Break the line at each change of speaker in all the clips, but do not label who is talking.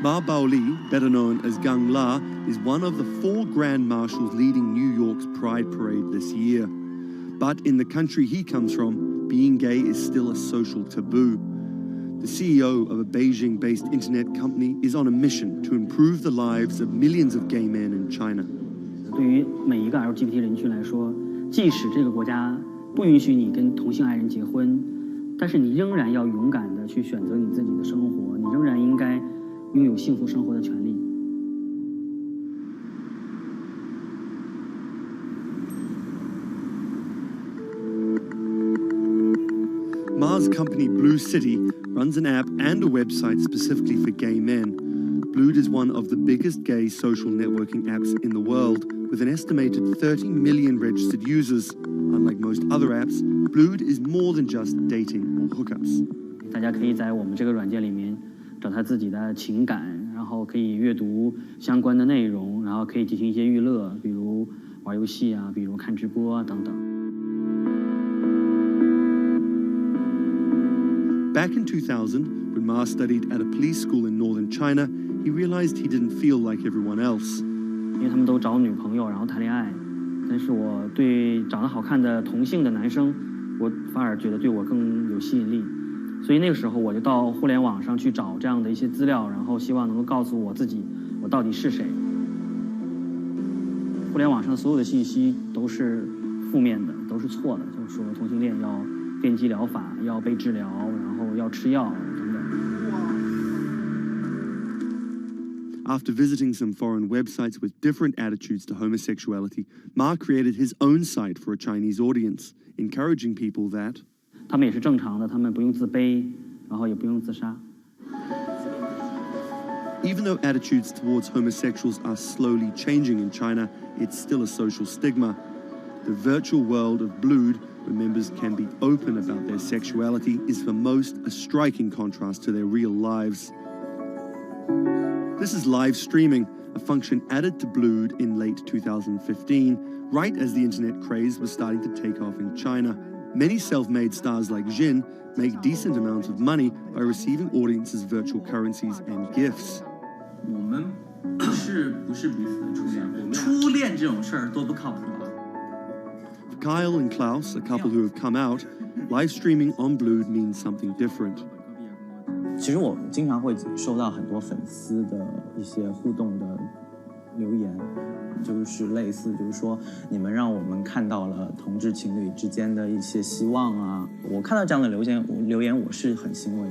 Ma Baoli, better known as Gang La, is one of the 4 Grand Marshals leading New York's Pride Parade this year. But in the country he comes from, being gay is still a social taboo. The CEO of a Beijing-based internet company is on a mission to improve the lives of millions of gay men in China.
对于每一个 LGBT 人群来说，即使这个国家不允许你跟同性爱人结婚，但是你仍然要勇敢地去选择你自己的生活，你仍然应该拥有幸福生活的权利。
Ma's company Blue City runs an app and a website specifically for gay men. Blued is one of the biggest gay social networking apps in the world, with an estimated 30 million registered users. Unlike most other apps, Blued is more than just dating or hookups.
大家可以在我们这个软件里面找他自己的情感，然后可以阅读相关的内容，然后可以进行一些娱乐，比如玩游戏啊，比如看直播啊等等。
Back in 2000, when Ma studied at a police school in northern China, he realized he didn't feel like everyone else.
因为他们都找女朋友，然后谈恋爱，但是我对长得好看的同性的男生，我反而觉得对我更有吸引力。所以那个时候我就到互联网上去找这样的一些资料，然后希望能够告诉我自己我到底是谁。互联网上所有的信息都是负面的，都是错的，就是说同性恋要电击疗法，要被治疗，然后要吃药等等。
After visiting some foreign websites with different attitudes to homosexuality, Ma created his own site for a Chinese audience, encouraging people that
他们也是正常的，他们不用自卑，然后也不用自杀。
Even though attitudes towards homosexuals are slowly changing in China, it's still a social stigma. The virtual world of Blued, where members can be open about their sexuality, is for most a striking contrast to their real lives. This is live streaming, a function added to Blued in late 2015, right as the internet craze was starting to take off in China. Many self-made stars like Jin make decent amounts of money by receiving audiences' virtual currencies and gifts.
我们不是彼此的初恋，初恋这种事儿多不靠谱啊。
For Kyle and Klaus, a couple who have come out, live streaming on Blued means something different.
其实我经常会收到很多粉丝的一些互动的留言，就是类似就是说你们让我们看到了同志情侣之间的一些希望啊，我看到这样的留言我是很欣慰。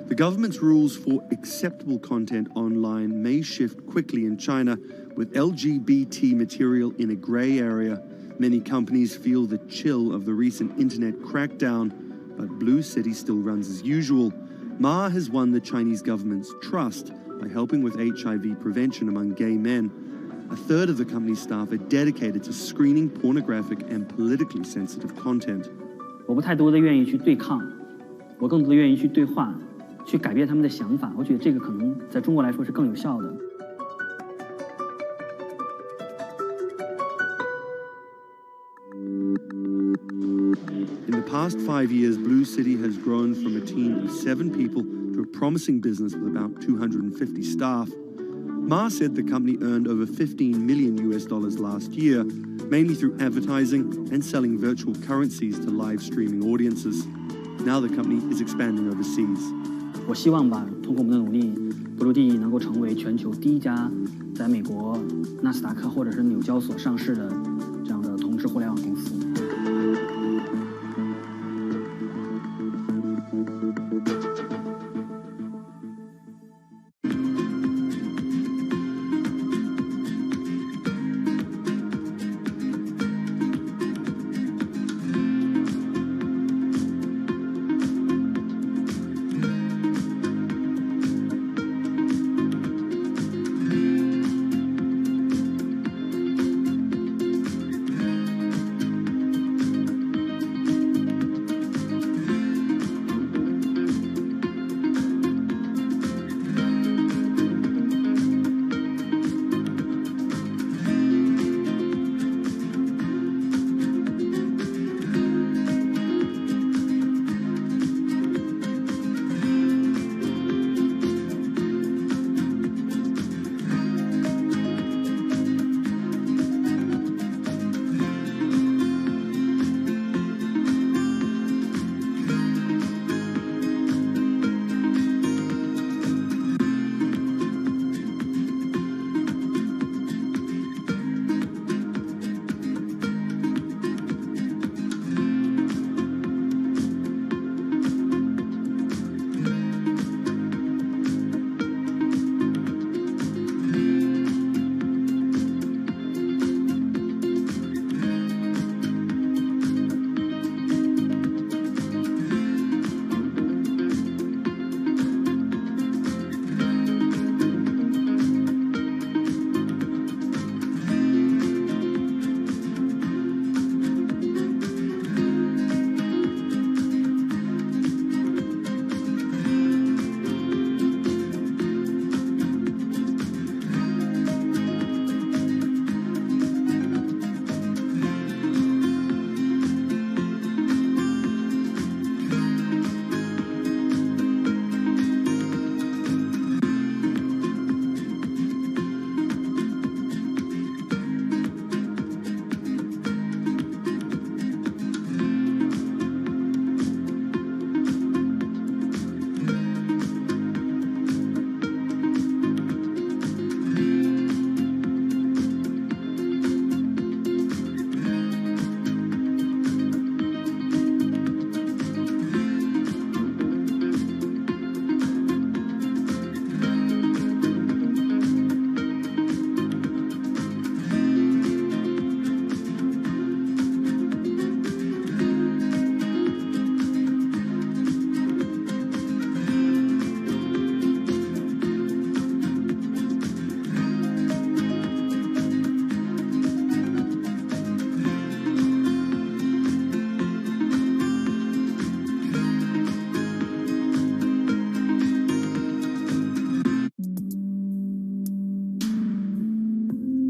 The government's rules for acceptable content online may shift quickly in China, with LGBT material in a grey area. Many companies feel the chill of the recent internet crackdown, but Blue City still runs as usual. Ma has won the Chinese government's trust by helping with HIV prevention among gay men. A third of the company's staff are dedicated to screening pornographic and politically sensitive content.
我不太多的愿意去对抗，我更多的愿意去对话，去改变他们的想法。我觉得这个可能在中国来说是更有效的。
In the past 5 years, Blue City has grown from a team of 7 people to a promising business with about 250 staff. Ma said the company earned over $15 million last year, mainly through advertising and selling virtual currencies to live streaming audiences. Now the company is expanding overseas.
我希望吧，通过我们的努力，Blue能够成为全球第一家在美国纳斯达克或者是纽交所上市的这样的同志互联网公司。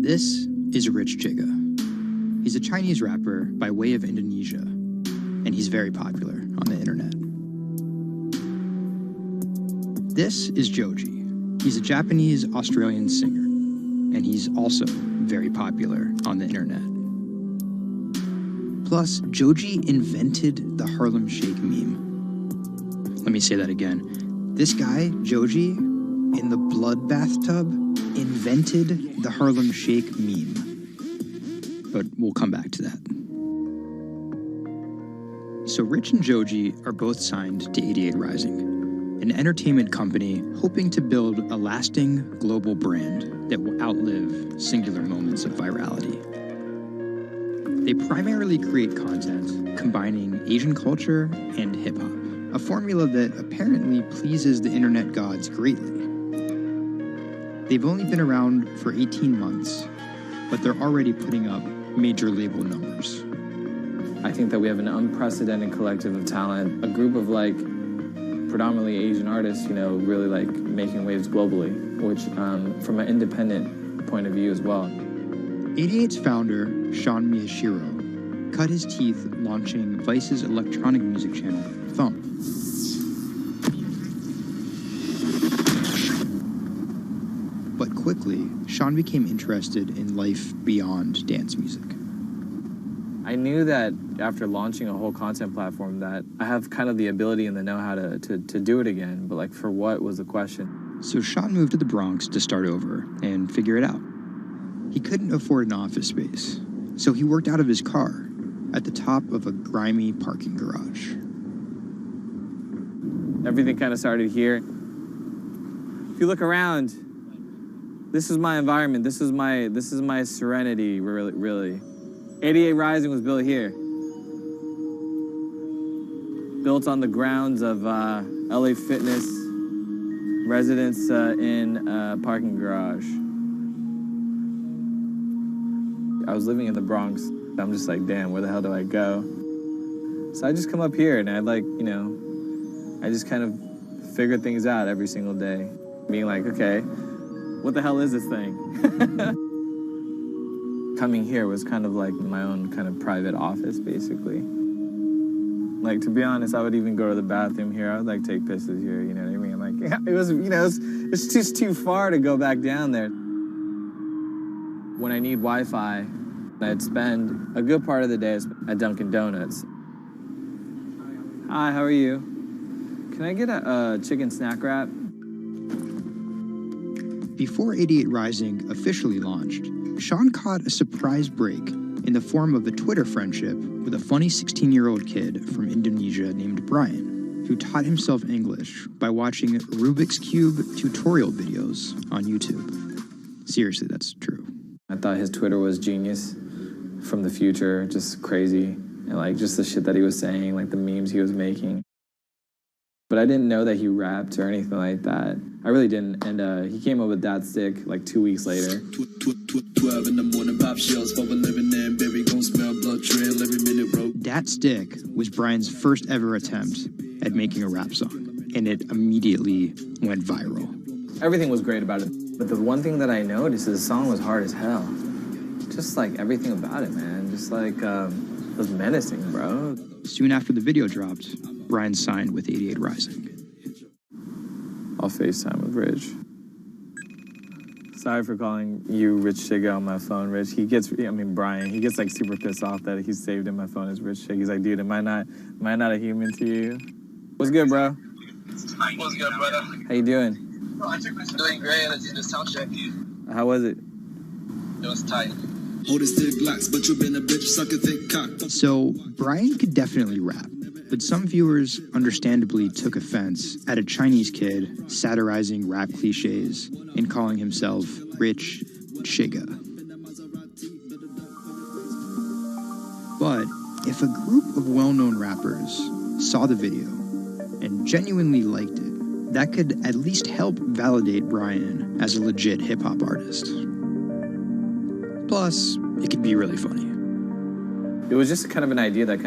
This is Rich Chiga. He's a Chinese rapper by way of Indonesia, and he's very popular on the internet. This is Joji. He's a Japanese-Australian singer, and he's also very popular on the internet. Plus, Joji invented the Harlem Shake meme. Let me say that again. This guy, Joji, in the blood bathtub, invented the Harlem Shake meme. But we'll come back to that. So Rich and Joji are both signed to 88 Rising, an entertainment company hoping to build a lasting global brand that will outlive singular moments of virality. They primarily create content combining Asian culture and hip-hop, a formula that apparently pleases the internet gods greatly. They've only been around for 18 months, but they're already putting up major label numbers.
I think that we have an unprecedented collective of talent, a group of like predominantly Asian artists, really like making waves globally, which from an independent point of view as well.
88's founder, Sean Miyashiro, cut his teeth launching Vice's electronic music channel, Thump. But quickly, Sean became interested in life beyond dance music.
I knew that after launching a whole content platform that I have kind of the ability and the know-how to do it again, but like for what was the question.
So Sean moved to the Bronx to start over and figure it out. He couldn't afford an office space, so he worked out of his car at the top of a grimy parking garage.
Everything kind of started here. If you look around, this is my environment. This is my serenity, really. 88 Rising was built here. Built on the grounds of LA Fitness, residence in a parking garage. I was living in the Bronx. I'm just like, damn, where the hell do I go? So I just come up here and I just kind of figure things out every single day. Being like, okay, what the hell is this thing? Coming here was kind of like my own kind of private office, basically. Like, to be honest, I would even go to the bathroom here. I would like take pisses here, you know what I mean? Like, it was, it's just too far to go back down there. When I need Wi-Fi, I'd spend a good part of the day at Dunkin' Donuts. Hi, how are you? Can I get a chicken snack wrap?
Before 88 Rising officially launched, Sean caught a surprise break in the form of a Twitter friendship with a funny 16-year-old kid from Indonesia named Brian, who taught himself English by watching Rubik's Cube tutorial videos on YouTube. Seriously, that's true.
I thought his Twitter was genius, from the future, just crazy, and like just the shit that he was saying, like the memes he was making. But I didn't know that he rapped or anything like that. I really didn't. And he came up with that stick like 2 weeks later.
12 in the morning, pop shells for a living and baby gon' smell blood trail every minute, bro.
Dat Stick was Brian's first ever attempt at making a rap song, and it immediately went viral.
Everything was great about it. But the one thing that I noticed is the song was hard as hell. Just like everything about it, man. Just like, it was menacing, bro.
Soon after the video dropped, Brian signed with 88 Rising.
I'll FaceTime with Rich. Sorry for calling you Rich Chiga on my phone, Rich. Brian, he gets like super pissed off that he's saved in my phone as Rich Chiga. He's like, dude, am I not a human to you? What's good, bro?
What's good, brother?
How you doing?
Doing great. Let's do the sound check.
How was it?
It was tight.
So, Brian could definitely rap, but some viewers understandably took offense at a Chinese kid satirizing rap cliches and calling himself Rich Chiga. But if a group of well-known rappers saw the video and genuinely liked it, that could at least help validate Brian as a legit hip-hop artist. Plus, it could be really funny.
It was just kind of an idea that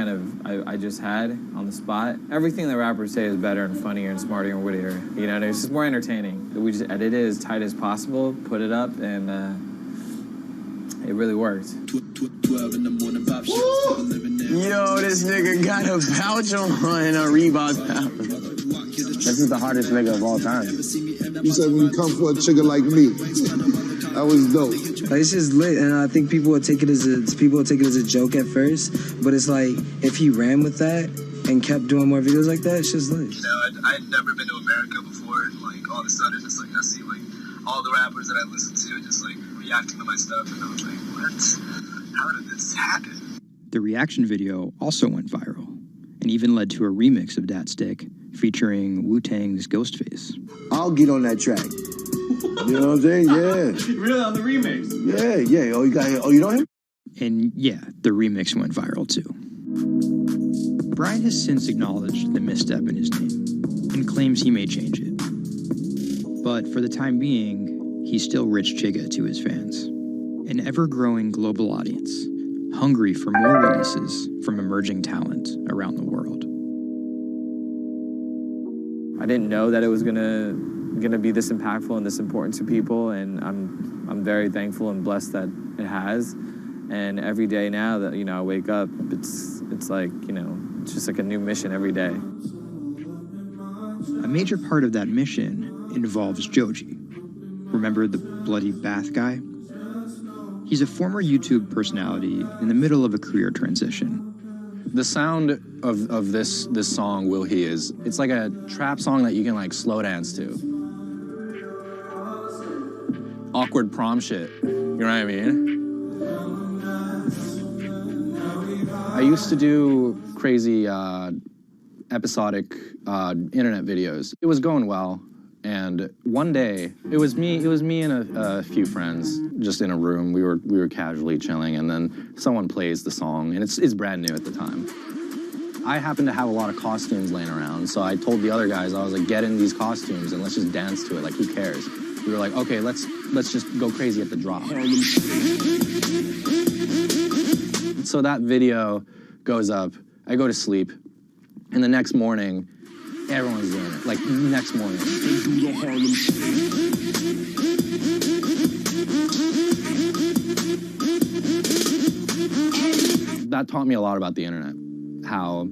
I just had on the spot. Everything that rappers say is better and funnier and smarter and wittier. You know, it's just more entertaining. We just edit it as tight as possible, put it up, and it really worked.
12 in the morning, pop shows.
Yo, this nigga got a pouch on and a Reebok pouch. This is the hardest nigga of all time.
You said when you come for a trigger like me, that was dope.
Like, it's just lit, and I think people will take it as a joke at first, but it's like if he ran with that and kept doing more videos like that, it's just lit.
You know, I'd never been to America before, and like all of a sudden, just like I see like all the rappers that I listen to just like reacting to my stuff, and I was like, what? How did this happen?
The reaction video also went viral and even led to a remix of Dat Stick featuring Wu-Tang's Ghostface.
I'll get on that track. You know what I'm saying? Yeah.
Really, on the remix?
Yeah. Oh, you know him?
And yeah, the remix went viral too. Brian has since acknowledged the misstep in his name and claims he may change it. But for the time being, he's still Rich Chigga to his fans. An ever-growing global audience, hungry for more releases from emerging talent around the world.
I didn't know that it was gonna be this impactful and this important to people, and I'm very thankful and blessed that it has. And every day now that I wake up, it's like it's just like a new mission every day.
A major part of that mission involves Joji. Remember the bloody bath guy? He's a former YouTube personality in the middle of a career transition.
The sound of this song, Will He, it's like a trap song that you can like slow dance to. Awkward prom shit, you know what I mean? I used to do crazy episodic internet videos. It was going well. And one day, it was me and a few friends just in a room. We were casually chilling, and then someone plays the song, and it's brand new at the time. I happened to have a lot of costumes laying around, so I told the other guys, I was like, get in these costumes and let's just dance to it, like who cares? We were like, okay, let's just go crazy at the drop. So that video goes up, I go to sleep, and the next morning, everyone's doing it, like next morning. That taught me a lot about the internet, how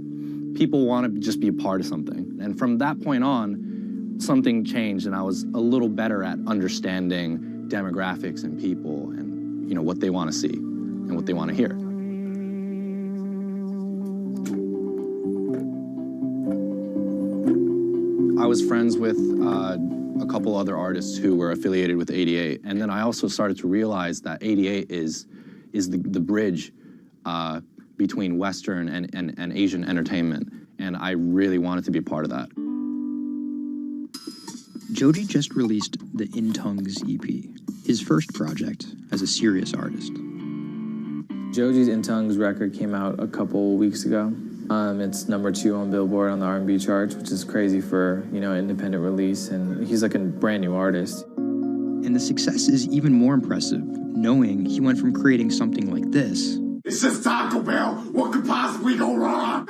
people want to just be a part of something. And from that point on, something changed, and I was a little better at understanding demographics and people and what they want to see and what they want to hear. I was friends with a couple other artists who were affiliated with 88, and then I also started to realize that 88 is the bridge between Western and Asian entertainment, and I really wanted to be a part of that.
Joji just released the In Tongues EP, his first project as a serious artist.
Joji's In Tongues record came out a couple weeks ago. It's #2 on Billboard on the R&B charts, which is crazy for, an independent release, and he's like a brand new artist.
And the success is even more impressive, knowing he went from creating something like this,
It's just Taco Bell. What could possibly go wrong?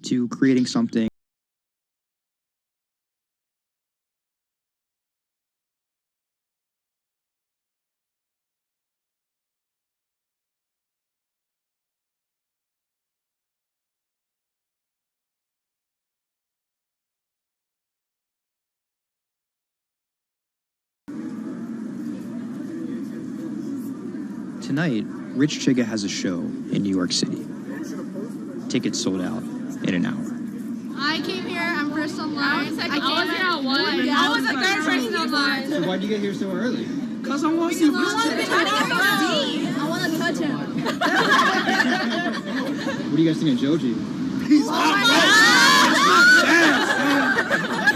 to creating something Tonight, Rich Chigga has a show in New York City. Tickets sold out in an hour.
I came here, I'm first online. I was here at 1.
I was the third person online.
So why'd you get here so early?
Because I want to see Rich Chigga. I want to touch him.
What do you guys think of Joji?
He's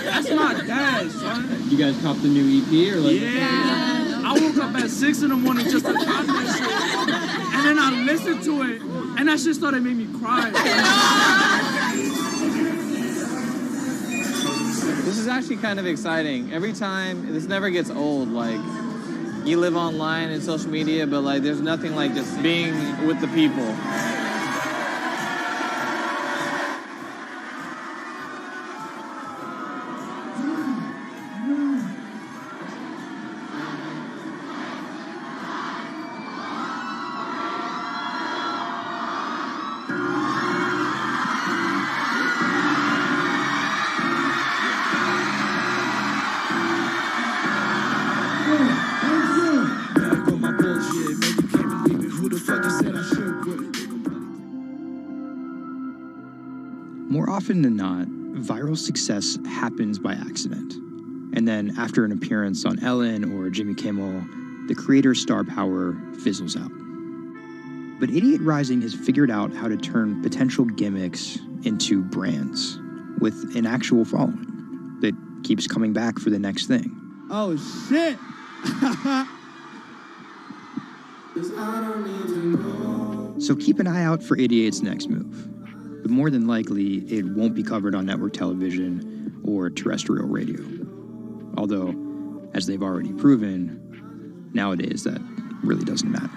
That's my dad, son. You guys cop the new EP or like?
Yeah. I woke up at 6 in the morning just to cop that shit. And then I listened to it, and that shit started making me cry.
This is actually kind of exciting. Every time, this never gets old. Like, you live online and social media, but like, there's nothing like just being with the people.
More often than not, viral success happens by accident. And then after an appearance on Ellen or Jimmy Kimmel, the creator's star power fizzles out. But Idiot Rising has figured out how to turn potential gimmicks into brands with an actual following that keeps coming back for the next thing.
Oh, shit!
So keep an eye out for Idiot's next move. But more than likely, it won't be covered on network television or terrestrial radio. Although, as they've already proven, nowadays that really doesn't matter.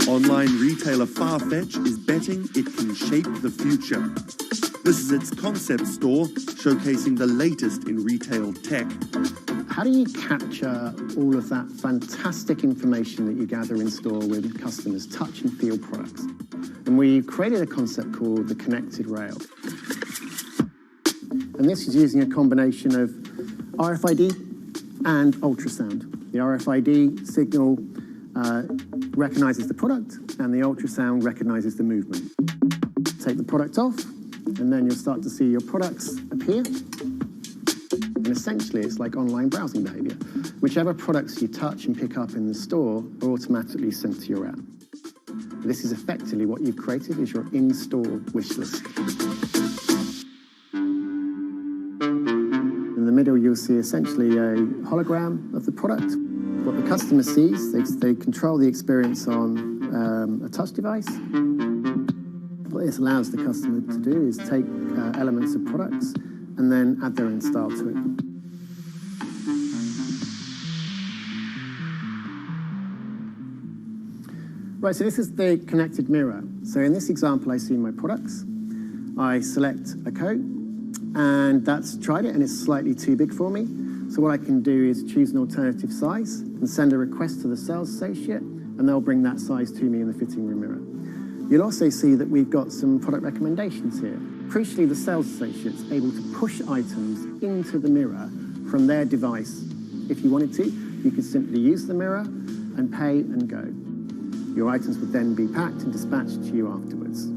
Online retailer Farfetch is betting it can shape the future. This is its concept store, showcasing the latest in retail tech.
How do you capture all of that fantastic information that you gather in store with customers, touch and feel products? And we created a concept called the connected rail. And this is using a combination of RFID and ultrasound. The RFID signal recognizes the product, and the ultrasound recognizes the movement. Take the product off, and then you'll start to see your products appear. And essentially, it's like online browsing behavior. Whichever products you touch and pick up in the store are automatically sent to your app. This is effectively what you've created is your in-store wish list. In the middle, you'll see essentially a hologram of the product. What the customer sees, they control the experience on a touch device. What this allows the customer to do is take elements of products and then add their own style to it. Right, so this is the connected mirror. So in this example, I see my products. I select a coat, and that's tried it, and it's slightly too big for me. So what I can do is choose an alternative size and send a request to the sales associate, and they'll bring that size to me in the fitting room mirror. You'll also see that we've got some product recommendations here. Crucially, the sales associate's able to push items into the mirror from their device. If you wanted to, you could simply use the mirror and pay and go. Your items would then be packed and dispatched to you afterwards.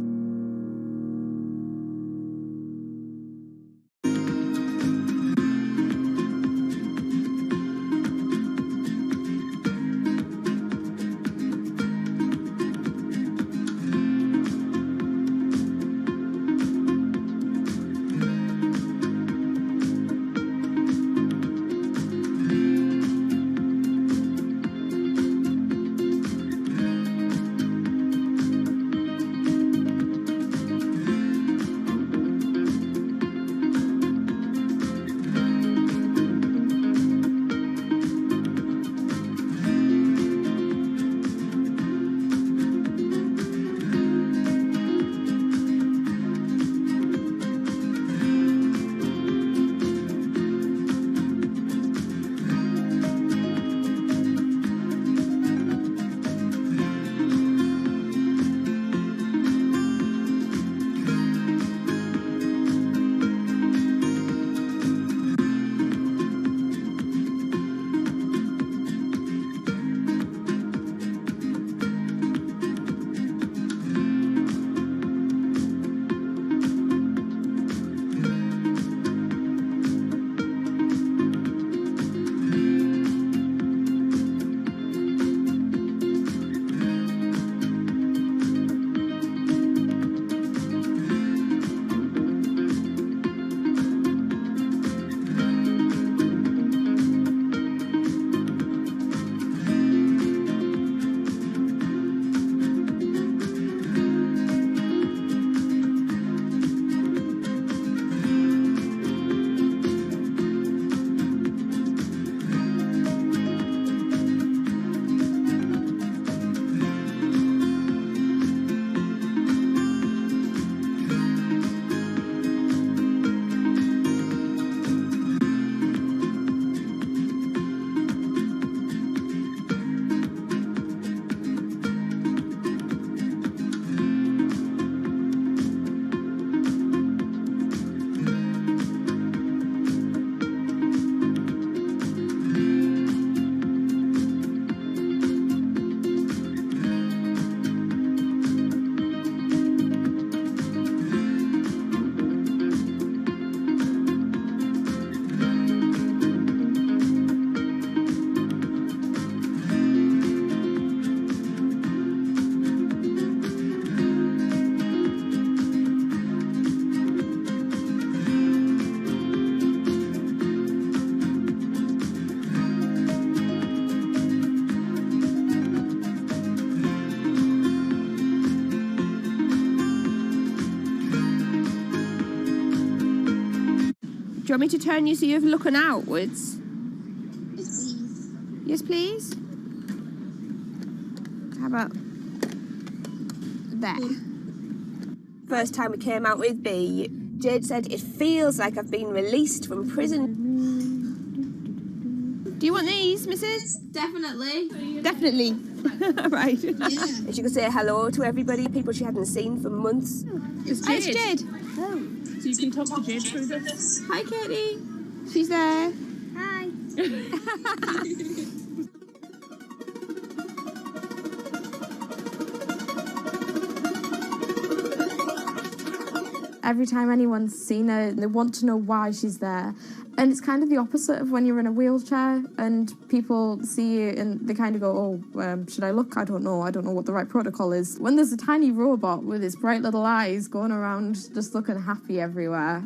Do you want me to turn you so you're looking outwards? Yes, please. How about there? First time we came out with B, Jade said, it feels like I've been released from prison. Do you want these, Mrs?
Definitely.
Definitely. Right.
Yeah.
And she could say hello to everybody, people she hadn't seen for months.
It's
Hi,
Jade.
it's Jade.
Oh. So you can talk to Jade through this.
Hi, Katie. She's there.
Hi.
Every time anyone's seen her, they want to know why she's there. And it's kind of the opposite of when you're in a wheelchair and people see you and they kind of go, oh, should I look? I don't know what the right protocol is. When there's a tiny robot with its bright little eyes going around just looking happy everywhere,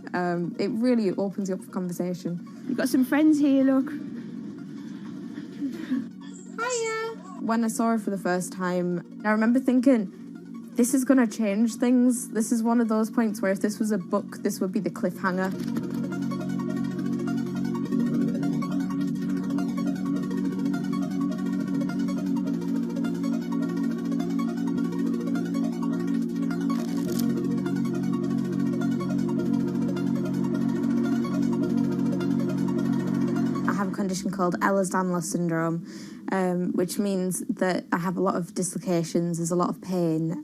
it really opens you up for conversation.
You've got some friends here, look.
Hiya. When I saw her for the first time, I remember thinking, this is going to change things. This is one of those points where if this was a book, this would be the cliffhanger. condition called Ehlers-Danlos syndrome, which means that I have a lot of dislocations, there's a lot of pain,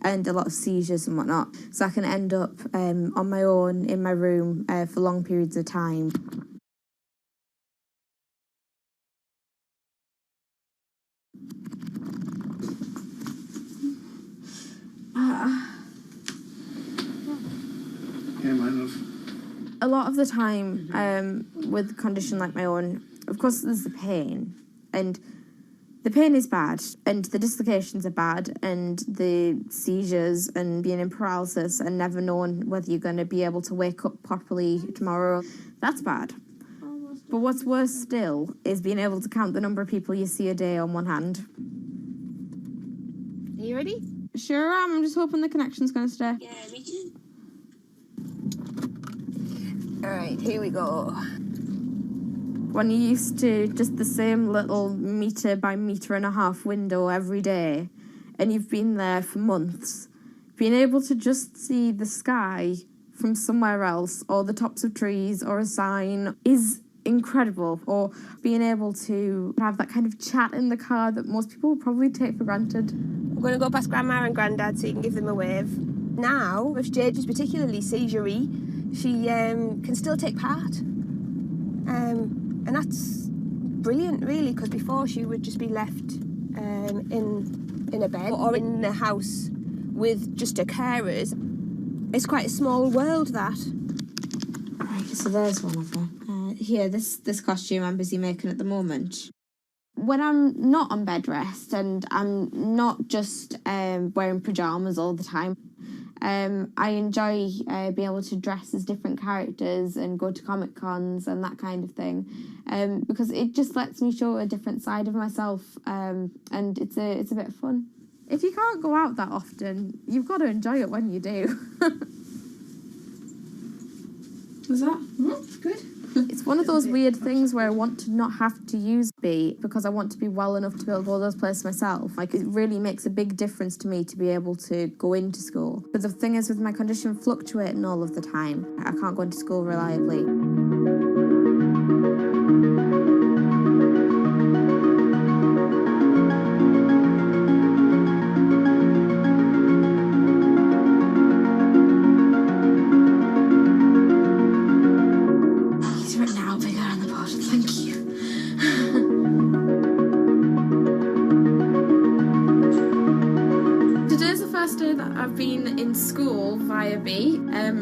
and a lot of seizures and whatnot. So I can end up on my own in my room for long periods of time. A lot of the time, with a condition like my own, of course there's the pain, and the pain is bad, and the dislocations are bad, and the seizures and being in paralysis and never knowing whether you're going to be able to wake up properly tomorrow, that's bad. But what's worse still is being able to count the number of people you see a day on one hand.
Are you ready?
Sure am, I'm just hoping the connection's going to stay.
Yeah, me too. Alright, here we go.
When you're used to just the same little metre by metre and a half window every day, and you've been there for months, being able to just see the sky from somewhere else, or the tops of trees, or a sign, is incredible. Or being able to have that kind of chat in the car that most people would probably take for granted.
I'm going to go past Grandma and Grandad so you can give them a wave. Now, if Jade is particularly seizure-y, she can still take part. And that's brilliant, really, because before she would just be left in a bed or in the house with just her carers. It's quite a small world, that.
Right, so there's one of them. Here, this costume I'm busy making at the moment. When I'm not on bed rest and I'm not just wearing pyjamas all the time, I enjoy being able to dress as different characters and go to Comic Cons and that kind of thing, because it just lets me show a different side of myself, and it's a bit of fun. If you can't go out that often, you've got to enjoy it when you do. Was that good? It's one of those weird things where I want to not have to use B because I want to be well enough to be able to go to those places myself. Like, it really makes a big difference to me to be able to go into school. But the thing is, with my condition fluctuating all of the time, I can't go into school reliably.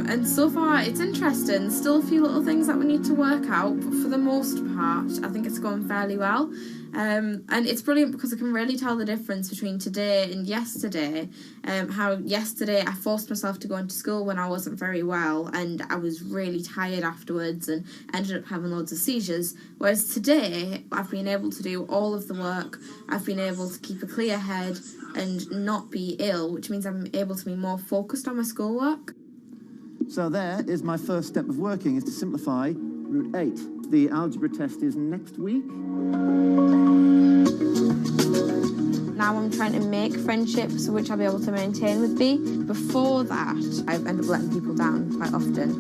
And so far it's interesting, still a few little things that we need to work out, but for the most part I think it's going fairly well, and it's brilliant because I can really tell the difference between today and yesterday. How yesterday I forced myself to go into school when I wasn't very well and I was really tired afterwards and ended up having loads of seizures, whereas today I've been able to do all of the work, I've been able to keep a clear head and not be ill, which means I'm able to be more focused on my schoolwork.
So there is my first step of working, is to simplify root 8. The algebra test is next week.
Now I'm trying to make friendships which I'll be able to maintain with B. Before that, I end up letting people down quite often.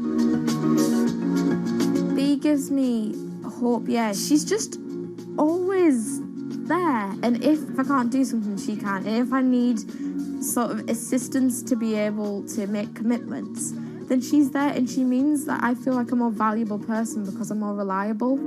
B gives me hope, yeah. She's just always there. And if I can't do something, she can. And if I need sort of assistance to be able to make commitments, then she's there, and she means that I feel like a more valuable person because I'm more reliable.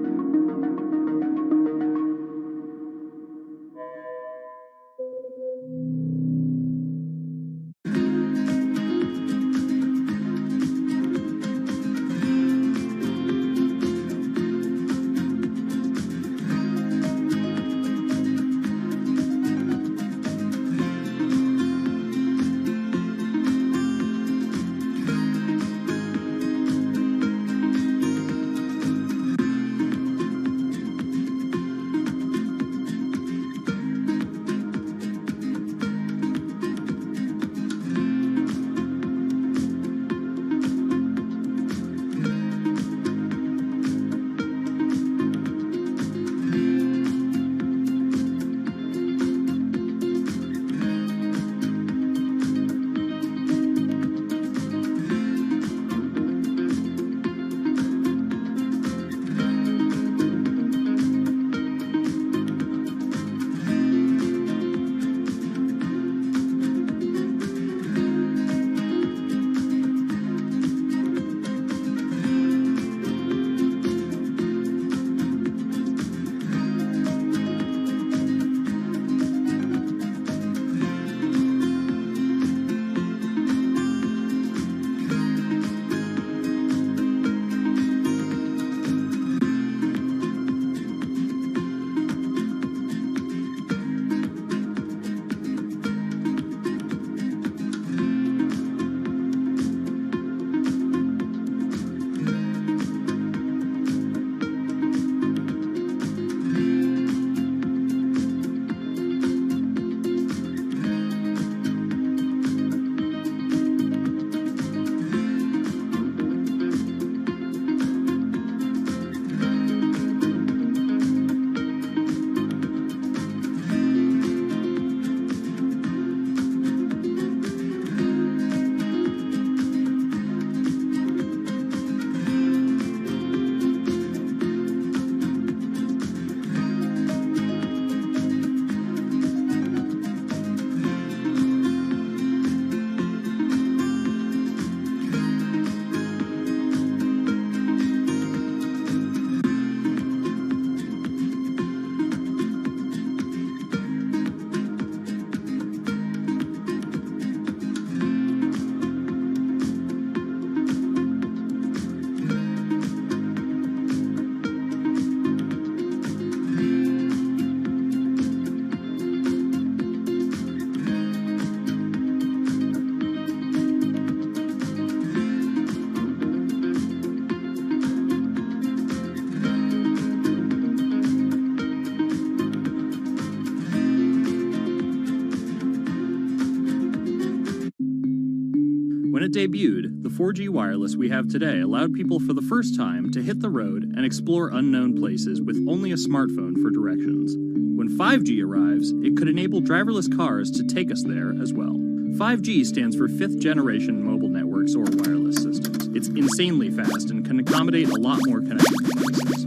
When it debuted, the 4G wireless we have today allowed people for the first time to hit the road and explore unknown places with only a smartphone for directions. When 5G arrives, it could enable driverless cars to take us there as well. 5G stands for 5th generation mobile networks or wireless systems. It's insanely fast and can accommodate a lot more connected devices.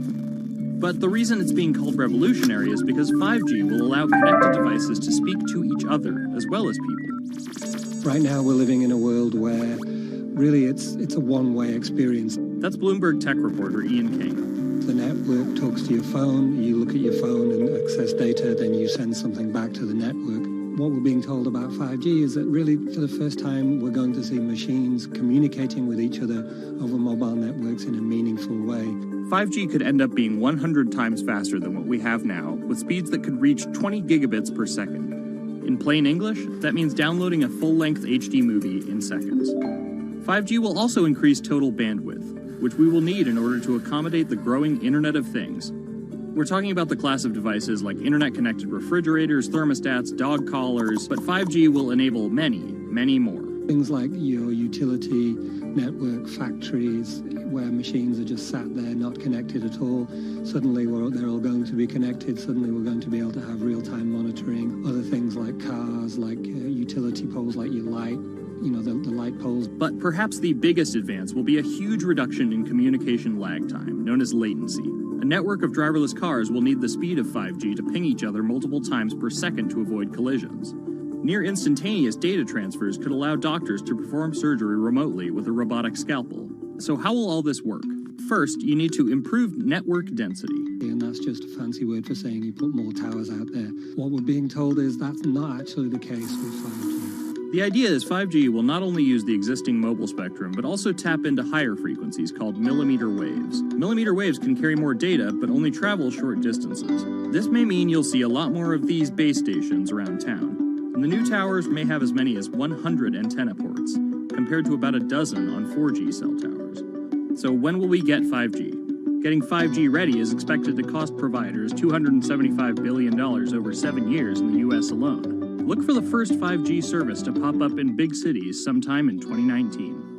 But the reason it's being called revolutionary is because 5G will allow connected devices to speak to each other as well as people.
Right now we're living in a world where really it's a one-way experience.
That's Bloomberg tech reporter Ian King.
The network talks to your phone, you look at your phone and access data, then you send something back to the network. What we're being told about 5G is that really for the first time we're going to see machines communicating with each other over mobile networks in a meaningful way.
5G could end up being 100 times faster than what we have now, with speeds that could reach 20 gigabits per second. In plain English, that means downloading a full-length HD movie in seconds. 5G will also increase total bandwidth, which we will need in order to accommodate the growing Internet of Things. We're talking about the class of devices like internet-connected refrigerators, thermostats, dog collars, but 5G will enable many, many more.
Things like your utility network factories, where machines are just sat there not connected at all. Suddenly they're all going to be connected. Suddenly we're going to be able to have real-time monitoring. Other things like cars, like utility poles, like your light, the light poles.
But perhaps the biggest advance will be a huge reduction in communication lag time, known as latency. A network of driverless cars will need the speed of 5G to ping each other multiple times per second to avoid collisions. Near instantaneous data transfers could allow doctors to perform surgery remotely with a robotic scalpel. So how will all this work? First, you need to improve network density.
And that's just a fancy word for saying you put more towers out there. What we're being told is that's not actually the case with 5G.
The idea is 5G will not only use the existing mobile spectrum, but also tap into higher frequencies called millimeter waves. Millimeter waves can carry more data, but only travel short distances. This may mean you'll see a lot more of these base stations around town. And the new towers may have as many as 100 antenna ports, compared to about a dozen on 4G cell towers. So when will we get 5G? Getting 5G ready is expected to cost providers $275 billion over 7 years in the US alone. Look for the first 5G service to pop up in big cities sometime in 2019.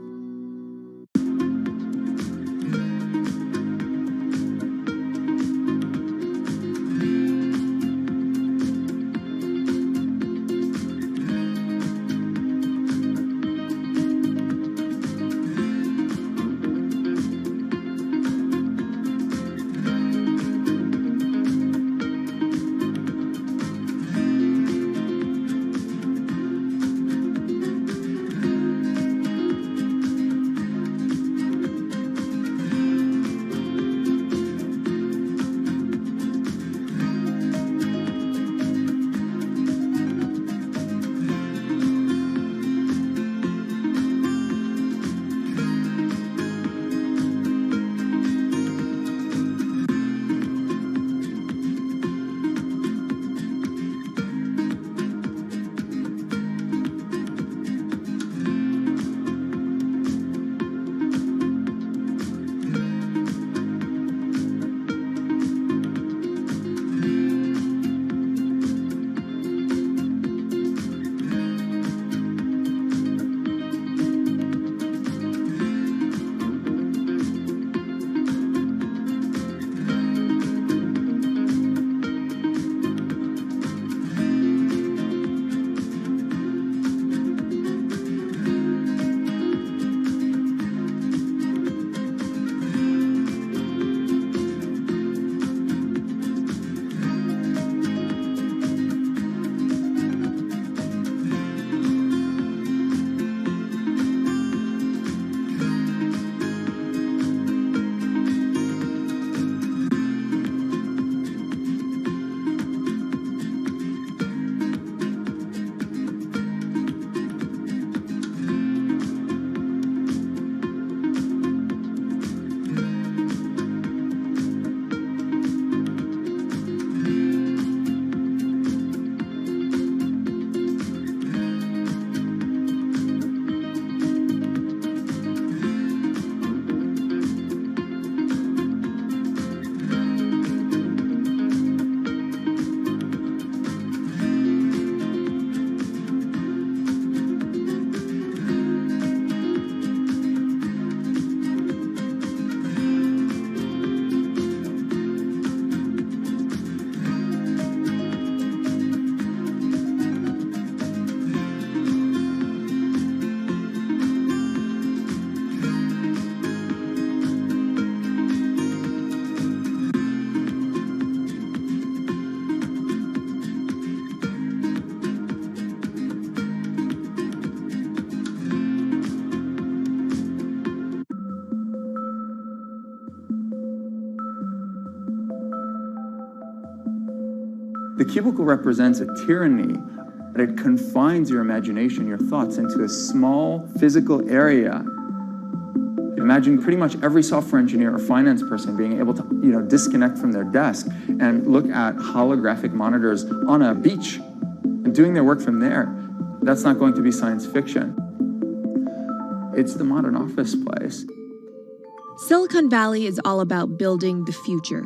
The cubicle represents a tyranny. It confines your imagination, your thoughts, into a small physical area. Imagine pretty much every software engineer or finance person being able to, disconnect from their desk and look at holographic monitors on a beach and doing their work from there. That's not going to be science fiction. It's the modern office place.
Silicon Valley is all about building the future.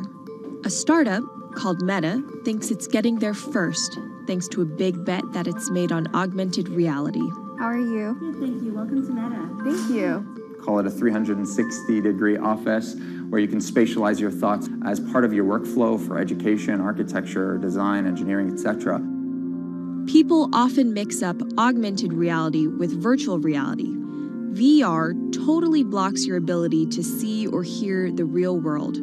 A startup called Meta thinks it's getting there first, thanks to a big bet that it's made on augmented reality.
How are you?
Good, thank you. Welcome to Meta.
Thank you.
Call it a 360-degree office where you can spatialize your thoughts as part of your workflow for education, architecture, design, engineering, etc.
People often mix up augmented reality with virtual reality. VR totally blocks your ability to see or hear the real world.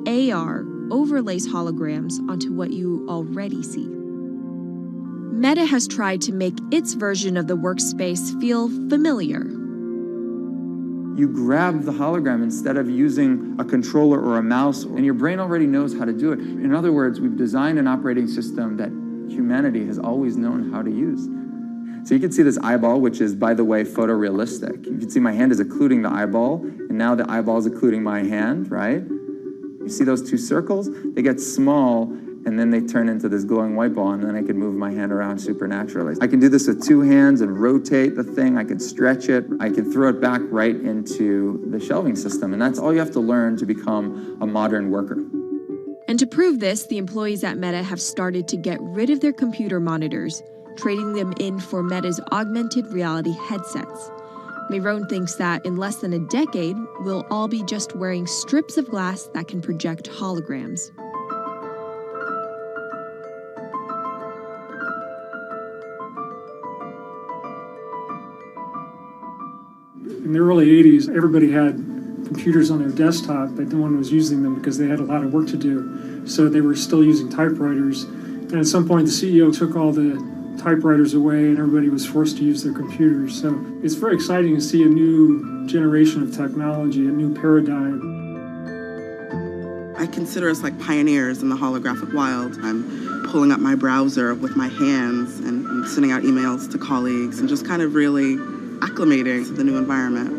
AR overlays holograms onto what you already see. Meta has tried to make its version of the workspace feel familiar.
You grab the hologram instead of using a controller or a mouse, and your brain already knows how to do it. In other words, we've designed an operating system that humanity has always known how to use. So you can see this eyeball, which is, by the way, photorealistic. You can see my hand is occluding the eyeball, and now the eyeball is occluding my hand, right? You see those two circles? They get small, and then they turn into this glowing white ball, and then I can move my hand around supernaturally. I can do this with two hands and rotate the thing. I can stretch it. I can throw it back right into the shelving system, and that's all you have to learn to become a modern worker.
And to prove this, the employees at Meta have started to get rid of their computer monitors, trading them in for Meta's augmented reality headsets. Mayron thinks that in less than a decade, we'll all be just wearing strips of glass that can project holograms.
In the early 80s, everybody had computers on their desktop, but no one was using them because they had a lot of work to do. So they were still using typewriters. And at some point, the CEO took all the typewriters away and everybody was forced to use their computers. So it's very exciting to see a new generation of technology, a new paradigm.
I consider us like pioneers in the holographic wild. I'm pulling up my browser with my hands and sending out emails to colleagues and just kind of really acclimating to the new environment.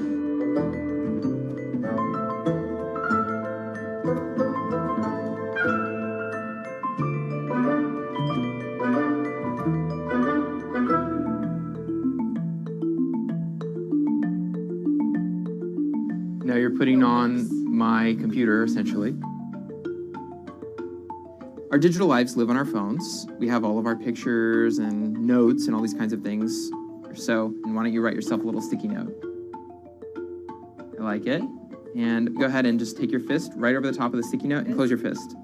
Now you're putting on my computer, essentially. Our digital lives live on our phones. We have all of our pictures and notes and all these kinds of things. So, and why don't you write yourself a little sticky note? I like it. And go ahead and just take your fist right over the top of the sticky note and close your fist.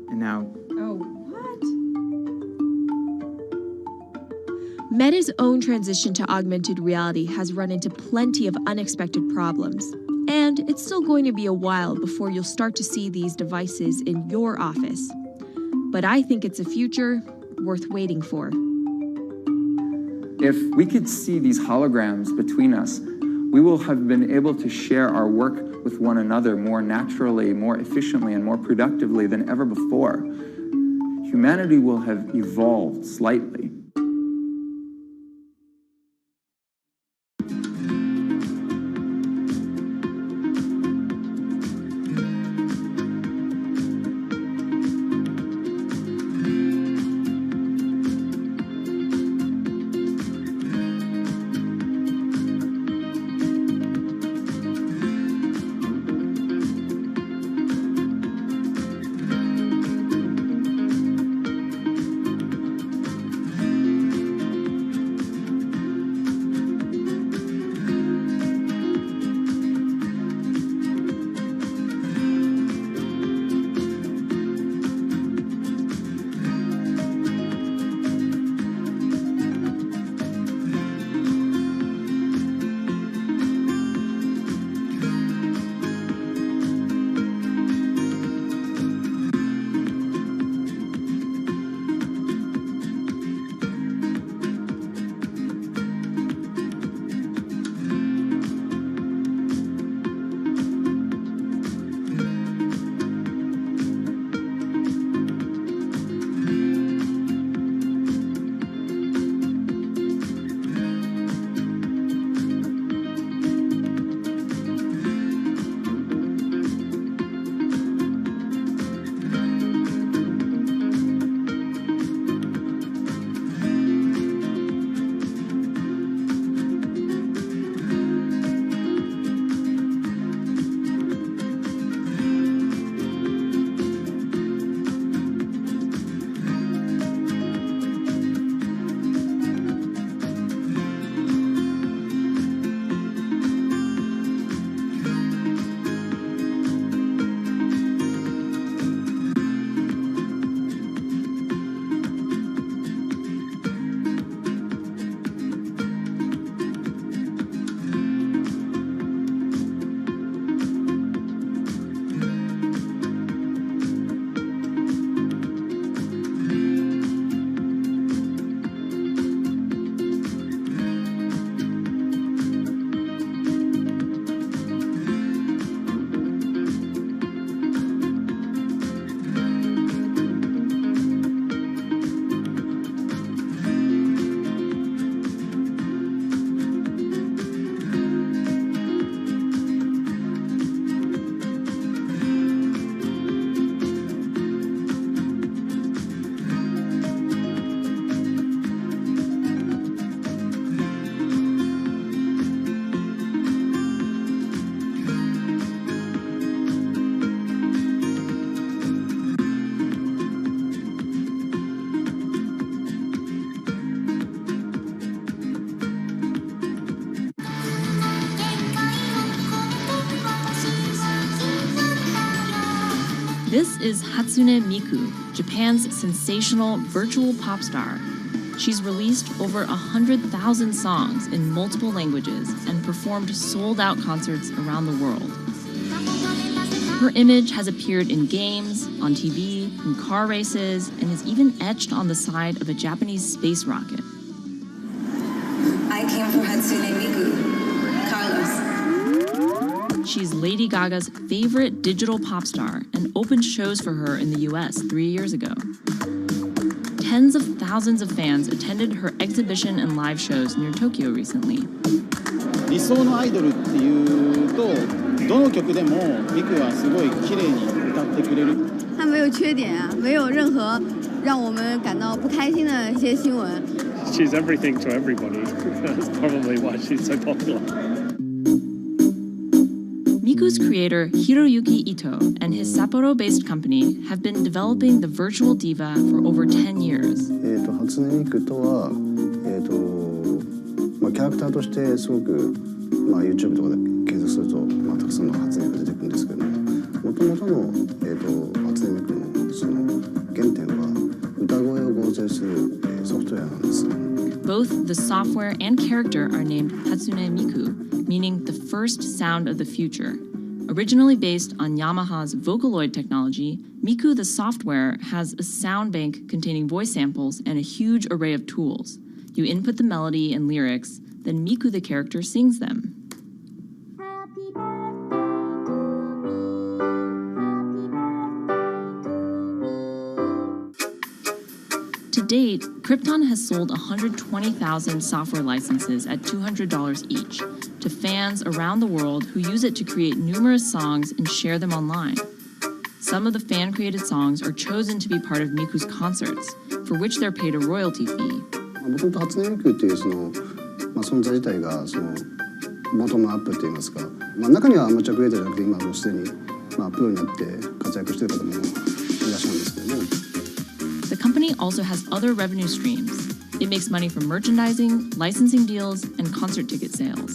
And now...
Oh, what? Meta's own transition to augmented reality has run into plenty of unexpected problems. And it's still going to be a while before you'll start to see these devices in your office. But I think it's a future worth waiting for.
If we could see these holograms between us, we will have been able to share our work with one another more naturally, more efficiently, and more productively than ever before. Humanity will have evolved slightly.
This is Hatsune Miku, Japan's sensational virtual pop star. She's released over 100,000 songs in multiple languages and performed sold-out concerts around the world. Her image has appeared in games, on TV, in car races, and is even etched on the side of a Japanese space rocket.
I came from Hatsune Miku, Carlos.
She's Lady Gaga's favorite digital pop star and opened shows for her in the US 3 years ago. Tens of thousands of fans attended her exhibition and live shows near Tokyo recently.
理想のアイドルっていうと、どの曲でもミクはすごい綺麗に歌ってくれる。
他没有缺点啊，没有任何让我们感到不开心的一些新闻。
She's everything to everybody. That's probably why she's so popular.
Miku's creator Hiroyuki Ito and his Sapporo-based company have been developing the virtual diva for over 10 years.
初音ミクとは、キャラクターとしてすごく、YouTube とかで検索すると、たくさんの初音ミクが出てくるんですけども、元々の、初音ミクのその原点は歌声を合成する、ソフトウェアなんです。
Both the software and character are named Hatsune Miku, meaning the first sound of the future. Originally based on Yamaha's Vocaloid technology, Miku the software has a sound bank containing voice samples and a huge array of tools. You input the melody and lyrics, then Miku the character sings them. To date, Krypton has sold 120,000 software licenses at $200 each to fans around the world who use it to create numerous songs and share them online. Some of the fan-created songs are chosen to be part of Miku's concerts, for which they're paid a royalty fee.
もともと初音ミクっていうその、存在自体がそのボトムアップって言いますか、中にはアマチュアクリエイターじゃなくて今もうすでに、プロになって活躍している方もいらっしゃるんですけども。
The company also has other revenue streams. It makes money from merchandising, licensing deals, and concert ticket sales.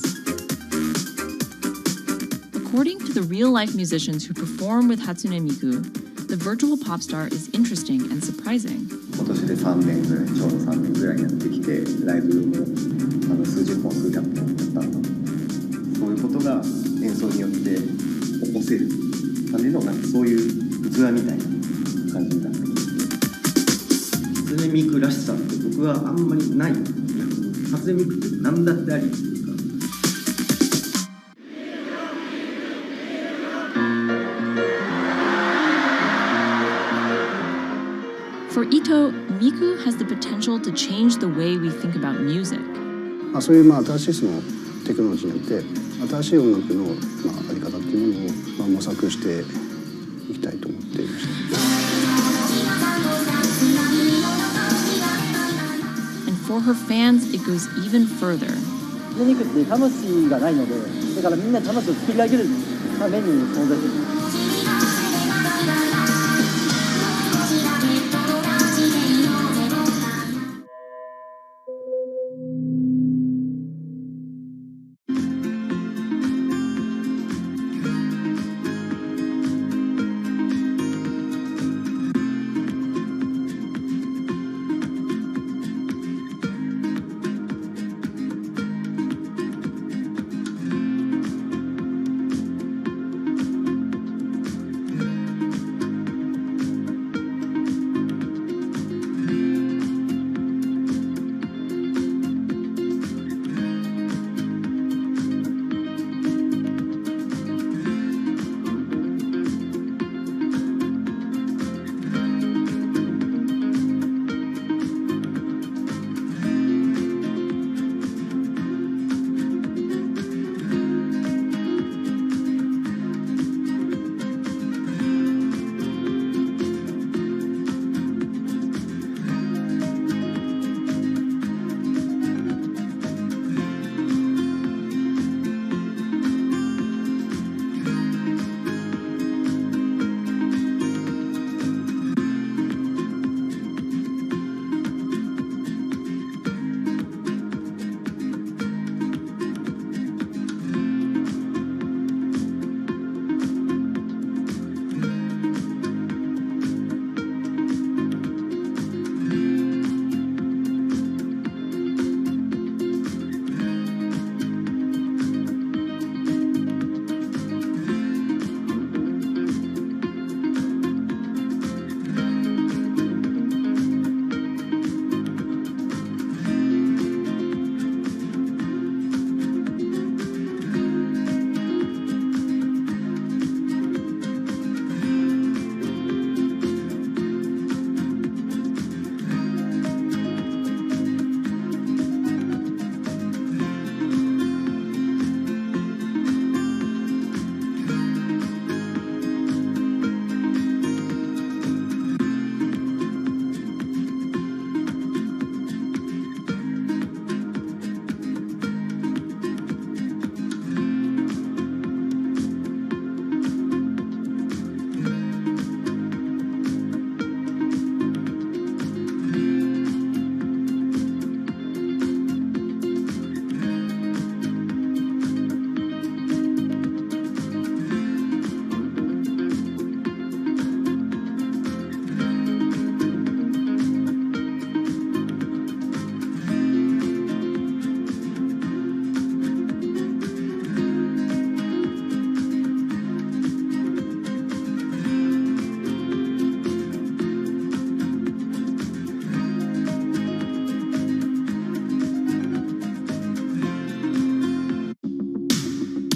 According to the real-life musicians who perform with Hatsune Miku, the virtual pop star is interesting and surprising.
今年で3年ぐらい、ちょうど3年ぐらいやってきて、ライブも数十本、数百本やったの。そういうことが演奏によって起こせるためのそういう器みたいな感じになってます。初音ミクらしさって僕はあんまりない。初音ミクって何だってありっていうか。
For Ito, Miku has the potential to change the way we think about music.
そういう新しいそのテクノロジーによって新しい音楽のあり方っていうものを模索していきたいと思っていました。
And for her fans, it goes even further.
ミクって魂がないので、だからみんな魂を作り上げるために存在する。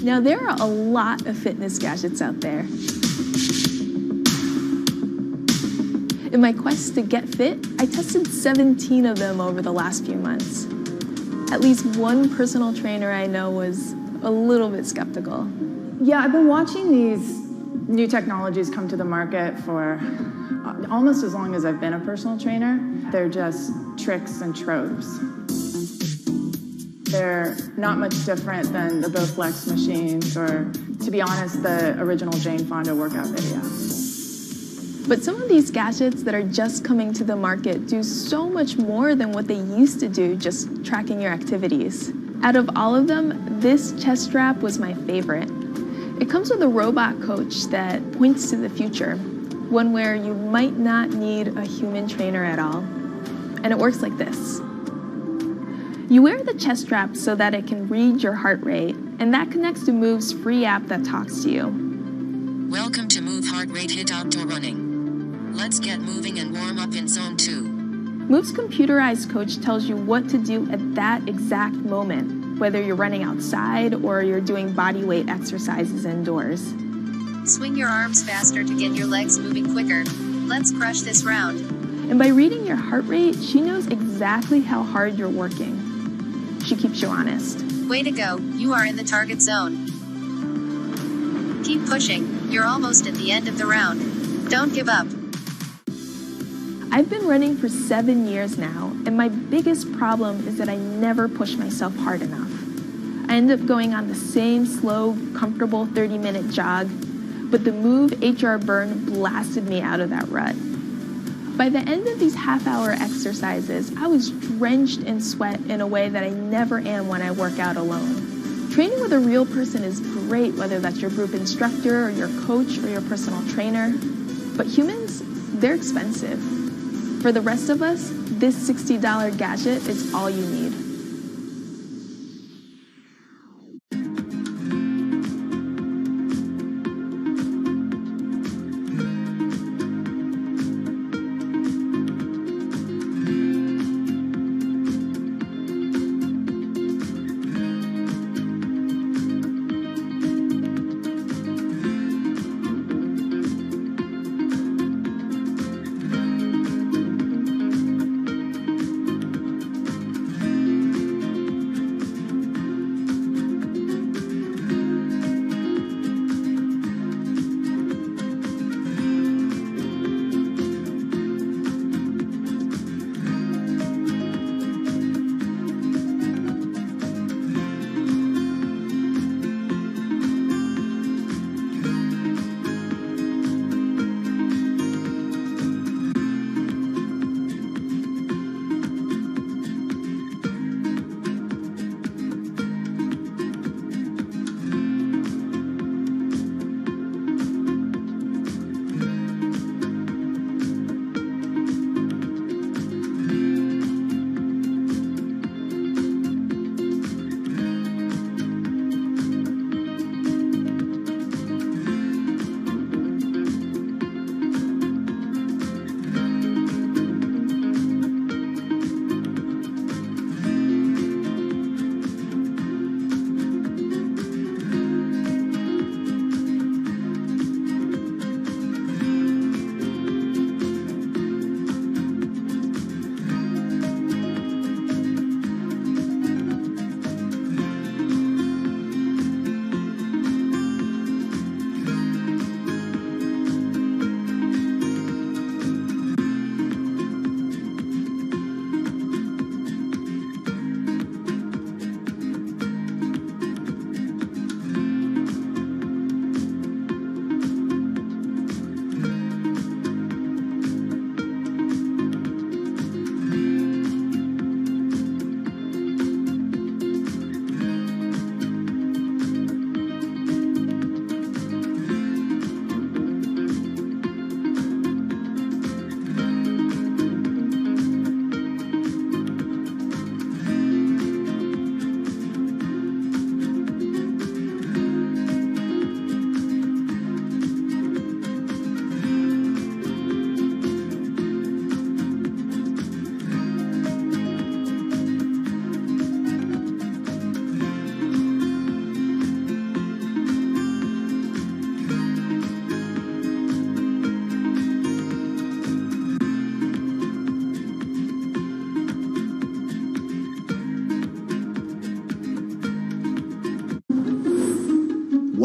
Now, there are a lot of fitness gadgets out there. In my quest to get fit, I tested 17 of them over the last few months. At least one personal trainer I know was a little bit skeptical.
Yeah, I've been watching these new technologies come to the market for almost as long as I've been a personal trainer. They're just tricks and tropes. They're not much different than the Bowflex machines or, to be honest, the original Jane Fonda workout video.
But some of these gadgets that are just coming to the market do so much more than what they used to do, just tracking your activities. Out of all of them, this chest strap was my favorite. It comes with a robot coach that points to the future, one where you might not need a human trainer at all. And it works like this. You wear the chest strap so that it can read your heart rate, and that connects to Move's free app that talks to you.
Welcome to Move Heart Rate Hit Outdoor Running. Let's get moving and warm up in Zone 2.
Move's computerized coach tells you what to do at that exact moment, whether you're running outside or you're doing body weight exercises indoors.
Swing your arms faster to get your legs moving quicker. Let's crush this round.
And by reading your heart rate, she knows exactly how hard you're working. She keeps you honest.
Way to go, you are in the target zone. Keep pushing, you're almost at the end of the round. Don't give up.
I've been running for 7 years now, and my biggest problem is that I never push myself hard enough. I end up going on the same slow, comfortable 30-minute jog, but the Move HR Burn blasted me out of that rut. By the end of these half-hour exercises, I was drenched in sweat in a way that I never am when I work out alone. Training with a real person is great, whether that's your group instructor or your coach or your personal trainer. But humans, they're expensive. For the rest of us, this $60 gadget is all you need.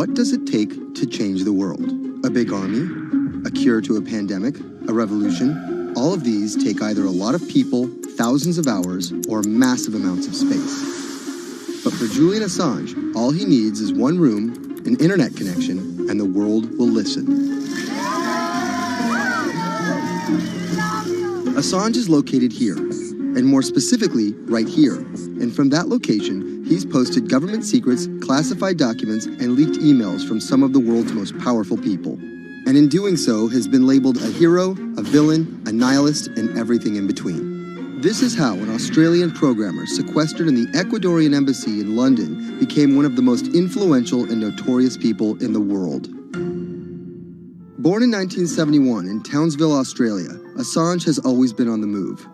what does it take to change the world? A big army? A cure to a pandemic? A revolution? All of these take either a lot of people, thousands of hours, or massive amounts of space. But for Julian Assange, all he needs is one room, an internet connection, and the world will listen. Assange is located here, and more specifically, right here. And from that location, he's posted government secrets, classified documents, and leaked emails from some of the world's most powerful people. And in doing so, has been labeled a hero, a villain, a nihilist, and everything in between. This is how an Australian programmer sequestered in the Ecuadorian embassy in London became one of the most influential and notorious people in the world. Born in 1971 in Townsville, Australia, Assange has always been on the move.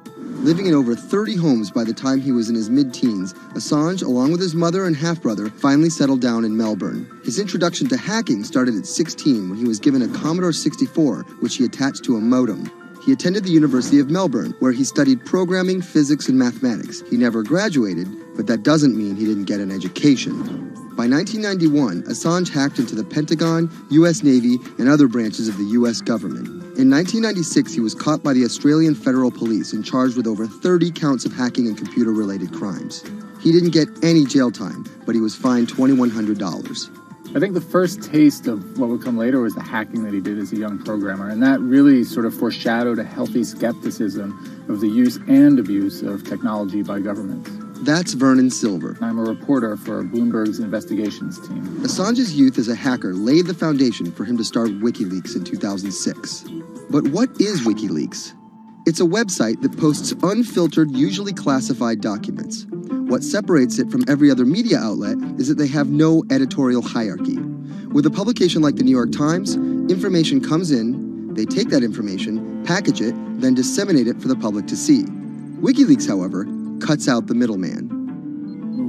Living in over 30 homes by the time he was in his mid-teens, Assange, along with his mother and half-brother, finally settled down in Melbourne. His introduction to hacking started at 16 when he was given a Commodore 64, which he attached to a modem. He attended the University of Melbourne, where he studied programming, physics, and mathematics. He never graduated, but that doesn't mean he didn't get an education. By 1991, Assange hacked into the Pentagon, U.S. Navy, and other branches of the U.S. government. In 1996, he was caught by the Australian Federal Police and charged with over 30 counts of hacking and computer-related crimes. He didn't get any jail time, but he was fined $2,100.
I think the first taste of what would come later was the hacking that he did as a young programmer, and that really sort of foreshadowed a healthy skepticism of the use and abuse of technology by governments.
That's Vernon Silver.
I'm a reporter for Bloomberg's investigations team.
Assange's youth as a hacker laid the foundation for him to start WikiLeaks in 2006. But what is WikiLeaks? It's a website that posts unfiltered, usually classified documents. What separates it from every other media outlet is that they have no editorial hierarchy. With a publication like the New York Times, information comes in, they take that information, package it, then disseminate it for the public to see. WikiLeaks, however, cuts out the middleman.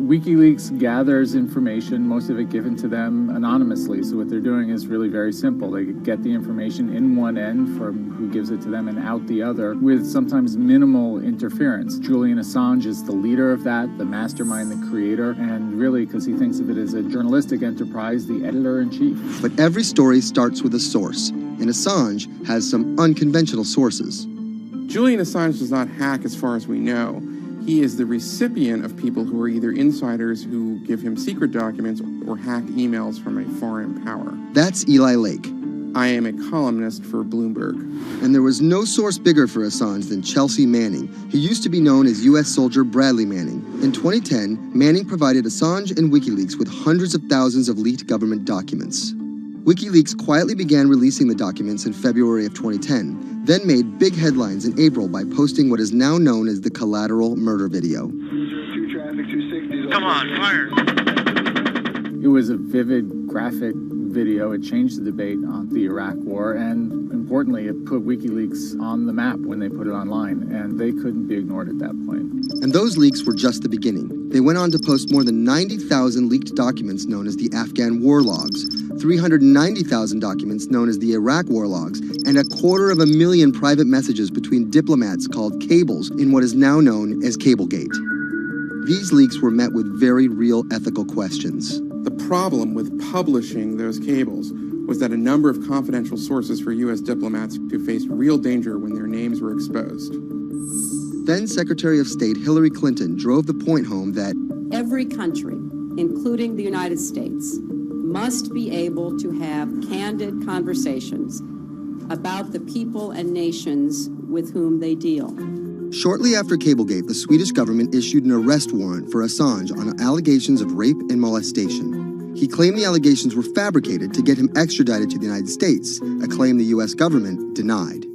WikiLeaks gathers information, most of it given to them anonymously. So what they're doing is really very simple. They get the information in one end from who gives it to them and out the other with sometimes minimal interference. Julian Assange is the leader of that, the mastermind, the creator, and really, because he thinks of it as a journalistic enterprise, the editor-in-chief.
But every story starts with a source, and Assange has some unconventional sources.
Julian Assange does not hack as far as we know. He is the recipient of people who are either insiders who give him secret documents or hacked emails from a foreign power.
That's Eli Lake.
I am a columnist for Bloomberg.
And there was no source bigger for Assange than Chelsea Manning, who used to be known as U.S. soldier Bradley Manning. In 2010, Manning provided Assange and WikiLeaks with hundreds of thousands of leaked government documents. WikiLeaks quietly began releasing the documents in February of 2010, then made big headlines in April by posting what is now known as the Collateral murder video.
Come on, fire!
It was a vivid, graphic video. It changed the debate on the Iraq War, and importantly, it put WikiLeaks on the map when they put it online, and they couldn't be ignored at that point.
And those leaks were just the beginning. They went on to post more than 90,000 leaked documents known as the Afghan war logs, 390,000 documents known as the Iraq war logs, and 250,000 private messages between diplomats called cables in what is now known as Cablegate. These leaks were met with very real ethical questions.
The problem with publishing those cables was that a number of confidential sources for U.S. diplomats who faced real danger when their names were exposed.
Then Secretary of State Hillary Clinton drove the point home that
every country, including the United States, must be able to have candid conversations about the people and nations with whom they deal.
Shortly after Cablegate, the Swedish government issued an arrest warrant for Assange on allegations of rape and molestation. He claimed the allegations were fabricated to get him extradited to the United States, a claim the U.S. government denied.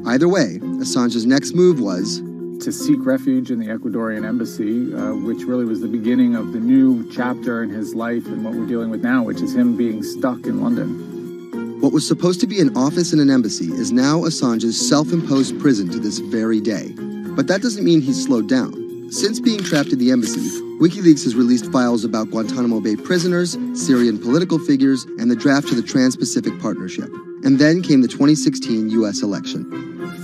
Either way, Assange's next move was
to seek refuge in the Ecuadorian embassy, which really was the beginning of the new chapter in his life and what we're dealing with now, which is him being stuck in London.
What was supposed to be an office in an embassy is now Assange's self-imposed prison to this very day. But that doesn't mean he's slowed down. Since being trapped in the embassy, WikiLeaks has released files about Guantanamo Bay prisoners, Syrian political figures, and the draft to the Trans-Pacific Partnership. And then came the 2016 U.S. election.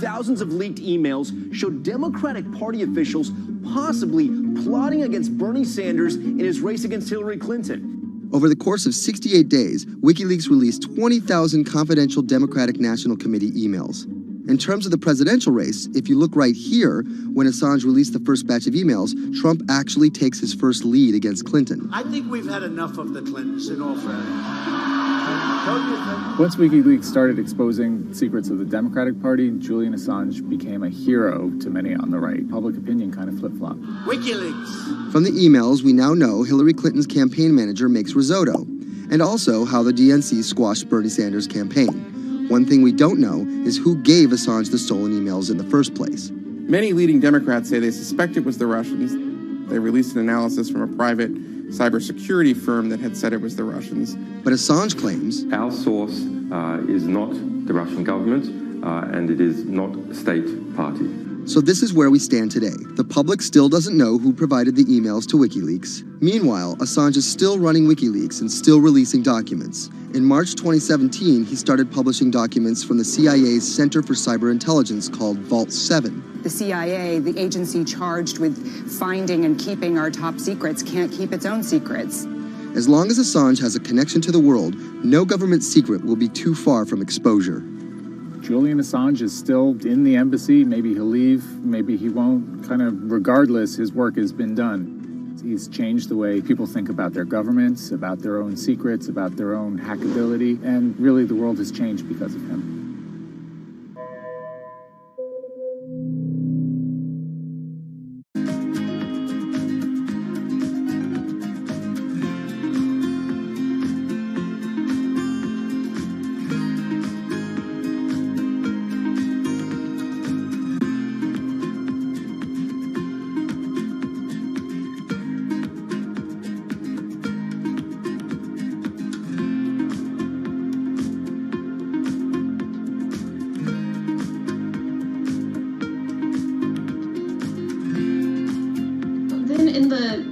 Thousands of leaked emails showed Democratic Party officials possibly plotting against Bernie Sanders in his race against Hillary Clinton.
Over the course of 68 days, WikiLeaks released 20,000 confidential Democratic National Committee emails. In terms of the presidential race, if you look right here, when Assange released the first batch of emails, Trump actually takes his first lead against Clinton.
I think we've had enough of the Clintons, in all fairness.
Once WikiLeaks started exposing secrets of the Democratic Party, Julian Assange became a hero to many on the right. Public opinion kind of flip-flopped.
WikiLeaks!
From the emails, we now know Hillary Clinton's campaign manager makes risotto, and also how the DNC squashed Bernie Sanders' campaign. One thing we don't know is who gave Assange the stolen emails in the first place.
Many leading Democrats say they suspect it was the Russians. They released an analysis from a private cybersecurity firm that had said it was the Russians.
But Assange claims
our source is not the Russian government, and it is not a state party.
So this is where we stand today. The public still doesn't know who provided the emails to WikiLeaks. Meanwhile, Assange is still running WikiLeaks and still releasing documents. In March 2017, he started publishing documents from the CIA's Center for Cyber Intelligence called Vault 7.
The CIA, the agency charged with finding and keeping our top secrets, can't keep its own secrets.
As long as Assange has a connection to the world, no government secret will be too far from exposure.
Julian Assange is still in the embassy. Maybe he'll leave, maybe he won't. Kind of regardless, his work has been done. He's changed the way people think about their governments, about their own secrets, about their own hackability, and really the world has changed because of him.
In the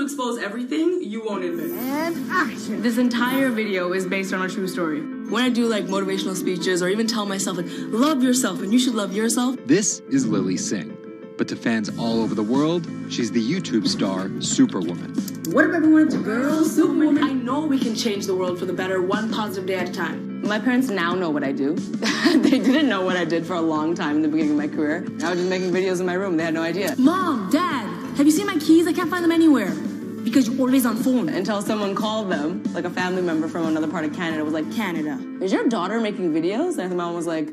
expose everything you won't admit. And action. This entire video is based on a true story. When I do like motivational speeches or even tell myself like, love yourself and you should love yourself.
This is Lily Singh.
But to fans all over the world, she's the YouTube star Superwoman.
What if everyone's a girl, Superwoman? I know we can change the world for the better, one positive day at a time.
My parents now know what I do. They didn't know what I did for a long time in the beginning of my career. I was just making videos in my room. They had no idea.
Mom, Dad, have you seen my keys? I can't find them anywhere. Because you're always on phone.
Until someone called them, like a family member from another part of Canada, was like, Canada, is your daughter making videos? And the mom was like,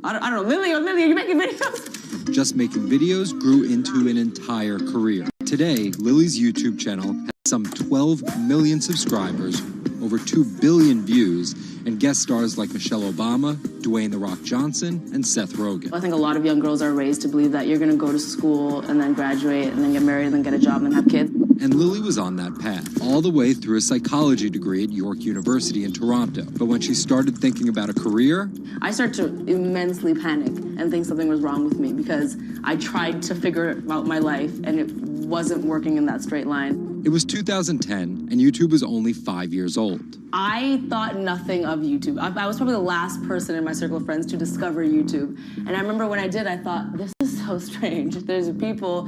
I don't know, Lily, are you making videos?
Just making videos grew into an entire career. Today, Lily's YouTube channel has some 12 million subscribers, over 2 billion views, and guest stars like Michelle Obama, Dwayne "The Rock" Johnson, and Seth Rogen.
I think a lot of young girls are raised to believe that you're going to go to school and then graduate and then get married and then get a job and then have kids.
And Lily was on that path, all the way through a psychology degree at York University in Toronto. But when she started thinking about a career,
I started to immensely panic and think something was wrong with me because I tried to figure out my life and it wasn't working in that straight line.
It was 2010, and YouTube was only 5 years old.
I thought nothing of YouTube. I was probably the last person in my circle of friends to discover YouTube. And I remember when I did, I thought, this is so strange. There's people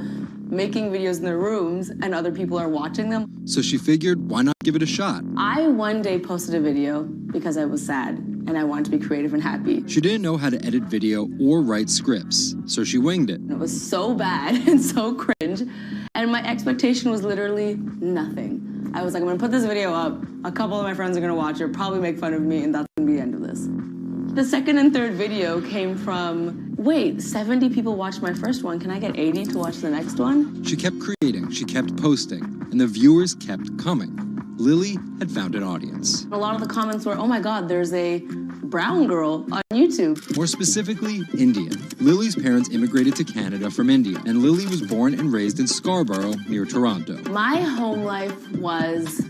making videos in their rooms, and other people are watching them.
So she figured, why not give it a shot?
I one day posted a video because I was sad, and I wanted to be creative and happy.
She didn't know how to edit video or write scripts, so she winged it.
It was so bad and so cringe. And my expectation was literally nothing. I was like, I'm gonna put this video up, a couple of my friends are gonna watch it, probably make fun of me, and that's gonna be the end of this. The second and third video came from, wait, 70 people watched my first one, can I get 80 to watch the next one?
She kept creating, she kept posting, and the viewers kept coming. Lily had found an audience.
A lot of the comments were, oh my God, there's a brown girl on YouTube.
More specifically, Indian. Lily's parents immigrated to Canada from India, and Lily was born and raised in Scarborough, near Toronto.
My home life was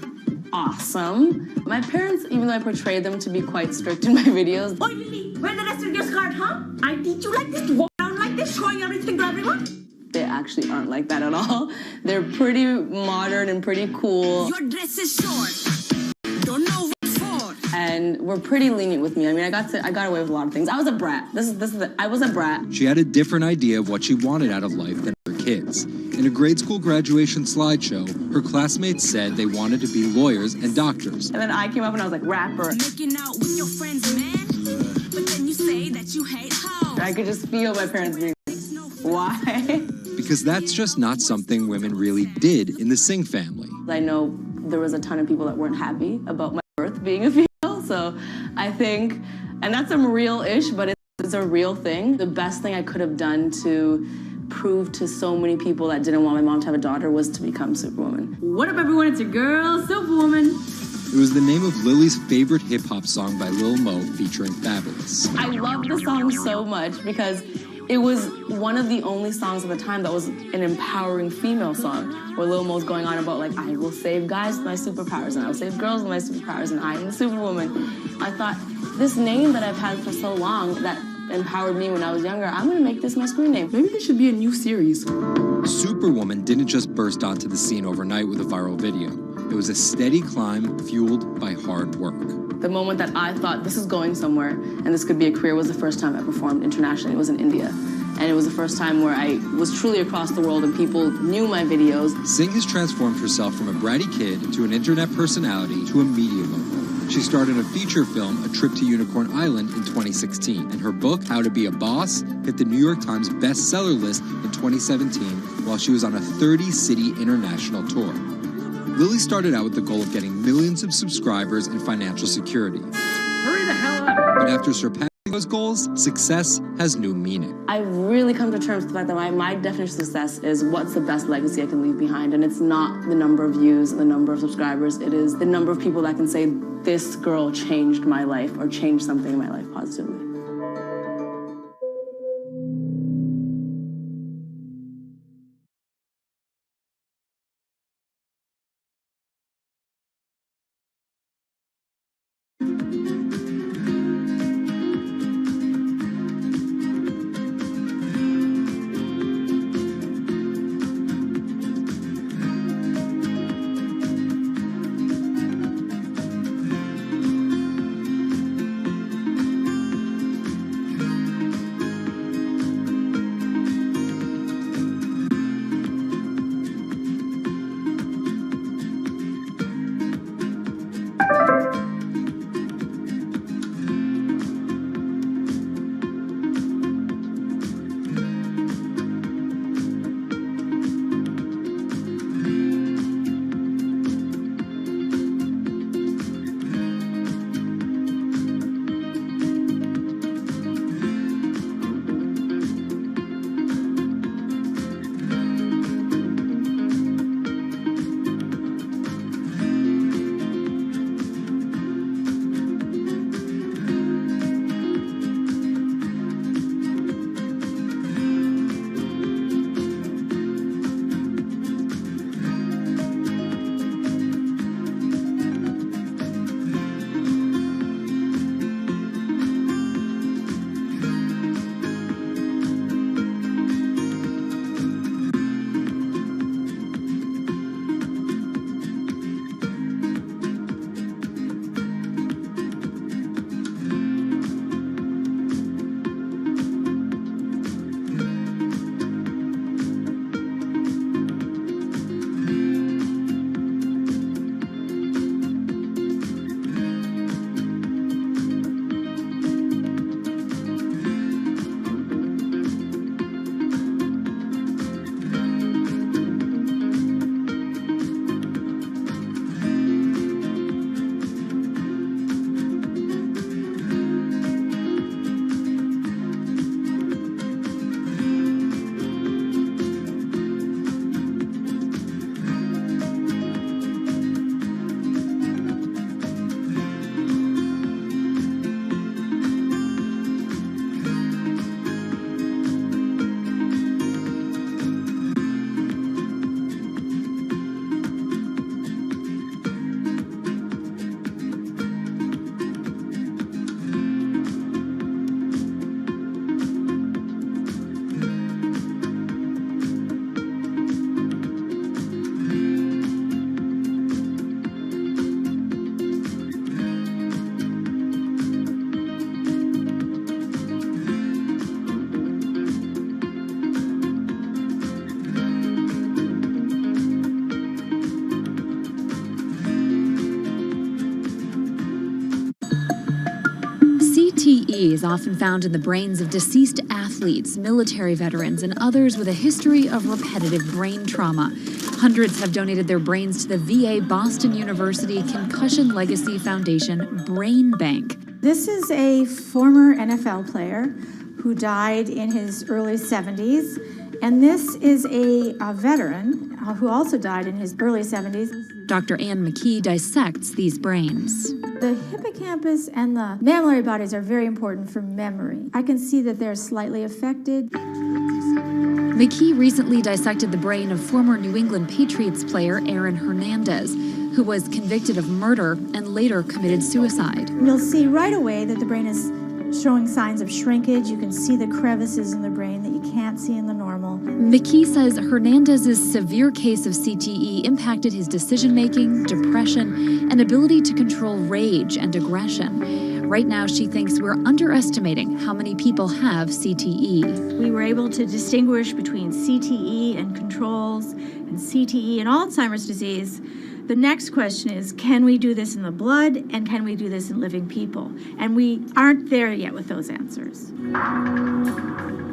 awesome. My parents, even though I portrayed them to be quite strict in my videos.
Oh, Lily, wear the rest of your skirt, huh? I teach you like this, to walk around like this, showing everything to everyone.
They actually aren't like that at all. They're pretty modern and pretty cool.
Your dress is short. Don't know what for.
And were pretty lenient with me. I mean, I got away with a lot of things. I was a brat. I was a brat.
She had a different idea of what she wanted out of life than her kids. In a grade school graduation slideshow, her classmates said they wanted to be lawyers and doctors.
And then I came up and I was like, rapper.
Making out with your friends, man. But then you say that you hate hoes.
I could just feel my parents being like, why?
Because that's just not something women really did in the Singh family.
I know there was a ton of people that weren't happy about my birth being a female, so I think, and that's some real-ish, but it's a real thing. The best thing I could have done to prove to so many people that didn't want my mom to have a daughter was to become Superwoman.
What up, everyone? It's your girl, Superwoman.
It was the name of Lily's favorite hip-hop song by Lil Mo featuring Fabulous.
I love the song so much because it was one of the only songs at the time that was an empowering female song, where Lil Mo's going on about, like, I will save guys with my superpowers, and I will save girls with my superpowers, and I am the Superwoman. I thought, this name that I've had for so long that empowered me when I was younger, I'm gonna make this my screen name. Maybe there should be a new series.
Superwoman didn't just burst onto the scene overnight with a viral video. It was a steady climb fueled by hard work.
The moment that I thought this is going somewhere and this could be a career was the first time I performed internationally. It was in India. And it was the first time where I was truly across the world and people knew my videos.
Singh has transformed herself from a bratty kid to an internet personality to a media mogul. She starred in a feature film, A Trip to Unicorn Island, in 2016. And her book, How to Be a Boss, hit the New York Times bestseller list in 2017 while she was on a 30-city international tour. Lily started out with the goal of getting millions of subscribers and financial security.
Hurry the hell up!
But after surpassing those goals, success has new meaning.
I've really come to terms with the fact that my definition of success is what's the best legacy I can leave behind. And it's not the number of views and the number of subscribers. It is the number of people that can say, this girl changed my life or changed something in my life positively.
CTE is often found in the brains of deceased athletes, military veterans, and others with a history of repetitive brain trauma. Hundreds have donated their brains to the VA Boston University Concussion Legacy Foundation Brain Bank.
This is a former NFL player who died in his early 70s, and this is a veteran who also died in his early 70s.
Dr. Ann McKee dissects these brains.
The hippocampus and the mammillary bodies are very important for memory. I can see that they're slightly affected.
McKee recently dissected the brain of former New England Patriots player Aaron Hernandez, who was convicted of murder and later committed suicide.
You'll see right away that the brain is showing signs of shrinkage. You can see the crevices in the brain that you can't see in the normal.
McKee says Hernandez's severe case of CTE impacted his decision-making, depression, and ability to control rage and aggression. Right now, she thinks we're underestimating how many people have CTE.
We were able to distinguish between CTE and controls and CTE and Alzheimer's disease. The next question is, can we do this in the blood, and can we do this in living people? And we aren't there yet with those answers.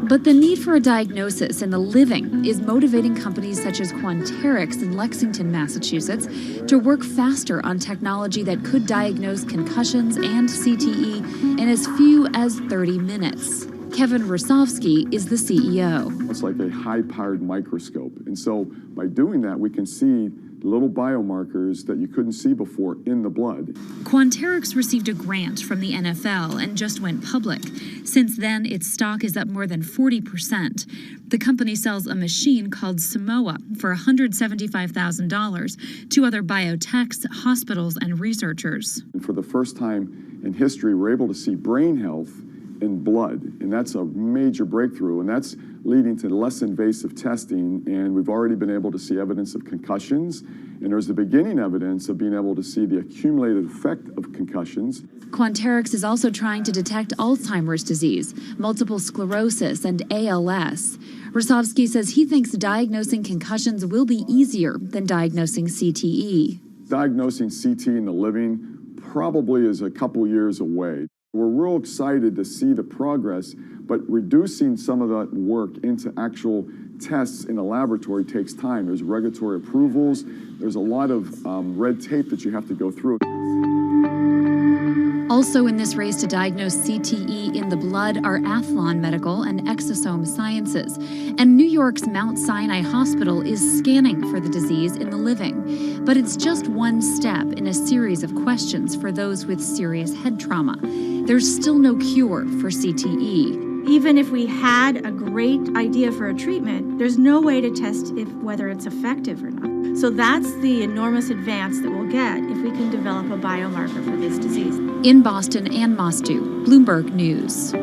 But the need for a diagnosis in the living is motivating companies such as Quanterix in Lexington, Massachusetts, to work faster on technology that could diagnose concussions and CTE in as few as 30 minutes. Kevin Rosovsky is the CEO.
It's like a high-powered microscope. And so by doing that, we can see little biomarkers that you couldn't see before in the blood.
Quanterix received a grant from the NFL and just went public. Since then, its stock is up more than 40%. The company sells a machine called Simoa for $175,000 to other biotechs, hospitals, and researchers.
And for the first time in history, we're able to see brain health in blood, and that's a major breakthrough, and that's leading to less invasive testing, and we've already been able to see evidence of concussions, and there's the beginning evidence of being able to see the accumulated effect of concussions.
Quanterix is also trying to detect Alzheimer's disease, multiple sclerosis, and ALS. Rosovsky says he thinks diagnosing concussions will be easier than diagnosing CTE.
Diagnosing CT in the living probably is a couple years away. We're real excited to see the progress, but reducing some of that work into actual tests in a laboratory takes time. There's regulatory approvals. There's a lot of red tape that you have to go through.
Also in this race to diagnose CTE in the blood are Athlon Medical and Exosome Sciences. And New York's Mount Sinai Hospital is scanning for the disease in the living. But it's just one step in a series of questions for those with serious head trauma. There's still no cure for CTE.
Even if we had a great idea for a treatment, there's no way to test whether it's effective or not. So that's the enormous advance that we'll get if we can develop a biomarker for this disease.
In Boston, Ann Mostu, Bloomberg News.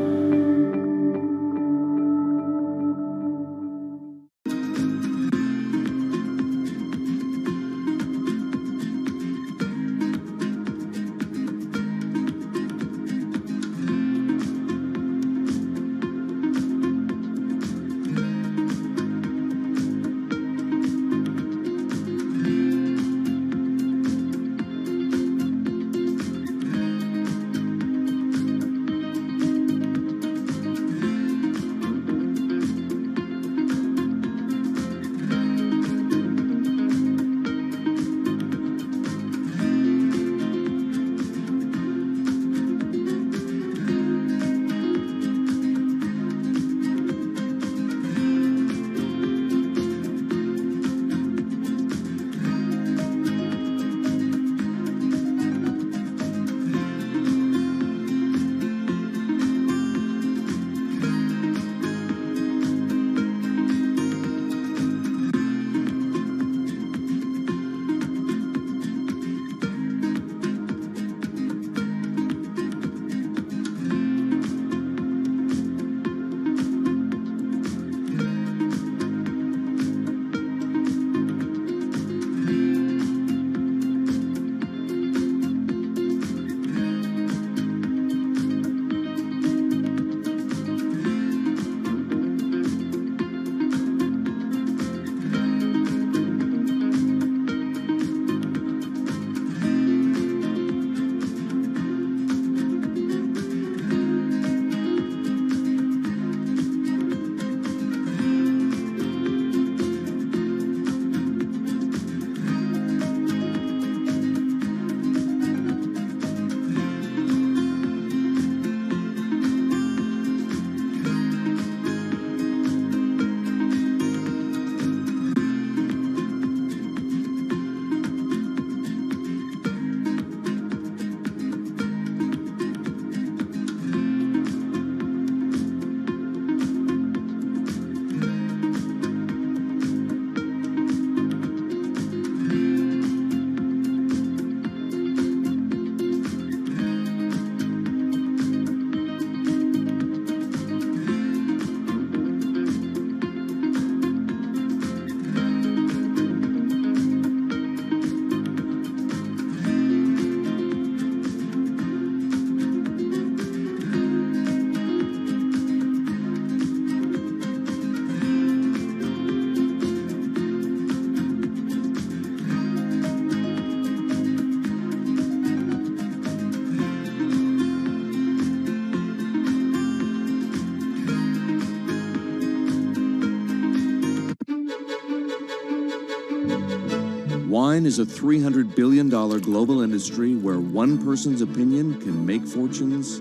Wine is a $300 billion global industry where one person's opinion can make fortunes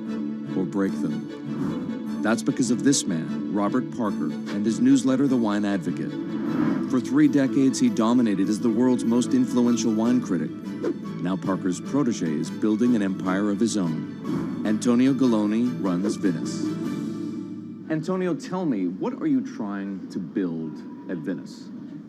or break them. That's because of this man, Robert Parker, and his newsletter, The Wine Advocate. For 3 decades, he dominated as the world's most influential wine critic. Now Parker's protege is building an empire of his own. Antonio Galloni runs Venice.
Antonio, tell me, what are you trying to build at Venice?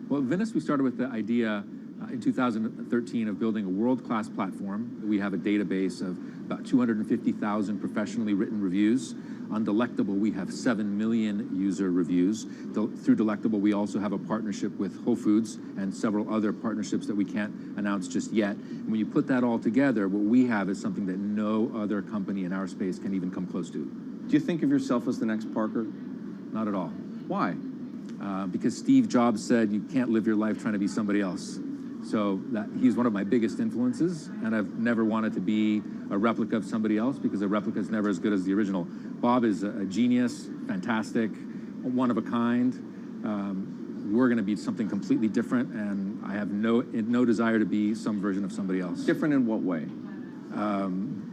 Well, at Venice, we started with the idea in 2013 of building a world-class platform. We have a database of about 250,000 professionally written reviews. On Delectable, we have 7 million user reviews. Through Delectable, we also have a partnership with Whole Foods and several other partnerships that we can't announce just yet. And when you put that all together, what we have is something that no other company in our space can even come close to.
Do you think of yourself as the next Parker?
Not at all.
Why?
Because Steve Jobs said you can't live your life trying to be somebody else. So he's one of my biggest influences, and I've never wanted to be a replica of somebody else because a replica is never as good as the original. Bob is a genius, fantastic, one of a kind. We're going to be something completely different, and I have no desire to be some version of somebody else.
Different in what way?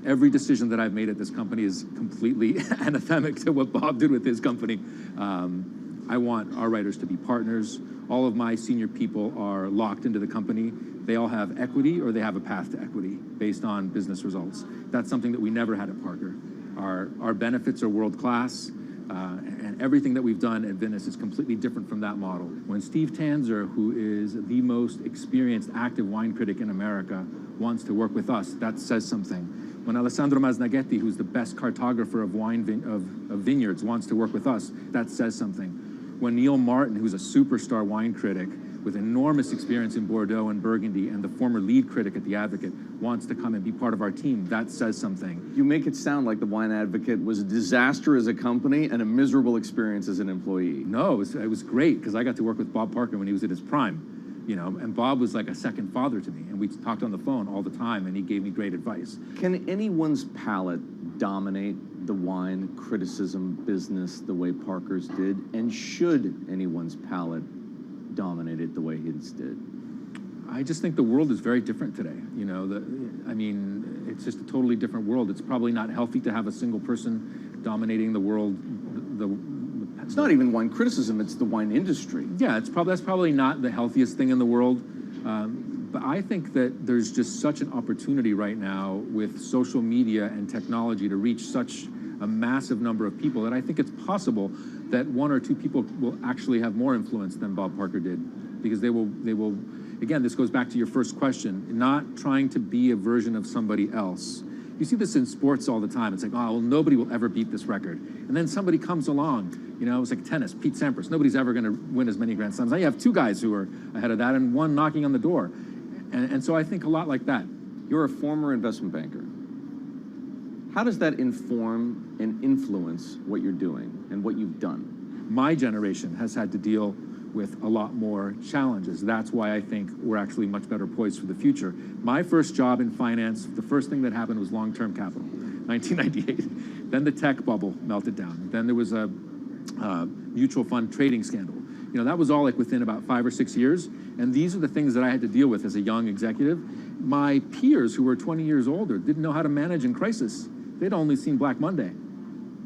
Every decision that I've made at this company is completely anathemic to what Bob did with his company. I want our writers to be partners. All of my senior people are locked into the company. They all have equity or they have a path to equity based on business results. That's something that we never had at Parker. Our benefits are world-class, and everything that we've done at Venice is completely different from that model. When Steve Tanzer, who is the most experienced active wine critic in America, wants to work with us, that says something. When Alessandro Masnaghetti, who's the best cartographer of vineyards, wants to work with us, that says something. When Neil Martin, who's a superstar wine critic with enormous experience in Bordeaux and Burgundy and the former lead critic at The Advocate, wants to come and be part of our team, that says something.
You make it sound like The Wine Advocate was a disaster as a company and a miserable experience as an employee.
No, it was great because I got to work with Bob Parker when he was at his prime, you know, and Bob was like a second father to me, and we talked on the phone all the time, and he gave me great advice.
Can anyone's palate dominate the wine criticism business the way Parker's did, and should anyone's palate dominate it the way his did?
I just think the world is very different today. You know, it's just a totally different world. It's probably not healthy to have a single person dominating the world.
It's not even wine criticism, it's the wine industry.
Yeah, that's probably not the healthiest thing in the world. But I think that there's just such an opportunity right now with social media and technology to reach such a massive number of people that I think it's possible that 1 or 2 people will actually have more influence than Bob Parker did, because they will, again, this goes back to your first question, not trying to be a version of somebody else. You see this in sports all the time. It's like, oh, well, nobody will ever beat this record. And then somebody comes along, you know, it's like tennis, Pete Sampras. Nobody's ever going to win as many Grand Slams. Now you have 2 guys who are ahead of that and 1 knocking on the door. And so I think a lot like that.
You're a former investment banker. How does that inform and influence what you're doing and what you've done?
My generation has had to deal with a lot more challenges. That's why I think we're actually much better poised for the future. My first job in finance, the first thing that happened was long-term capital, 1998. Then the tech bubble melted down. Then there was a mutual fund trading scandal. You know, that was all like within about 5 or 6 years. And these are the things that I had to deal with as a young executive. My peers who were 20 years older didn't know how to manage in crisis. They'd only seen Black Monday.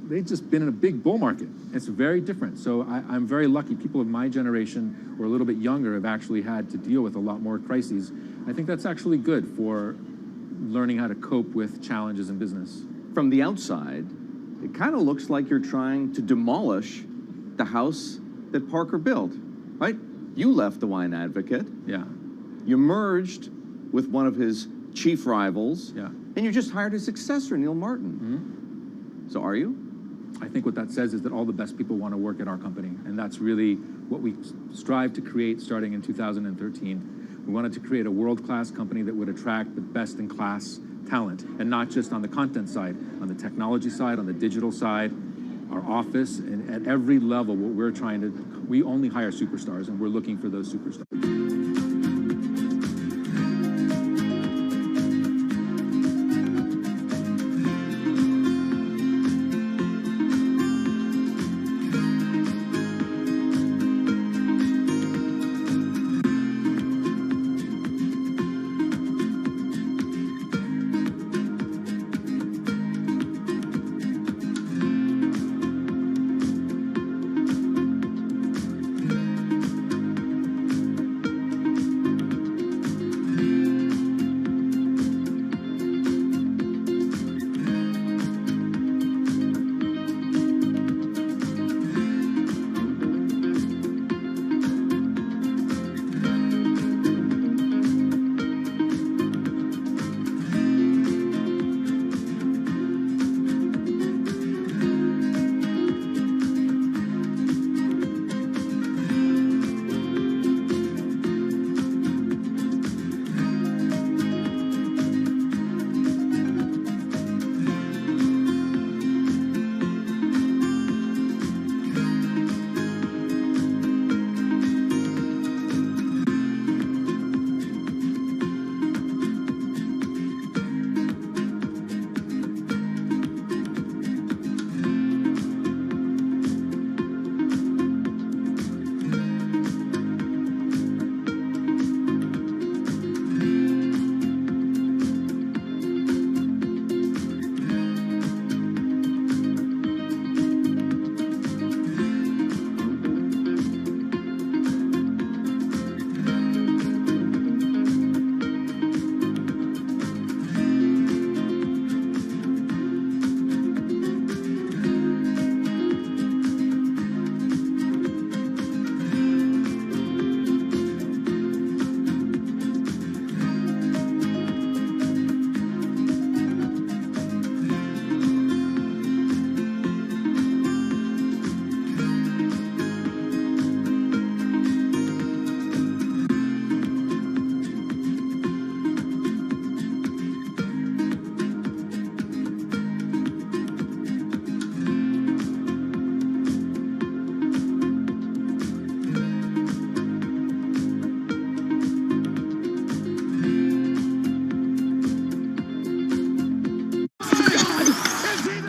They'd just been in a big bull market. It's very different. So I'm very lucky. People of my generation or a little bit younger have actually had to deal with a lot more crises. I think that's actually good for learning how to cope with challenges in business.
From the outside, it kind of looks like you're trying to demolish the house that Parker built, right? You left The Wine Advocate.
Yeah.
You merged with one of his chief rivals.
Yeah.
And you just hired his successor, Neil Martin.
Mm-hmm.
So are you?
I think what that says is that all the best people want to work at our company. And that's really what we strive to create starting in 2013. We wanted to create a world-class company that would attract the best-in-class talent, and not just on the content side, on the technology side, on the digital side, our office, and at every level, what we're trying to, we only hire superstars, and we're looking for those superstars.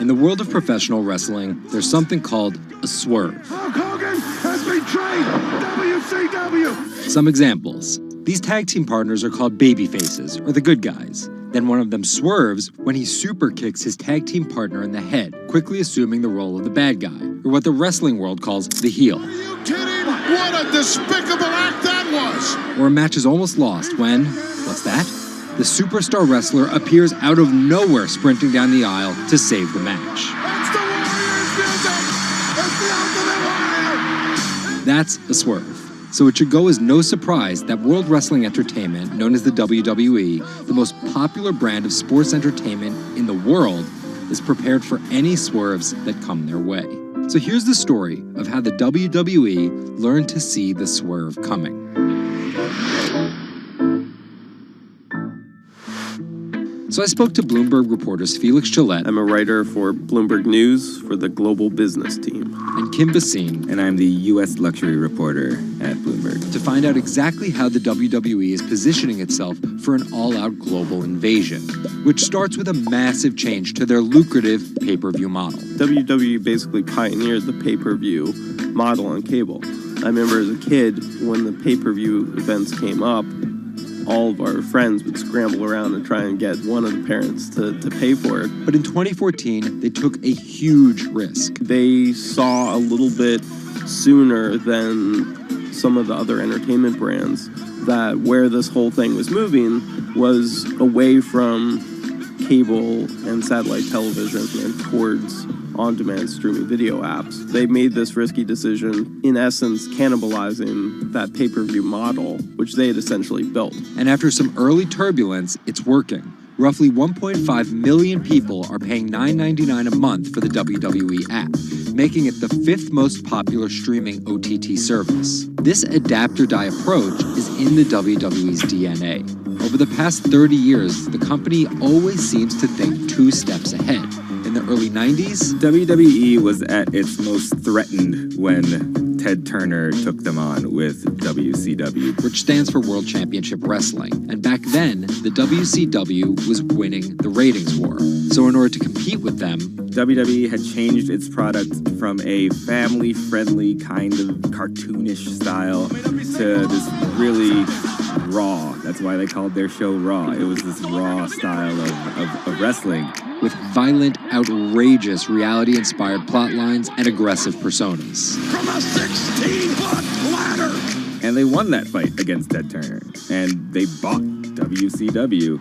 In the world of professional wrestling, there's something called a swerve.
Hulk Hogan has betrayed WCW!
Some examples. These tag team partners are called babyfaces, or the good guys. Then one of them swerves when he super kicks his tag team partner in the head, quickly assuming the role of the bad guy, or what the wrestling world calls the heel.
Are you kidding? What a despicable act that was!
Or a match is almost lost when, what's that? The superstar wrestler appears out of nowhere sprinting down the aisle to save the match.
That's the Warriors music! It's the Ultimate Warrior!
That's a swerve. So it should go as no surprise that World Wrestling Entertainment, known as the WWE, the most popular brand of sports entertainment in the world, is prepared for any swerves that come their way. So here's the story of how the WWE learned to see the swerve coming. So I spoke to Bloomberg reporters Felix Gillette.
I'm a writer for Bloomberg News for the global business team.
And Kim Basine.
And I'm the U.S. luxury reporter at Bloomberg.
To find out exactly how the WWE is positioning itself for an all-out global invasion, which starts with a massive change to their lucrative pay-per-view model.
WWE basically pioneered the pay-per-view model on cable. I remember as a kid, when the pay-per-view events came up, all of our friends would scramble around and try and get one of the parents to pay for it.
But in 2014, they took a huge risk.
They saw a little bit sooner than some of the other entertainment brands that where this whole thing was moving was away from cable and satellite television and towards on-demand streaming video apps. They made this risky decision, in essence, cannibalizing that pay-per-view model, which they had essentially built.
And after some early turbulence, it's working. Roughly 1.5 million people are paying $9.99 a month for the WWE app, making it the 5th most popular streaming OTT service. This adapt-or-die approach is in the WWE's DNA. Over the past 30 years, the company always seems to think 2 steps ahead. In the early 90s,
WWE was at its most threatened when Ted Turner took them on with WCW,
which stands for World Championship Wrestling. And back then, the WCW was winning the ratings war. So in order to compete with them,
WWE had changed its product from a family-friendly kind of cartoonish style to this really raw. That's why they called their show Raw. It was this raw style of wrestling.
With violent, outrageous, reality-inspired plot lines and aggressive personas.
From a 16-foot ladder!
And they won that fight against Ted Turner. And they bought WCW.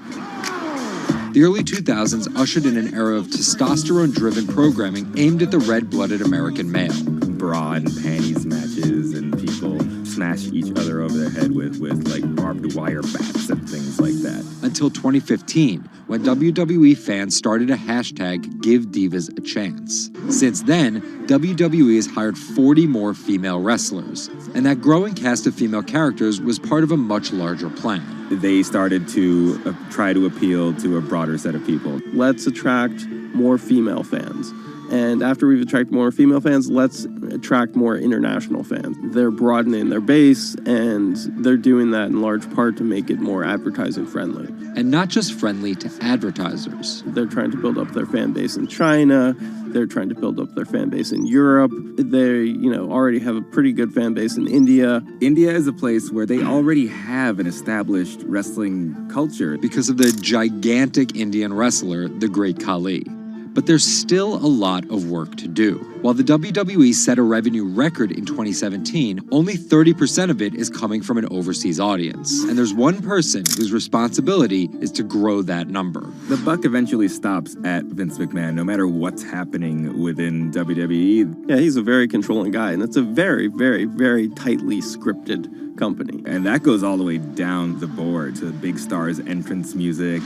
The early 2000s ushered in an era of testosterone-driven programming aimed at the red-blooded American male.
Bra and panties matches, and people smash each other over their head with like barbed wire bats and things like that.
Until 2015, when WWE fans started a hashtag Give Divas a Chance. Since then, WWE has hired 40 more female wrestlers, and that growing cast of female characters was part of a much larger plan.
They started to try to appeal to a broader set of people.
Let's attract more female fans. And after we've attracted more female fans, let's attract more international fans. They're broadening their base, and they're doing that in large part to make it more advertising friendly.
And not just friendly to advertisers.
They're trying to build up their fan base in China. They're trying to build up their fan base in Europe. They, already have a pretty good fan base in India.
India is a place where they already have an established wrestling culture.
Because of the gigantic Indian wrestler, the Great Khali. But there's still a lot of work to do. While the WWE set a revenue record in 2017, only 30% of it is coming from an overseas audience. And there's one person whose responsibility is to grow that number.
The buck eventually stops at Vince McMahon, no matter what's happening within WWE.
Yeah, he's a very controlling guy, and it's a very, very, very tightly scripted company.
And that goes all the way down the board to big stars' entrance music.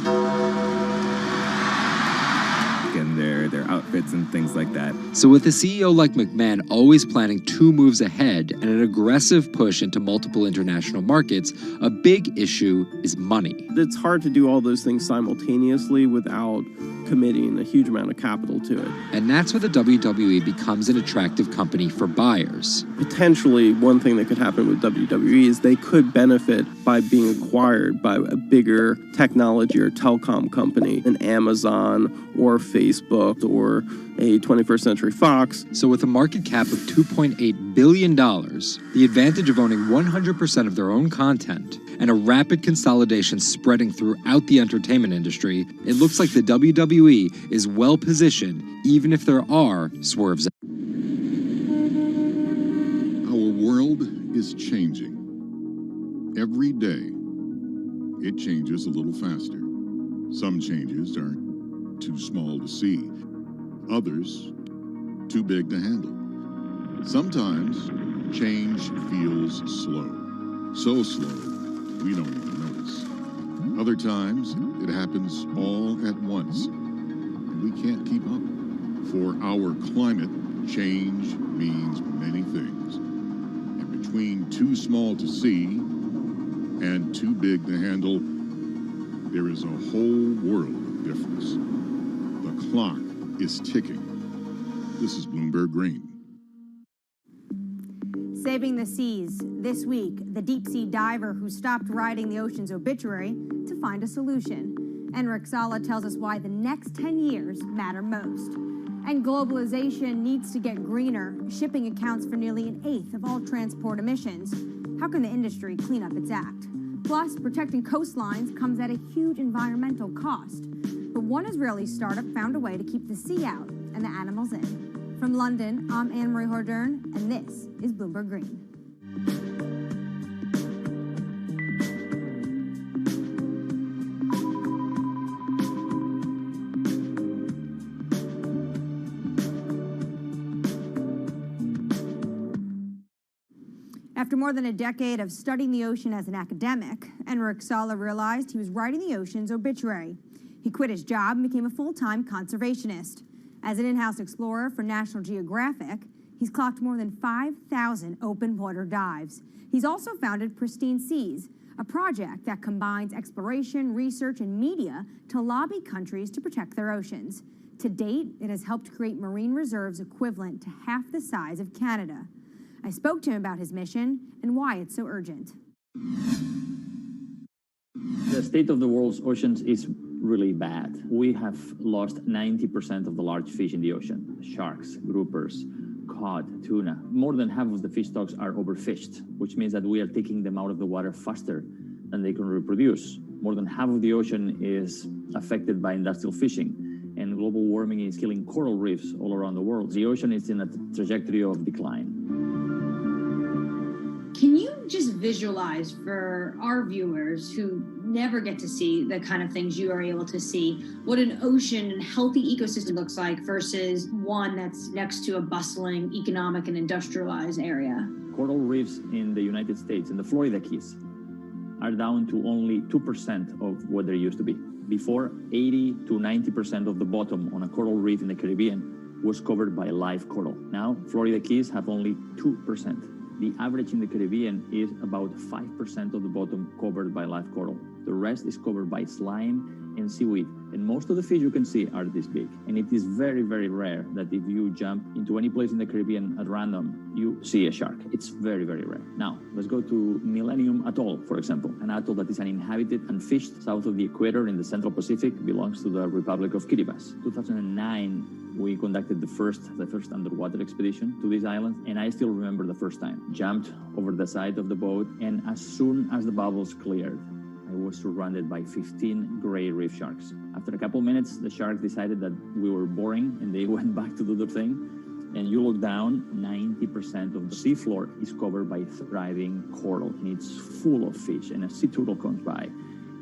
And their outfits and things like that.
So with a CEO like McMahon always planning 2 moves ahead and an aggressive push into multiple international markets, a big issue is money.
It's hard to do all those things simultaneously without committing a huge amount of capital to it.
And that's where the WWE becomes an attractive company for buyers.
Potentially, one thing that could happen with WWE is they could benefit by being acquired by a bigger technology or telecom company, an Amazon or Facebook Facebook or a 21st Century Fox.
So with a market cap of $2.8 billion, the advantage of owning 100% of their own content, and a rapid consolidation spreading throughout the entertainment industry, it looks like the WWE is well positioned, even if there are swerves.
Our world is changing. Every day, it changes a little faster. Some changes are too small to see. Others, too big to handle. Sometimes, change feels slow. So slow, we don't even notice. Other times, it happens all at once, and we can't keep up. For our climate, change means many things. And between too small to see and too big to handle, there is a whole world of difference. The clock is ticking. This is Bloomberg Green.
Saving the seas. This week, the deep-sea diver who stopped writing the ocean's obituary to find a solution. Enric Sala tells us why the next 10 years matter most. And globalization needs to get greener. Shipping accounts for nearly an eighth of all transport emissions. How can the industry clean up its act? Plus, protecting coastlines comes at a huge environmental cost. But one Israeli startup found a way to keep the sea out and the animals in. From London, I'm Anne-Marie Hordern, and this is Bloomberg Green. After more than a decade of studying the ocean as an academic, Enric Sala realized he was writing the ocean's obituary. He quit his job and became a full-time conservationist. As an in-house explorer for National Geographic, he's clocked more than 5,000 open water dives. He's also founded Pristine Seas, a project that combines exploration, research, and media to lobby countries to protect their oceans. To date, it has helped create marine reserves equivalent to half the size of Canada. I spoke to him about his mission and why it's so urgent.
The state of the world's oceans is really bad. We have lost 90% of the large fish in the ocean. Sharks, groupers, cod, tuna. More than half of the fish stocks are overfished, which means that we are taking them out of the water faster than they can reproduce. More than half of the ocean is affected by industrial fishing, and global warming is killing coral reefs all around the world. The ocean is in a trajectory of decline.
Can you just visualize for our viewers who never get to see the kind of things you are able to see, what an ocean and healthy ecosystem looks like versus one that's next to a bustling economic and industrialized area?
Coral reefs in the United States, in the Florida Keys, are down to only 2% of what they used to be. Before, 80 to 90% of the bottom on a coral reef in the Caribbean was covered by live coral. Now, Florida Keys have only 2%. The average in the Caribbean is about 5% of the bottom covered by live coral. The rest is covered by slime and seaweed. And most of the fish you can see are this big. And it is very, very rare that if you jump into any place in the Caribbean at random, you see a shark. It's very, very rare. Now, let's go to Millennium Atoll, for example. An atoll that is uninhabited and fished south of the equator in the Central Pacific, belongs to the Republic of Kiribati. 2009, we conducted the first underwater expedition to these islands, and I still remember the first time. Jumped over the side of the boat, and as soon as the bubbles cleared, I was surrounded by 15 gray reef sharks. After a couple minutes, the sharks decided that we were boring, and they went back to do their thing. And you look down, 90% of the seafloor is covered by thriving coral, and it's full of fish, and a sea turtle comes by.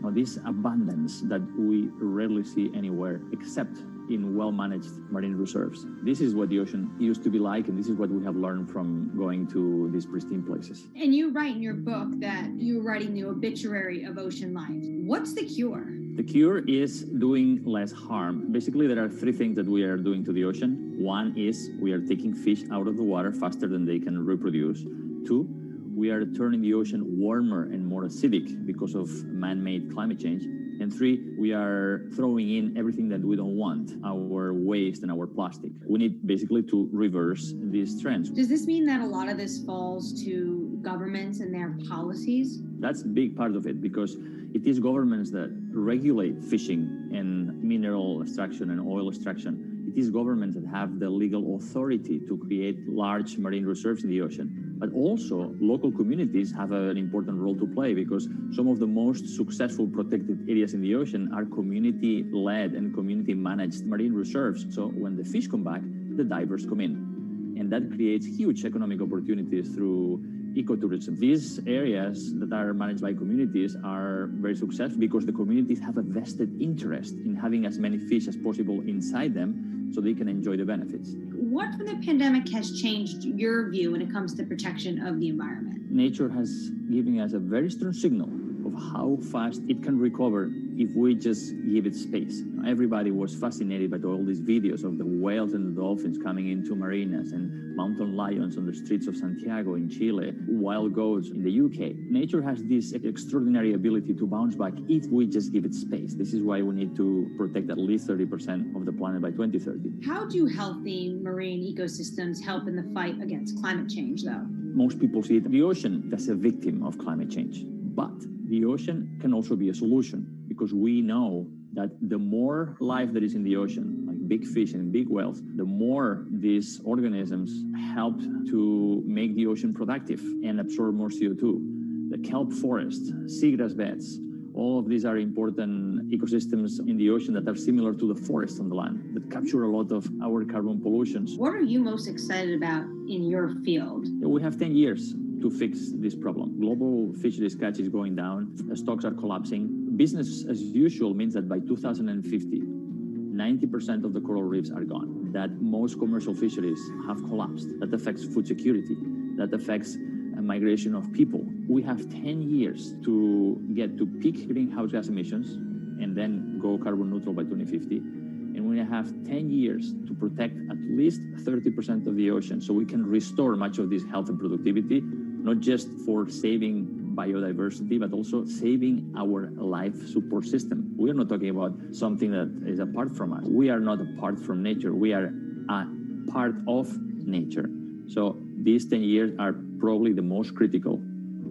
Now, this abundance that we rarely see anywhere except in well-managed marine reserves. This is what the ocean used to be like, and this is what we have learned from going to these pristine places.
And you write in your book that you're writing the obituary of ocean life. What's the cure?
The cure is doing less harm. Basically, there are three things that we are doing to the ocean. One is we are taking fish out of the water faster than they can reproduce. Two, we are turning the ocean warmer and more acidic because of man-made climate change. And three, we are throwing in everything that we don't want, our waste and our plastic. We need basically to reverse these trends.
Does this mean that a lot of this falls to governments and their policies?
That's a big part of it, because it is governments that regulate fishing and mineral extraction and oil extraction it is governments that have the legal authority to create large marine reserves in the ocean. But also, local communities have an important role to play because some of the most successful protected areas in the ocean are community-led and community-managed marine reserves. So when the fish come back, the divers come in. And that creates huge economic opportunities through ecotourism. These areas that are managed by communities are very successful because the communities have a vested interest in having as many fish as possible inside them so they can enjoy the benefits.
What from the pandemic has changed your view when it comes to protection of the environment?
Nature has given us a very strong signal of how fast it can recover if we just give it space. Everybody was fascinated by all these videos of the whales and the dolphins coming into marinas and mountain lions on the streets of Santiago in Chile, wild goats in the UK. Nature has this extraordinary ability to bounce back if we just give it space. This is why we need to protect at least 30% of the planet by 2030.
How do healthy marine ecosystems help in the fight against climate change, though?
Most people see the ocean as a victim of climate change, but the ocean can also be a solution because we know that the more life that is in the ocean, like big fish and big whales, the more these organisms help to make the ocean productive and absorb more CO2. The kelp forest, seagrass beds, all of these are important ecosystems in the ocean that are similar to the forest on the land that capture a lot of our carbon pollutions.
What are you most excited about in your field?
We have 10 years to fix this problem. Global fisheries catch is going down, stocks are collapsing. Business as usual means that by 2050, 90% of the coral reefs are gone, that most commercial fisheries have collapsed. That affects food security, that affects migration of people. We have 10 years to get to peak greenhouse gas emissions and then go carbon neutral by 2050. And we have 10 years to protect at least 30% of the ocean so we can restore much of this health and productivity, not just for saving biodiversity, but also saving our life support system. We are not talking about something that is apart from us. We are not apart from nature. We are a part of nature. So these 10 years are probably the most critical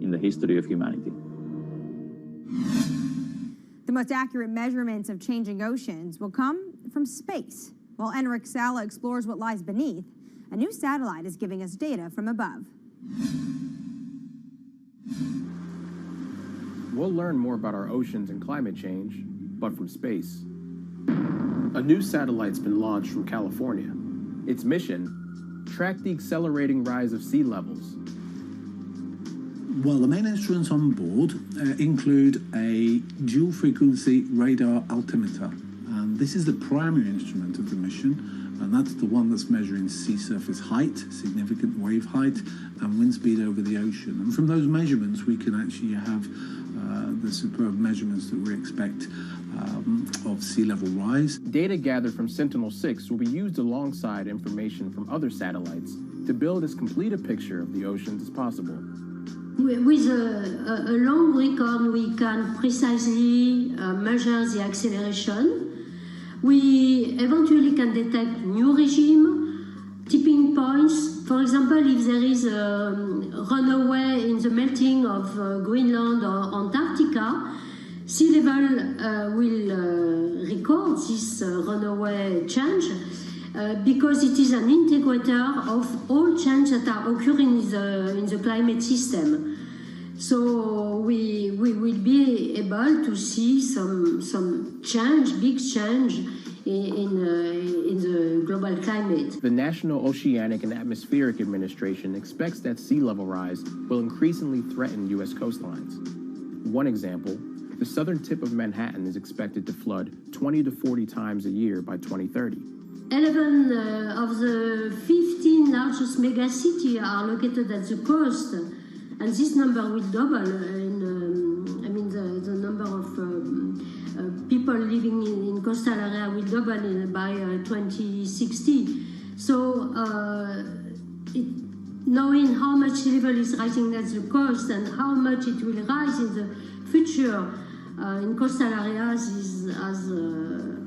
in the history of humanity.
The most accurate measurements of changing oceans will come from space. While Enric Sala explores what lies beneath, a new satellite is giving us data from above.
We'll learn more about our oceans and climate change, but from space. A new satellite's been launched from California. Its mission: track the accelerating rise of sea levels.
Well, the main instruments on board include a dual-frequency radar altimeter. This is the primary instrument of the mission, and that's the one that's measuring sea surface height, significant wave height, and wind speed over the ocean. And from those measurements, we can actually have the superb measurements that we expect of sea level rise.
Data gathered from Sentinel-6 will be used alongside information from other satellites to build as complete a picture of the oceans as possible.
With a long record, we can precisely measure the acceleration. We eventually can detect new regime, tipping points. For example, if there is a runaway in the melting of Greenland or Antarctica, sea level will record this runaway change because it is an integrator of all changes that are occurring in the climate system. So we will be able to see some change, big change in the global climate.
The National Oceanic and Atmospheric Administration expects that sea level rise will increasingly threaten U.S. coastlines. One example, the southern tip of Manhattan is expected to flood 20 to 40 times a year by 2030.
11 of the 15 largest megacities are located at the coast, and this number will double. The number of people living in coastal area will double by 2060. So, knowing how much sea level is rising at the coast and how much it will rise in the future in coastal areas is as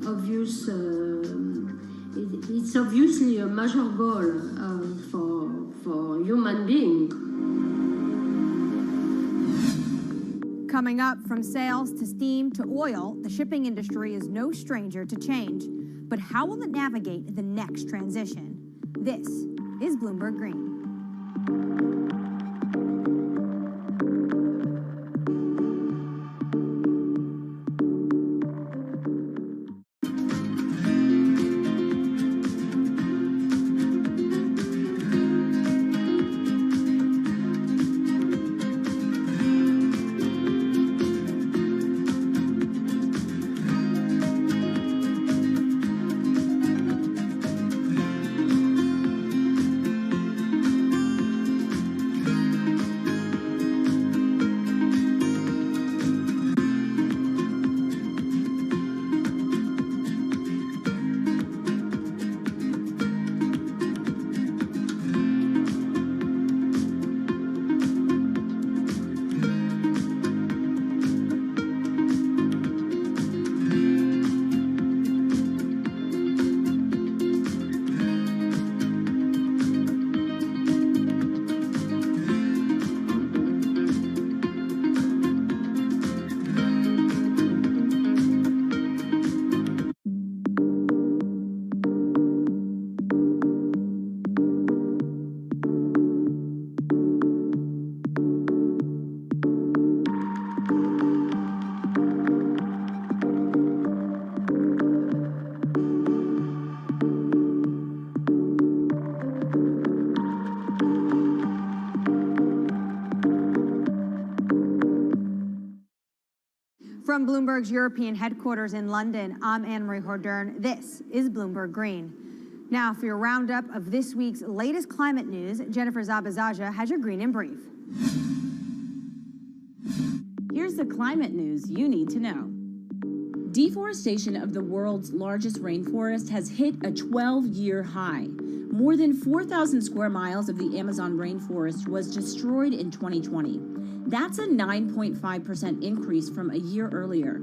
obvious. It's obviously a major goal for human beings.
Coming up, from sails to steam to oil, the shipping industry is no stranger to change. But how will it navigate the next transition? This is Bloomberg Green. From Bloomberg's European headquarters in London, I'm Anne-Marie Hordern. This is Bloomberg Green. Now, for your roundup of this week's latest climate news, Jennifer Zabazaja has your Green in Brief.
Here's the climate news you need to know. Deforestation of the world's largest rainforest has hit a 12-year high. More than 4,000 square miles of the Amazon rainforest was destroyed in 2020. That's a 9.5% increase from a year earlier.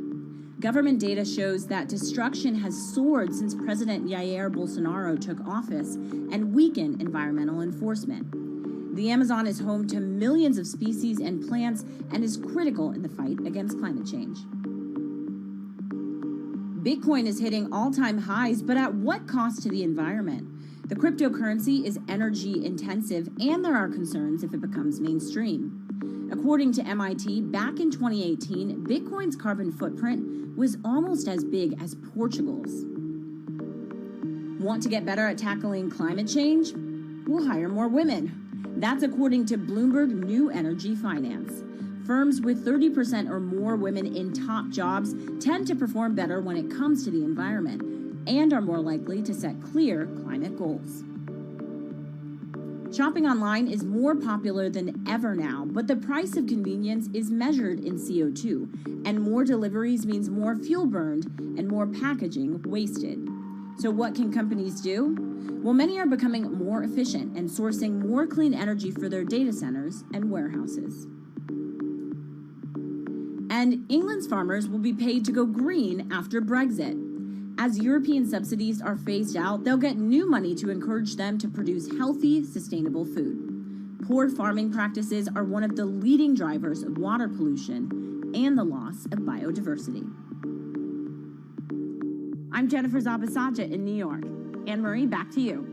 Government data shows that destruction has soared since President Jair Bolsonaro took office and weakened environmental enforcement. The Amazon is home to millions of species and plants and is critical in the fight against climate change. Bitcoin is hitting all-time highs, but at what cost to the environment? The cryptocurrency is energy intensive, and there are concerns if it becomes mainstream. According to MIT, back in 2018, Bitcoin's carbon footprint was almost as big as Portugal's. Want to get better at tackling climate change? We'll hire more women. That's according to Bloomberg New Energy Finance. Firms with 30% or more women in top jobs tend to perform better when it comes to the environment and are more likely to set clear climate goals. Shopping online is more popular than ever now, but the price of convenience is measured in CO2, and more deliveries means more fuel burned and more packaging wasted. So what can companies do? Well, many are becoming more efficient and sourcing more clean energy for their data centers and warehouses. And England's farmers will be paid to go green after Brexit. As European subsidies are phased out, they'll get new money to encourage them to produce healthy, sustainable food. Poor farming practices are one of the leading drivers of water pollution and the loss of biodiversity. I'm Jennifer Zabazaja in New York. Anne-Marie, back to you.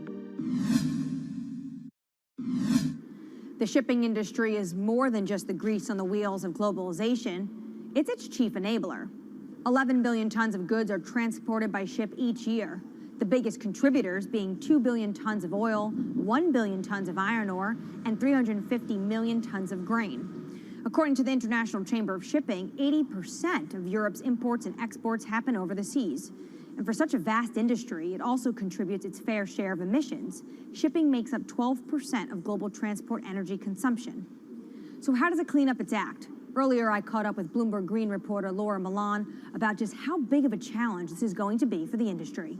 The shipping industry is more than just the grease on the wheels of globalization. It's its chief enabler. 11 billion tons of goods are transported by ship each year, the biggest contributors being 2 billion tons of oil, 1 billion tons of iron ore, and 350 million tons of grain. According to the International Chamber of Shipping, 80% of Europe's imports and exports happen over the seas. And for such a vast industry, it also contributes its fair share of emissions. Shipping makes up 12% of global transport energy consumption. So how does it clean up its act? Earlier, I caught up with Bloomberg Green reporter Laura Milan about just how big of a challenge this is going to be for the industry.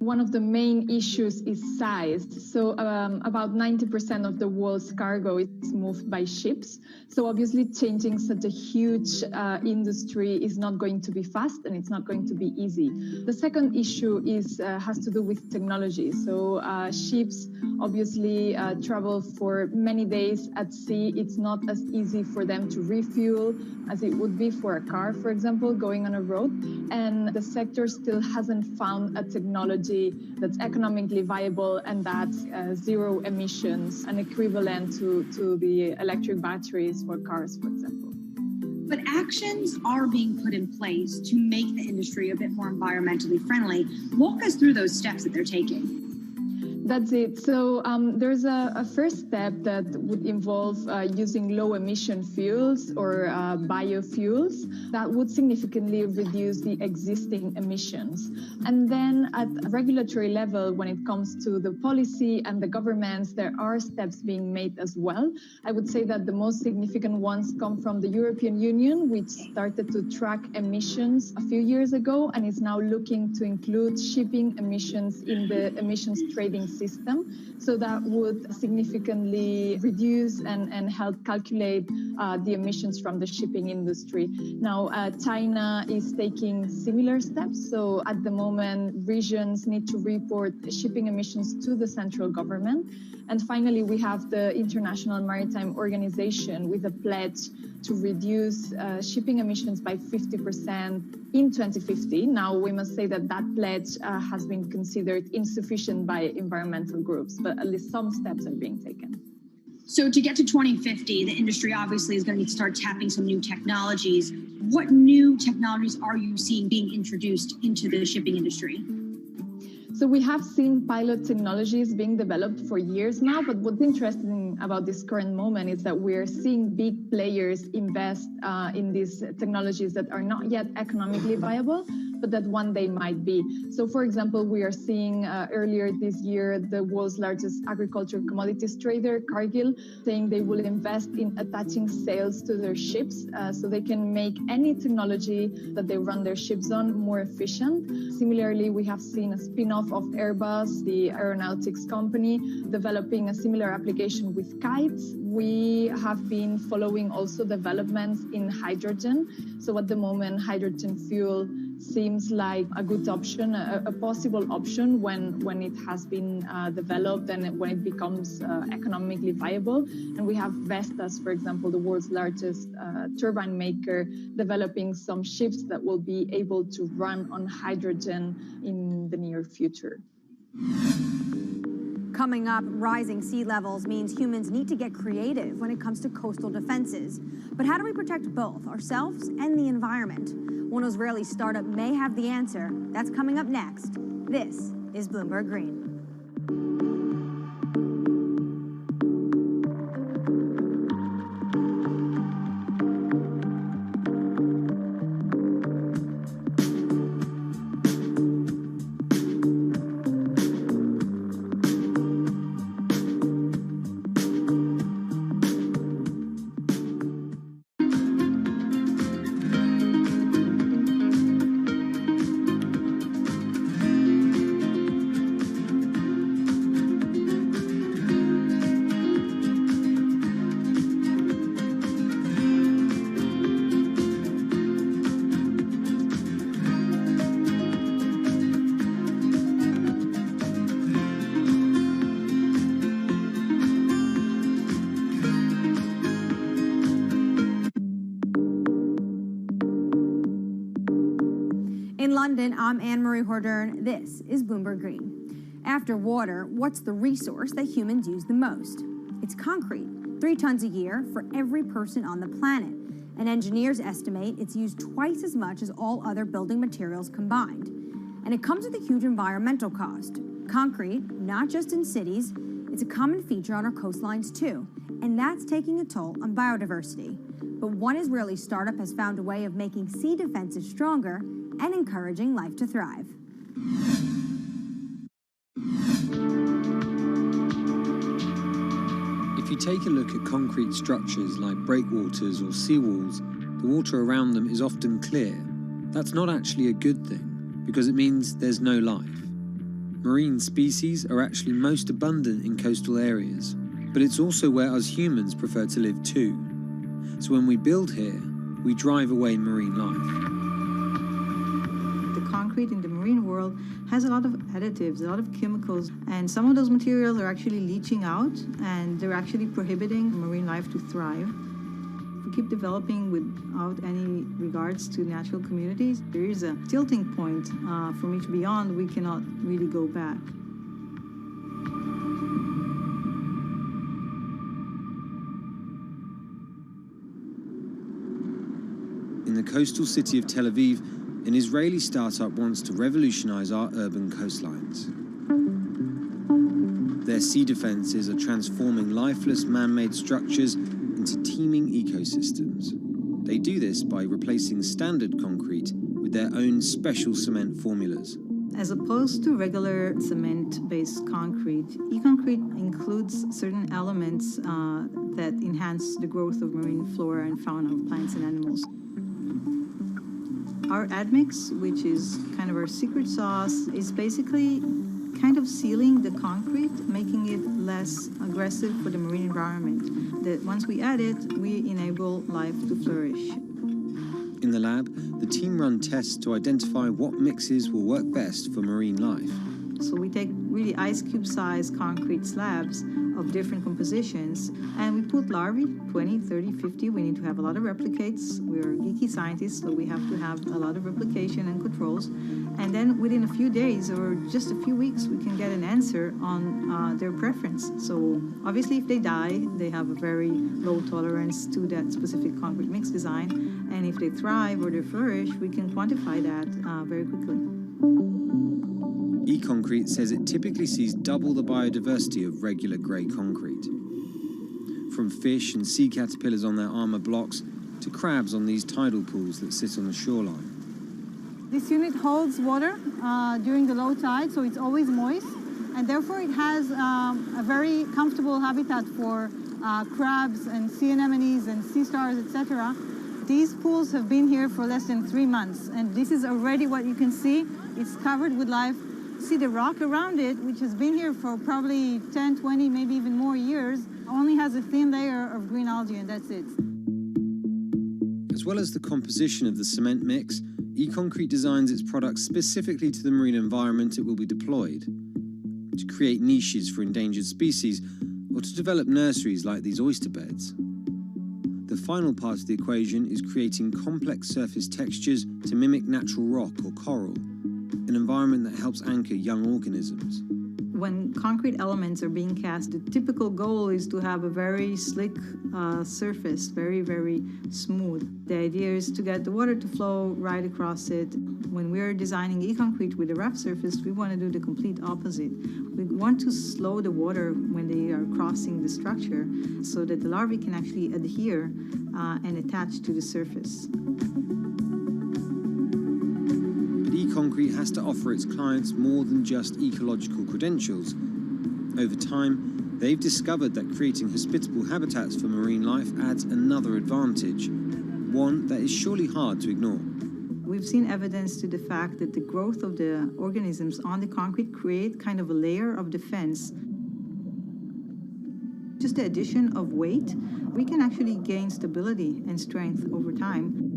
One of the main issues is size. So about 90% of the world's cargo is moved by ships. So obviously changing such a huge industry is not going to be fast and it's not going to be easy. The second issue has to do with technology. So ships obviously travel for many days at sea. It's not as easy for them to refuel as it would be for a car, for example, going on a road. And the sector still hasn't found a technology that's economically viable and that's zero emissions and equivalent to the electric batteries for cars, for example.
But actions are being put in place to make the industry a bit more environmentally friendly. Walk us through those steps that they're taking.
That's it. So there's a first step that would involve using low emission fuels or biofuels that would significantly reduce the existing emissions. And then at a regulatory level, when it comes to the policy and the governments, there are steps being made as well. I would say that the most significant ones come from the European Union, which started to track emissions a few years ago and is now looking to include shipping emissions in the emissions trading system. So that would significantly reduce and help calculate the emissions from the shipping industry. Now, China is taking similar steps. So at the moment, regions need to report shipping emissions to the central government. And finally, we have the International Maritime Organization with a pledge to reduce shipping emissions by 50% in 2050. Now, we must say that that pledge has been considered insufficient by environmental groups, but at least some steps are being taken.
So to get to 2050, the industry obviously is going to need to start tapping some new technologies. What new technologies are you seeing being introduced into the shipping industry?
So we have seen pilot technologies being developed for years now, but what's interesting about this current moment is that we're seeing big players invest in these technologies that are not yet economically viable, but that one day might be. So for example, we are seeing earlier this year, the world's largest agricultural commodities trader, Cargill, saying they will invest in attaching sails to their ships so they can make any technology that they run their ships on more efficient. Similarly, we have seen a spin-off of Airbus, the aeronautics company, developing a similar application with kites. We have been following also developments in hydrogen. So at the moment, hydrogen fuel seems like a good option, a possible option when it has been developed and when it becomes economically viable. And we have Vestas, for example, the world's largest turbine maker, developing some ships that will be able to run on hydrogen in the near future.
Coming up, rising sea levels means humans need to get creative when it comes to coastal defenses. But how do we protect both ourselves and the environment? One Israeli startup may have the answer. That's coming up next. This is Bloomberg Green. In London, I'm Anne-Marie Hordern. This is Bloomberg Green. After water, what's the resource that humans use the most? It's concrete, 3 tons a year for every person on the planet. And engineers estimate it's used twice as much as all other building materials combined. And it comes with a huge environmental cost. Concrete, not just in cities, it's a common feature on our coastlines too. And that's taking a toll on biodiversity. But one Israeli startup has found a way of making sea defenses stronger and encouraging life to thrive.
If you take a look at concrete structures like breakwaters or seawalls, the water around them is often clear. That's not actually a good thing, because it means there's no life. Marine species are actually most abundant in coastal areas, but it's also where us humans prefer to live too. So when we build here, we drive away marine life.
The concrete in the marine world has a lot of additives, a lot of chemicals, and some of those materials are actually leaching out, and they're actually prohibiting marine life to thrive. If we keep developing without any regards to natural communities, there is a tilting point from which beyond we cannot really go back.
In the coastal city of Tel Aviv, an Israeli startup wants to revolutionize our urban coastlines. Their sea defenses are transforming lifeless man-made structures into teeming ecosystems. They do this by replacing standard concrete with their own special cement formulas.
As opposed to regular cement-based concrete, e-concrete includes certain elements that enhance the growth of marine flora and fauna of plants and animals. Our admix, which is kind of our secret sauce, is basically kind of sealing the concrete, making it less aggressive for the marine environment. That once we add it, we enable life to flourish.
In the lab, the team run tests to identify what mixes will work best for marine life.
So we take really ice cube sized concrete slabs of different compositions, and we put larvae, 20, 30, 50. We need to have a lot of replicates. We're geeky scientists, so we have to have a lot of replication and controls. And then within a few days or just a few weeks, we can get an answer on their preference. So obviously if they die, they have a very low tolerance to that specific concrete mix design. And if they thrive or they flourish, we can quantify that very quickly.
E-concrete says it typically sees double the biodiversity of regular grey concrete. From fish and sea caterpillars on their armour blocks to crabs on these tidal pools that sit on the shoreline.
This unit holds water during the low tide, so it's always moist, and therefore it has a very comfortable habitat for crabs and sea anemones and sea stars, etc. These pools have been here for less than 3 months, and this is already what you can see. It's covered with life. See the rock around it, which has been here for probably 10, 20, maybe even more years, only has a thin layer of green algae, and that's it.
As well as the composition of the cement mix, E-concrete designs its products specifically to the marine environment it will be deployed, to create niches for endangered species, or to develop nurseries like these oyster beds. The final part of the equation is creating complex surface textures to mimic natural rock or coral, an environment that helps anchor young organisms.
When concrete elements are being cast, the typical goal is to have a very slick surface, very, very smooth. The idea is to get the water to flow right across it. When we're designing e-concrete with a rough surface, we want to do the complete opposite. We want to slow the water when they are crossing the structure so that the larvae can actually adhere and attach to the surface.
E-concrete has to offer its clients more than just ecological credentials. Over time, they've discovered that creating hospitable habitats for marine life adds another advantage, one that is surely hard to ignore.
We've seen evidence to the fact that the growth of the organisms on the concrete create kind of a layer of defense. Just the addition of weight, we can actually gain stability and strength over time.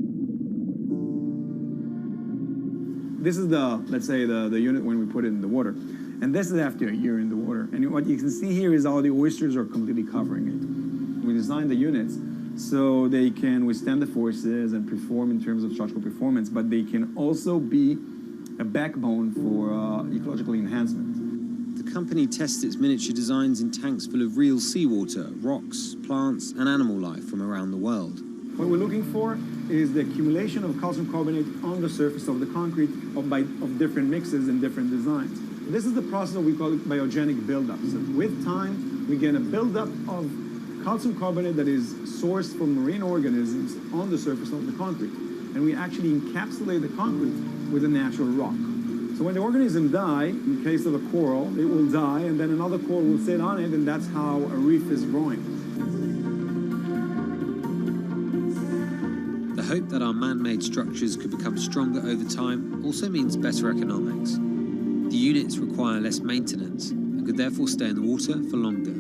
This is let's say the unit when we put it in the water. And this is after a year in the water. And what you can see here is all the oysters are completely covering it. We designed the units so they can withstand the forces and perform in terms of structural performance, but they can also be a backbone for ecological enhancement.
The company tests its miniature designs in tanks full of real seawater, rocks, plants, and animal life from around the world.
What we're looking for is the accumulation of calcium carbonate on the surface of the concrete of different mixes and different designs. This is the process that we call it biogenic buildup. So with time, we get a buildup of calcium carbonate that is sourced from marine organisms on the surface of the concrete. And we actually encapsulate the concrete with a natural rock. So when the organism die, in the case of a coral, it will die, and then another coral will sit on it, and that's how a reef is growing.
The hope that our man-made structures could become stronger over time also means better economics. The units require less maintenance and could therefore stay in the water for longer.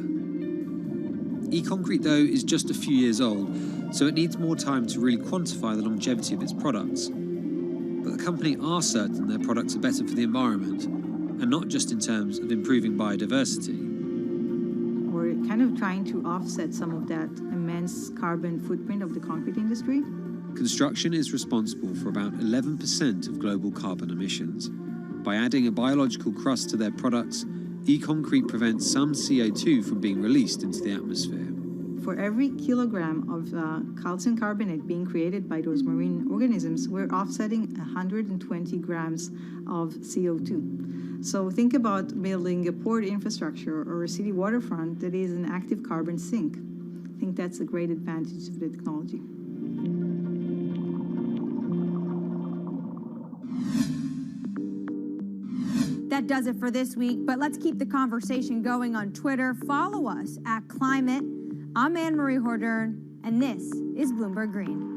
E-concrete, though, is just a few years old, so it needs more time to really quantify the longevity of its products. But the company are certain their products are better for the environment, and not just in terms of improving biodiversity.
We're kind of trying to offset some of that immense carbon footprint of the concrete industry.
Construction is responsible for about 11% of global carbon emissions. By adding a biological crust to their products, e-concrete prevents some CO2 from being released into the atmosphere.
For every kilogram of calcium carbonate being created by those marine organisms, we're offsetting 120 grams of CO2. So think about building a port infrastructure or a city waterfront that is an active carbon sink. I think that's a great advantage of the technology.
That does it for this week, but let's keep the conversation going on Twitter. Follow us at Climate. I'm Anne-Marie Hordern, and this is Bloomberg Green.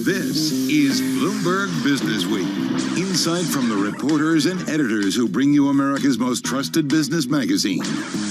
This is Bloomberg Business Week. Insight from the reporters and editors who bring you America's most trusted business magazine.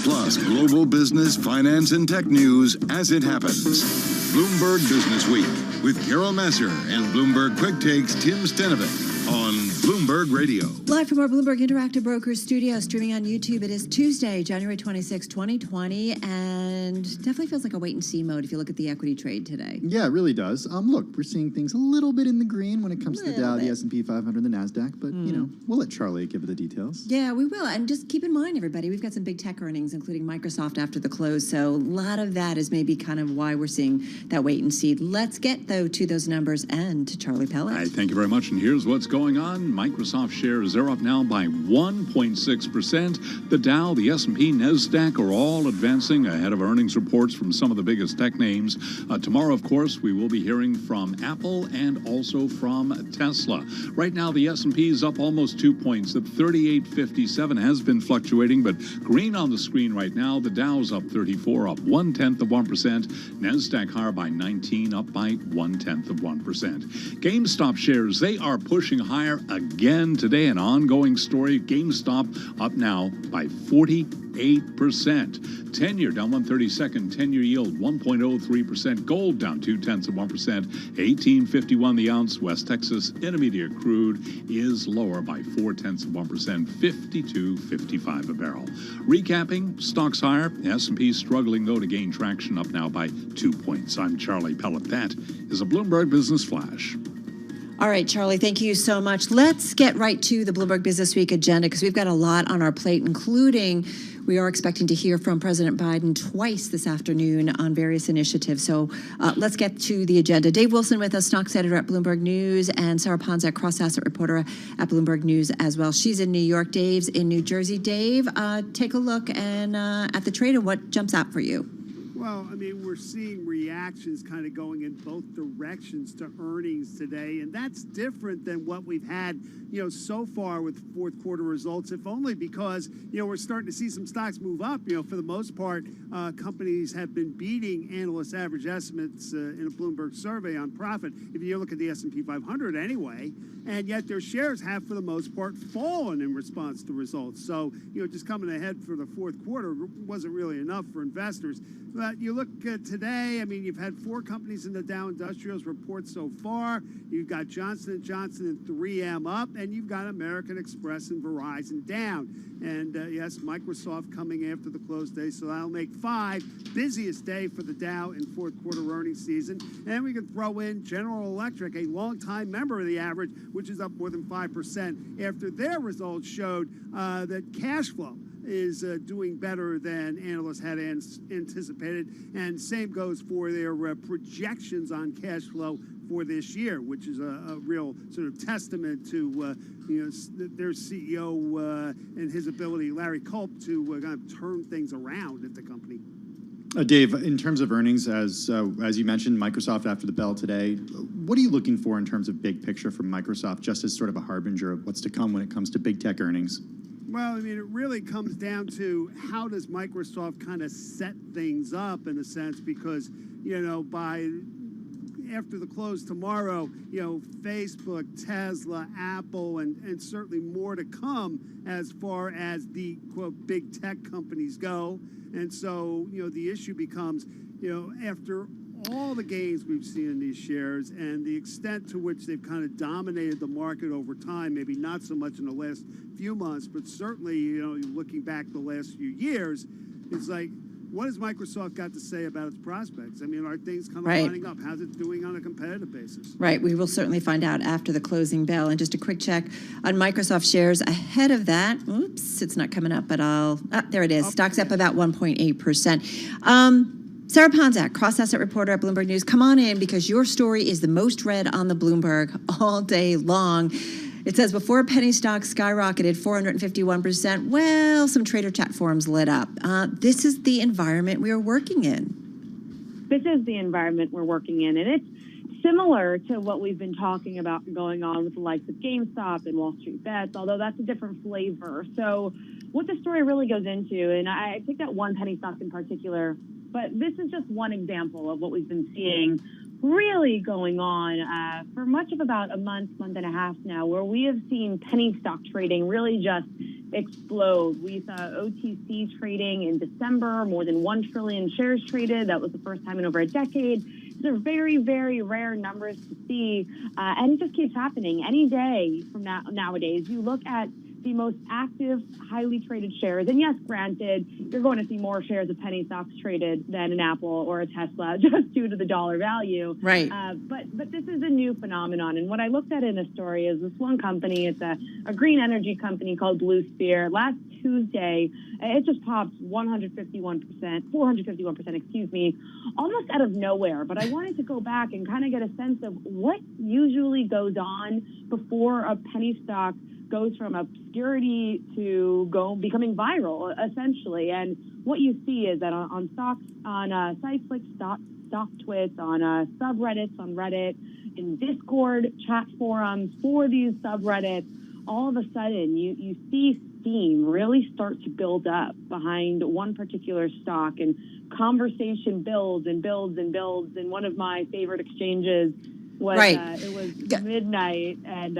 Plus global business, finance, and tech news as it happens. Bloomberg Business Week with Carol Messer and Bloomberg Quick Takes Tim Stenovec on Bloomberg Radio.
Live from our Bloomberg Interactive Brokers studio, streaming on YouTube. It is Tuesday, January 26, 2020, and definitely feels like a wait-and-see mode if you look at the equity trade today.
Yeah, it really does. Look, we're seeing things a little bit in the green when it comes to the Dow, the S&P 500, the NASDAQ, but, you know, we'll let Charlie give it the details.
Yeah, we will. And just keep in mind, everybody, we've got some big tech earnings, including Microsoft after the close, so a lot of that is maybe kind of why we're seeing that wait-and-see. Let's get, though, to those numbers and to Charlie Pellet.
Hi, thank you very much, and here's what's going on. Microsoft shares are up now by 1.6%. The Dow, the S&P, NASDAQ are all advancing ahead of earnings reports from some of the biggest tech names. Tomorrow, of course, we will be hearing from Apple and also from Tesla. Right now, the S&P is up almost 2 points at 38.57. Has been fluctuating, but green on the screen right now. The Dow's up 34, up 0.1%. NASDAQ higher by 19, up by 0.1%. GameStop shares, they are pushing higher again today. An ongoing story. GameStop up now by 48%. 10-year down 1/32nd. 10-year yield 1.03%. Gold down 0.2%. 18.51 the ounce. West Texas Intermediate crude is lower by 0.4%. 52.55 a barrel. Recapping, stocks higher. S&P struggling though to gain traction, up now by 2 points. I'm Charlie Pellet. That is a Bloomberg Business Flash.
All right, Charlie, thank you so much. Let's get right to the Bloomberg Business Week agenda because we've got a lot on our plate, including We are expecting to hear from President Biden twice this afternoon on various initiatives. So let's get to the agenda. Dave Wilson with us, stocks editor at Bloomberg News, and Sarah Ponzak, cross-asset reporter at Bloomberg News as well. She's in New York. Dave's in New Jersey. Dave, take a look at the trade and what jumps out for you.
Well, I mean, we're seeing reactions kind of going in both directions to earnings today, and that's different than what we've had, so far with fourth quarter results, if only because, we're starting to see some stocks move up. For the most part, companies have been beating analyst average estimates in a Bloomberg survey on profit, if you look at the S&P 500 anyway, and yet their shares have, for the most part, fallen in response to results. So, just coming ahead for the fourth quarter wasn't really enough for investors. But you look at today, I mean, you've had 4 companies in the Dow Industrials report so far. You've got Johnson & Johnson and 3M up, and you've got American Express and Verizon down. And, yes, Microsoft coming after the close day, so that'll make 5. Busiest day for the Dow in fourth quarter earnings season. And we can throw in General Electric, a longtime member of the average, which is up more than 5% after their results showed that cash flow is doing better than analysts had anticipated, and same goes for their projections on cash flow for this year, which is a real sort of testament to their CEO and his ability, Larry Culp, to kind of turn things around at the company.
Dave, in terms of earnings, as you mentioned, Microsoft after the bell today, what are you looking for in terms of big picture from Microsoft, just as sort of a harbinger of what's to come when it comes to big tech earnings?
Well, I mean, it really comes down to how does Microsoft kind of set things up in a sense, because, by after the close tomorrow, Facebook, Tesla, Apple, and certainly more to come as far as the, quote, big tech companies go. And so, the issue becomes, after all the gains we've seen in these shares and the extent to which they've kind of dominated the market over time, maybe not so much in the last few months, but certainly, looking back the last few years, it's like, what has Microsoft got to say about its prospects? I mean, are things kind of lining up? How's it doing on a competitive basis?
Right. We will certainly find out after the closing bell. And just a quick check on Microsoft shares ahead of that. Oops, it's not coming up, but there it is. Stock's up about 1.8%. Sarah Ponzak, cross-asset reporter at Bloomberg News. Come on in, because your story is the most read on the Bloomberg all day long. It says, before penny stocks skyrocketed 451%, well, some trader chat forums lit up. This is the environment we are working in.
This is the environment we're working in, and it's similar to what we've been talking about going on with the likes of GameStop and Wall Street Bets, although that's a different flavor. So what the story really goes into, and I picked out one penny stock in particular, but this is just one example of what we've been seeing really going on for much of about a month and a half now, where we have seen penny stock trading really just explode. We saw OTC trading in December, more than 1 trillion shares traded. That was the first time in over a decade. These are very, very rare numbers to see, and it just keeps happening. Any day from nowadays, you look at the most active, highly traded shares. And yes, granted, you're going to see more shares of penny stocks traded than an Apple or a Tesla, just due to the dollar value.
Right.
But this is a new phenomenon. And what I looked at in the story is this one company. It's a green energy company called Blue Sphere. Last Tuesday, it just popped 451%, excuse me, almost out of nowhere. But I wanted to go back and kind of get a sense of what usually goes on before a penny stock goes from obscurity to becoming viral, essentially. And what you see is that on stocks, on sites like StockTwits, on subreddits on Reddit, in Discord chat forums for these subreddits, all of a sudden you see steam really start to build up behind one particular stock, and conversation builds and builds and builds. And one of my favorite exchanges was it was midnight, and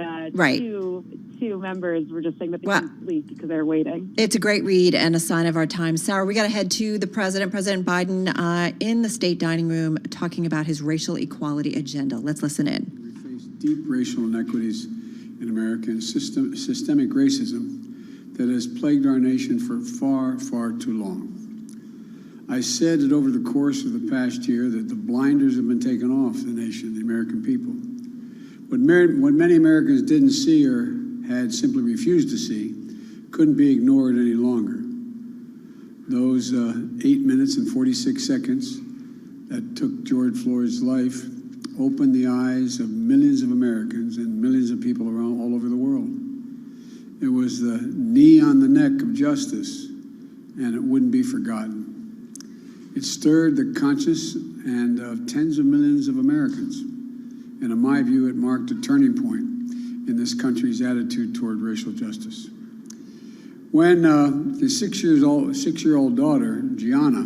two members were just saying that they couldn't sleep because they're waiting.
It's a great read and a sign of our time. Sarah, we got to head to the President Biden, in the state dining room, talking about his racial equality agenda. Let's listen in.
We face deep racial inequities in America and systemic racism that has plagued our nation for far, far too long. I said that over the course of the past year that the blinders have been taken off the nation, the American people. What many Americans didn't see or had simply refused to see couldn't be ignored any longer. Those 8 minutes and 46 seconds that took George Floyd's life opened the eyes of millions of Americans and millions of people around all over the world. It was the knee on the neck of justice, and it wouldn't be forgotten. It stirred the conscience and of tens of millions of Americans. And in my view, it marked a turning point in this country's attitude toward racial justice. When the six-year-old daughter, Gianna,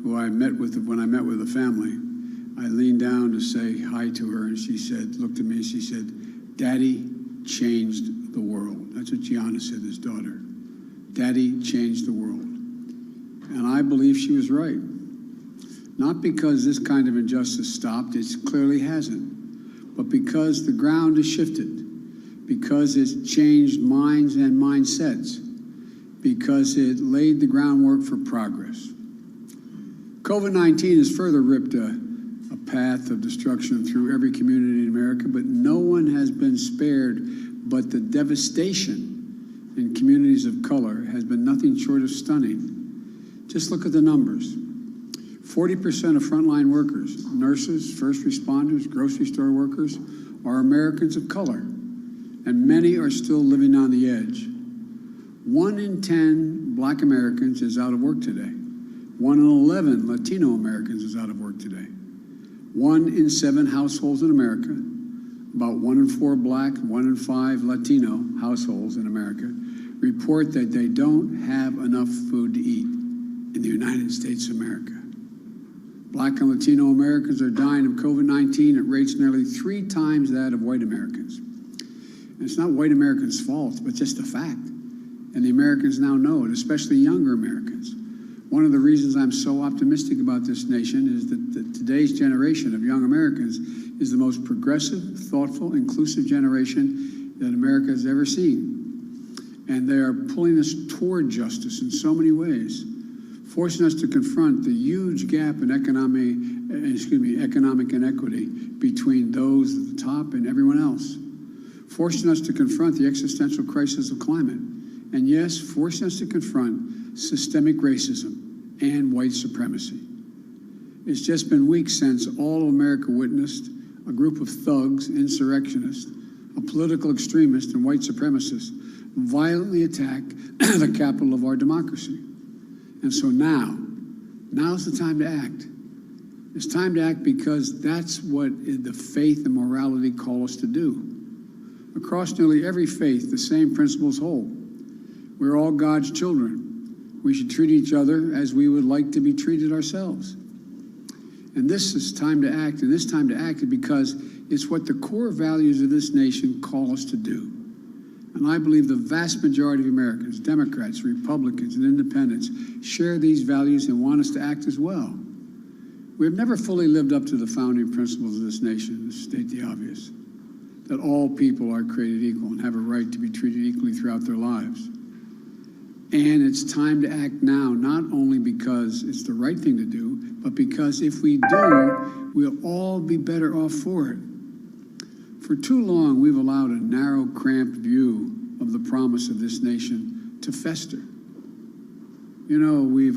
who I met with when I met with the family, I leaned down to say hi to her, and she said, looked at me, and she said, "Daddy changed the world." That's what Gianna said, his daughter. Daddy changed the world. And I believe she was right. Not because this kind of injustice stopped, it clearly hasn't, but because the ground has shifted, because it's changed minds and mindsets, because it laid the groundwork for progress. COVID-19 has further ripped a path of destruction through every community in America, but no one has been spared. But the devastation in communities of color has been nothing short of stunning. Just look at the numbers. 40% of frontline workers, nurses, first responders, grocery store workers, are Americans of color, and many are still living on the edge. 1 in 10 Black Americans is out of work today. 1 in 11 Latino Americans is out of work today. 1 in 7 households in America, about 1 in 4 Black, 1 in 5 Latino households in America, report that they don't have enough food to eat in the United States of America. Black and Latino Americans are dying of COVID-19 at rates nearly 3 times that of white Americans. And it's not white Americans' fault, but just a fact. And the Americans now know it, especially younger Americans. One of the reasons I'm so optimistic about this nation is that today's generation of young Americans is the most progressive, thoughtful, inclusive generation that America has ever seen. And they are pulling us toward justice in so many ways, forcing us to confront the huge gap in economic inequity between those at the top and everyone else, forcing us to confront the existential crisis of climate, and yes, forcing us to confront systemic racism and white supremacy. It's just been weeks since all of America witnessed a group of thugs, insurrectionists, a political extremist, and white supremacists violently attack the capital of our democracy. And so now's the time to act. It's time to act because that's what the faith and morality call us to do. Across nearly every faith, the same principles hold. We're all God's children. We should treat each other as we would like to be treated ourselves. And this is time to act, and this time to act is because it's what the core values of this nation call us to do. And I believe the vast majority of Americans, Democrats, Republicans, and Independents, share these values and want us to act as well. We have never fully lived up to the founding principles of this nation, to state the obvious, that all people are created equal and have a right to be treated equally throughout their lives. And it's time to act now, not only because it's the right thing to do, but because if we do, we'll all be better off for it. For too long, we've allowed a narrow, cramped view of the promise of this nation to fester. You know, we've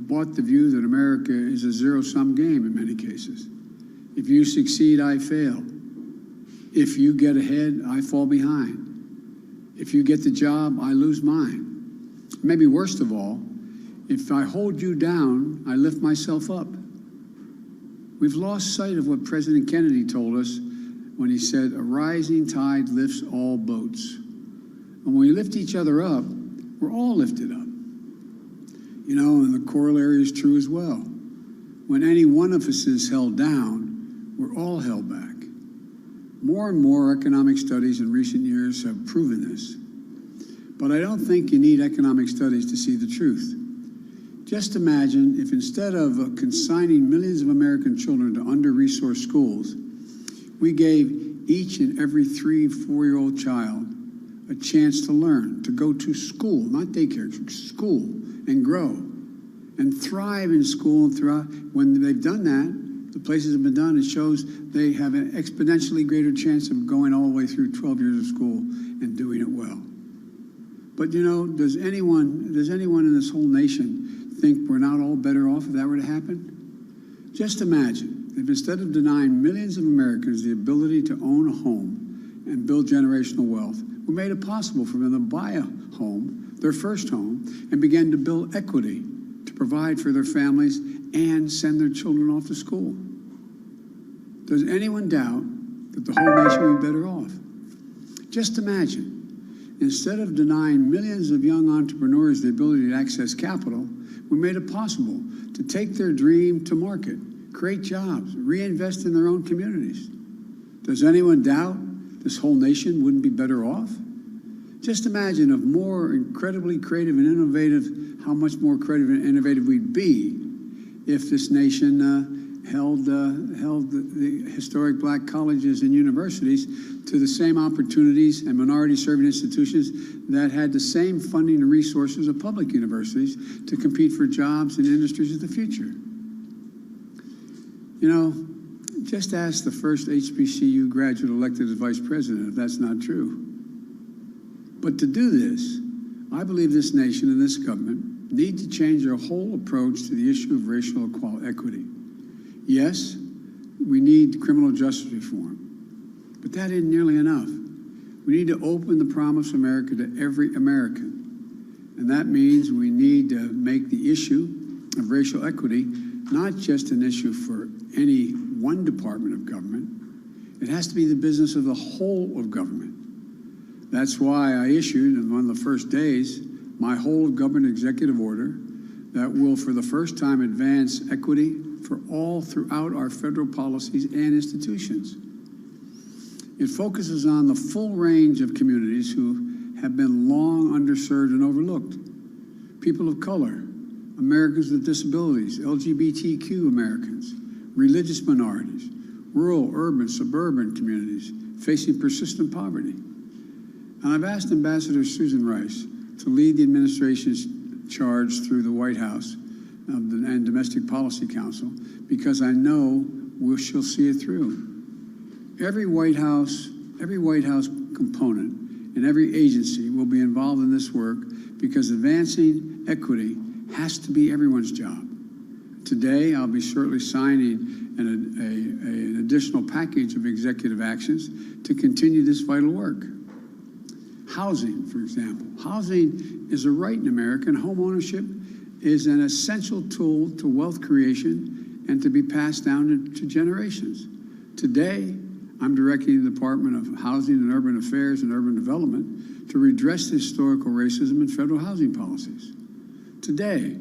bought the view that America is a zero-sum game in many cases. If you succeed, I fail. If you get ahead, I fall behind. If you get the job, I lose mine. Maybe worst of all, if I hold you down, I lift myself up. We've lost sight of what President Kennedy told us when he said, "A rising tide lifts all boats." And when we lift each other up, we're all lifted up. You know, and the corollary is true as well. When any one of us is held down, we're all held back. More and more economic studies in recent years have proven this. But I don't think you need economic studies to see the truth. Just imagine if instead of consigning millions of American children to under-resourced schools, we gave each and every 3-4-year-old child a chance to learn, to go to school, not daycare, school, and grow, and thrive in school. And throughout, when they've done that, the places have been done, it shows they have an exponentially greater chance of going all the way through 12 years of school and doing it well. But you know, does anyone in this whole nation think we're not all better off if that were to happen? Just imagine if instead of denying millions of Americans the ability to own a home and build generational wealth, we made it possible for them to buy a home, their first home, and began to build equity to provide for their families and send their children off to school. Does anyone doubt that the whole nation would be better off? Just imagine, instead of denying millions of young entrepreneurs the ability to access capital, we made it possible to take their dream to market, create jobs, reinvest in their own communities. Does anyone doubt this whole nation wouldn't be better off? Just imagine if more incredibly creative and innovative, how much more creative and innovative we'd be if this nation held the historic black colleges and universities to the same opportunities and minority-serving institutions that had the same funding and resources of public universities to compete for jobs in industries of the future. You know, just ask the first HBCU graduate elected as vice president if that's not true. But to do this, I believe this nation and this government need to change their whole approach to the issue of racial equity. Yes, we need criminal justice reform, but that isn't nearly enough. We need to open the promise of America to every American, and that means we need to make the issue of racial equity not just an issue for any one department of government. It has to be the business of the whole of government. That's why I issued, on one of the first days, my whole of government executive order that will, for the first time, advance equity for all throughout our federal policies and institutions. It focuses on the full range of communities who have been long underserved and overlooked. People of color, Americans with disabilities, LGBTQ Americans, religious minorities, rural, urban, suburban communities facing persistent poverty. And I've asked Ambassador Susan Rice to lead the administration's charge through the White House and Domestic Policy Council because I know she'll see it through. Every White House component and every agency will be involved in this work because advancing equity has to be everyone's job. Today, I'll be shortly signing an additional package of executive actions to continue this vital work. Housing, for example. Housing is a right in America, and home ownership is an essential tool to wealth creation and to be passed down to generations. Today, I'm directing the Department of Housing and Urban Affairs and Urban Development to redress the historical racism in federal housing policies. Today,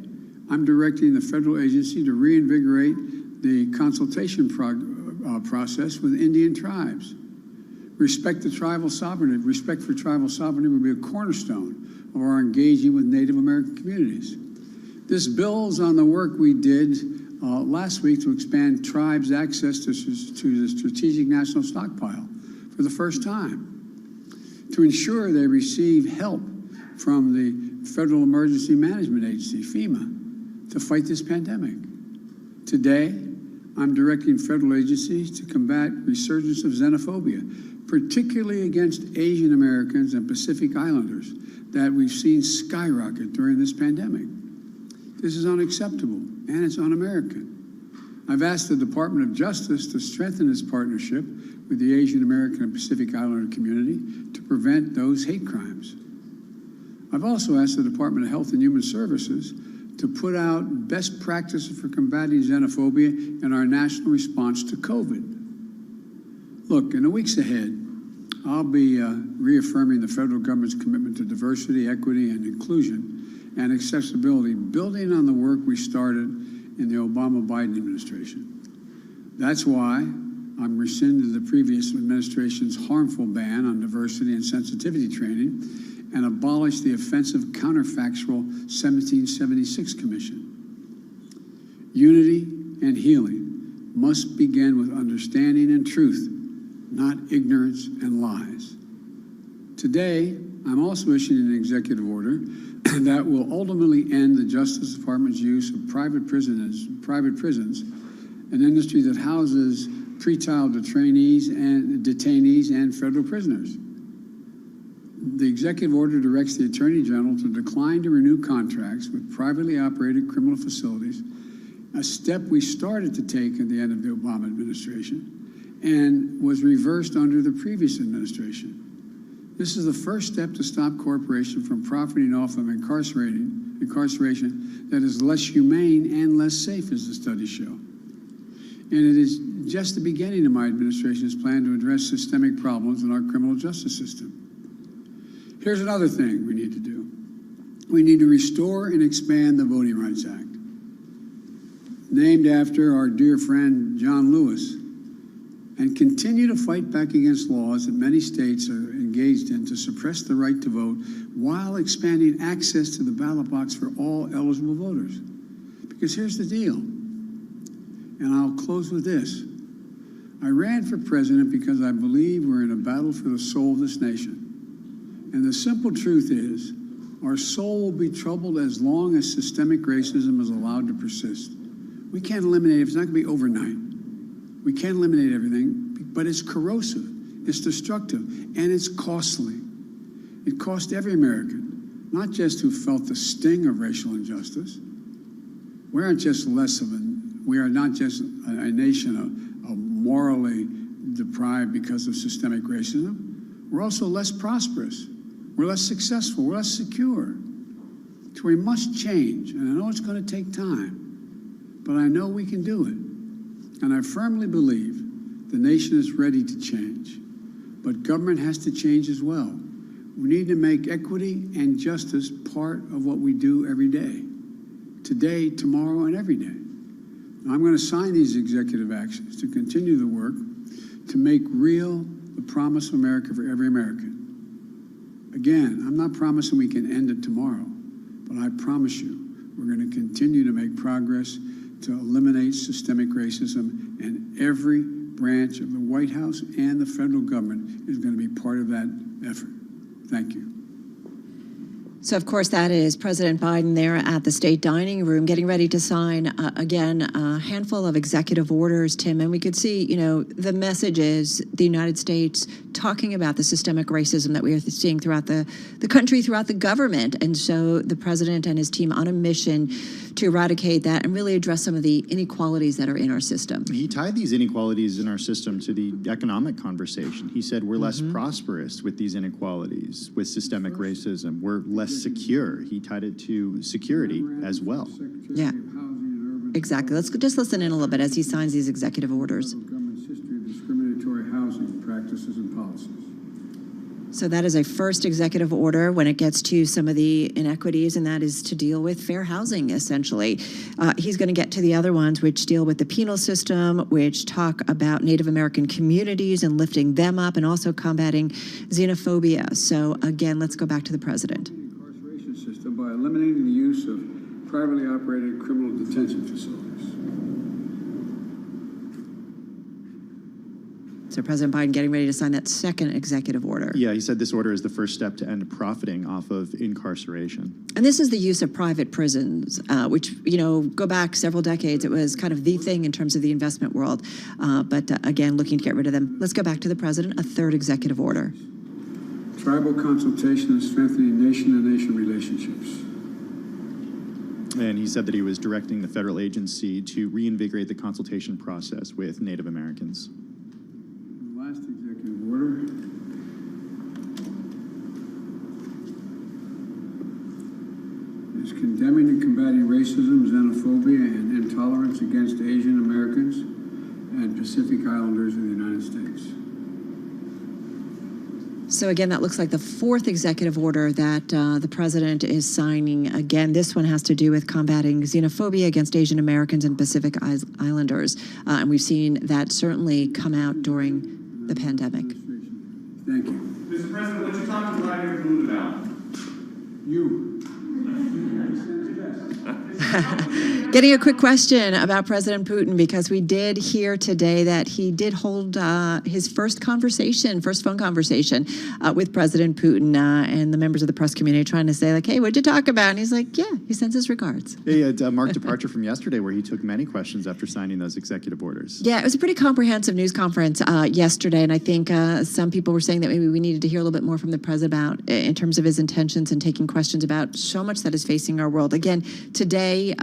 I'm directing the federal agency to reinvigorate the consultation process with Indian tribes. Respect for tribal sovereignty will be a cornerstone of our engaging with Native American communities. This builds on the work we did last week to expand tribes' access to the Strategic National Stockpile for the first time, to ensure they receive help from the Federal Emergency Management Agency, FEMA, to fight this pandemic. Today, I'm directing federal agencies to combat resurgence of xenophobia, particularly against Asian Americans and Pacific Islanders that we've seen skyrocket during this pandemic. This is unacceptable, and it's un-American. I've asked the Department of Justice to strengthen its partnership with the Asian American and Pacific Islander community to prevent those hate crimes. I've also asked the Department of Health and Human Services to put out best practices for combating xenophobia in our national response to COVID. Look, in the weeks ahead, I'll be reaffirming the federal government's commitment to diversity, equity, and inclusion and accessibility, building on the work we started in the Obama-Biden administration. That's why I'm rescinding the previous administration's harmful ban on diversity and sensitivity training and abolish the offensive counterfactual 1776 Commission. Unity and healing must begin with understanding and truth, not ignorance and lies. Today, I'm also issuing an executive order that will ultimately end the Justice Department's use of private prisons, an industry that houses pretrial detainees and federal prisoners. The executive order directs the Attorney General to decline to renew contracts with privately operated criminal facilities, a step we started to take at the end of the Obama administration and was reversed under the previous administration. This is the first step to stop corporation from profiting off of incarceration that is less humane and less safe, as the studies show. And it is just the beginning of my administration's plan to address systemic problems in our criminal justice system. Here's another thing we need to do. We need to restore and expand the Voting Rights Act, named after our dear friend John Lewis, and continue to fight back against laws that many states are engaged in to suppress the right to vote while expanding access to the ballot box for all eligible voters. Because here's the deal, and I'll close with this. I ran for president because I believe we're in a battle for the soul of this nation. And the simple truth is, our soul will be troubled as long as systemic racism is allowed to persist. We can't eliminate it. It's not going to be overnight. We can't eliminate everything, but it's corrosive, it's destructive, and it's costly. It cost every American, not just who felt the sting of racial injustice. We are not just a nation of morally deprived because of systemic racism. We're also less prosperous. We're less successful. We're less secure. So we must change, and I know it's going to take time, but I know we can do it. And I firmly believe the nation is ready to change, but government has to change as well. We need to make equity and justice part of what we do every day, today, tomorrow, and every day. I'm going to sign these executive actions to continue the work to make real the promise of America for every American. Again, I'm not promising we can end it tomorrow, but I promise you we're going to continue to make progress to eliminate systemic racism, and every branch of the White House and the federal government is going to be part of that effort. Thank you.
So, of course, that is President Biden there at the state dining room getting ready to sign, again, a handful of executive orders, Tim. And we could see, the message is the United States talking about the systemic racism that we are seeing throughout the country, throughout the government. And so the president and his team on a mission to eradicate that and really address some of the inequalities that are in our system.
He tied these inequalities in our system to the economic conversation. He said we're less prosperous with these inequalities, with systemic racism. We're less secure. He tied it to security as well.
Yeah, exactly. Let's just listen in a little bit as he signs these executive orders.
Government's history of discriminatory housing practices and policies.
So that is a first executive order when it gets to some of the inequities, and that is to deal with fair housing, essentially. He's going to get to the other ones, which deal with the penal system, which talk about Native American communities and lifting them up, and also combating xenophobia. So again, let's go back to the president.
Incarceration system by eliminating the use of privately operated criminal detention facilities.
So President Biden getting ready to sign that second executive order.
Yeah, he said this order is the first step to end profiting off of incarceration.
And this is the use of private prisons, which, go back several decades. It was kind of the thing in terms of the investment world. But again, looking to get rid of them. Let's go back to the president, a third executive order.
Tribal consultation and strengthening nation-to-nation relationships.
And he said that he was directing the federal agency to reinvigorate the consultation process with Native Americans.
Last executive order is condemning and combating racism, xenophobia, and intolerance against Asian Americans and Pacific Islanders in the United States.
So again, that looks like the fourth executive order that the president is signing. Again, this one has to do with combating xenophobia against Asian Americans and Pacific Islanders. And we've seen that certainly come out during the pandemic.
Thank you.
Mr. President, what you talking to Vladimir Putin about?
You.
Getting a quick question about President Putin, because we did hear today that he did hold his first phone conversation with President Putin and the members of the press community trying to say, like, hey, what'd you talk about? And he's like, yeah, he sends his regards.
He had a marked departure from yesterday where he took many questions after signing those executive orders.
Yeah, it was a pretty comprehensive news conference yesterday, and I think some people were saying that maybe we needed to hear a little bit more from the president about in terms of his intentions and taking questions about so much that is facing our world. Again, today,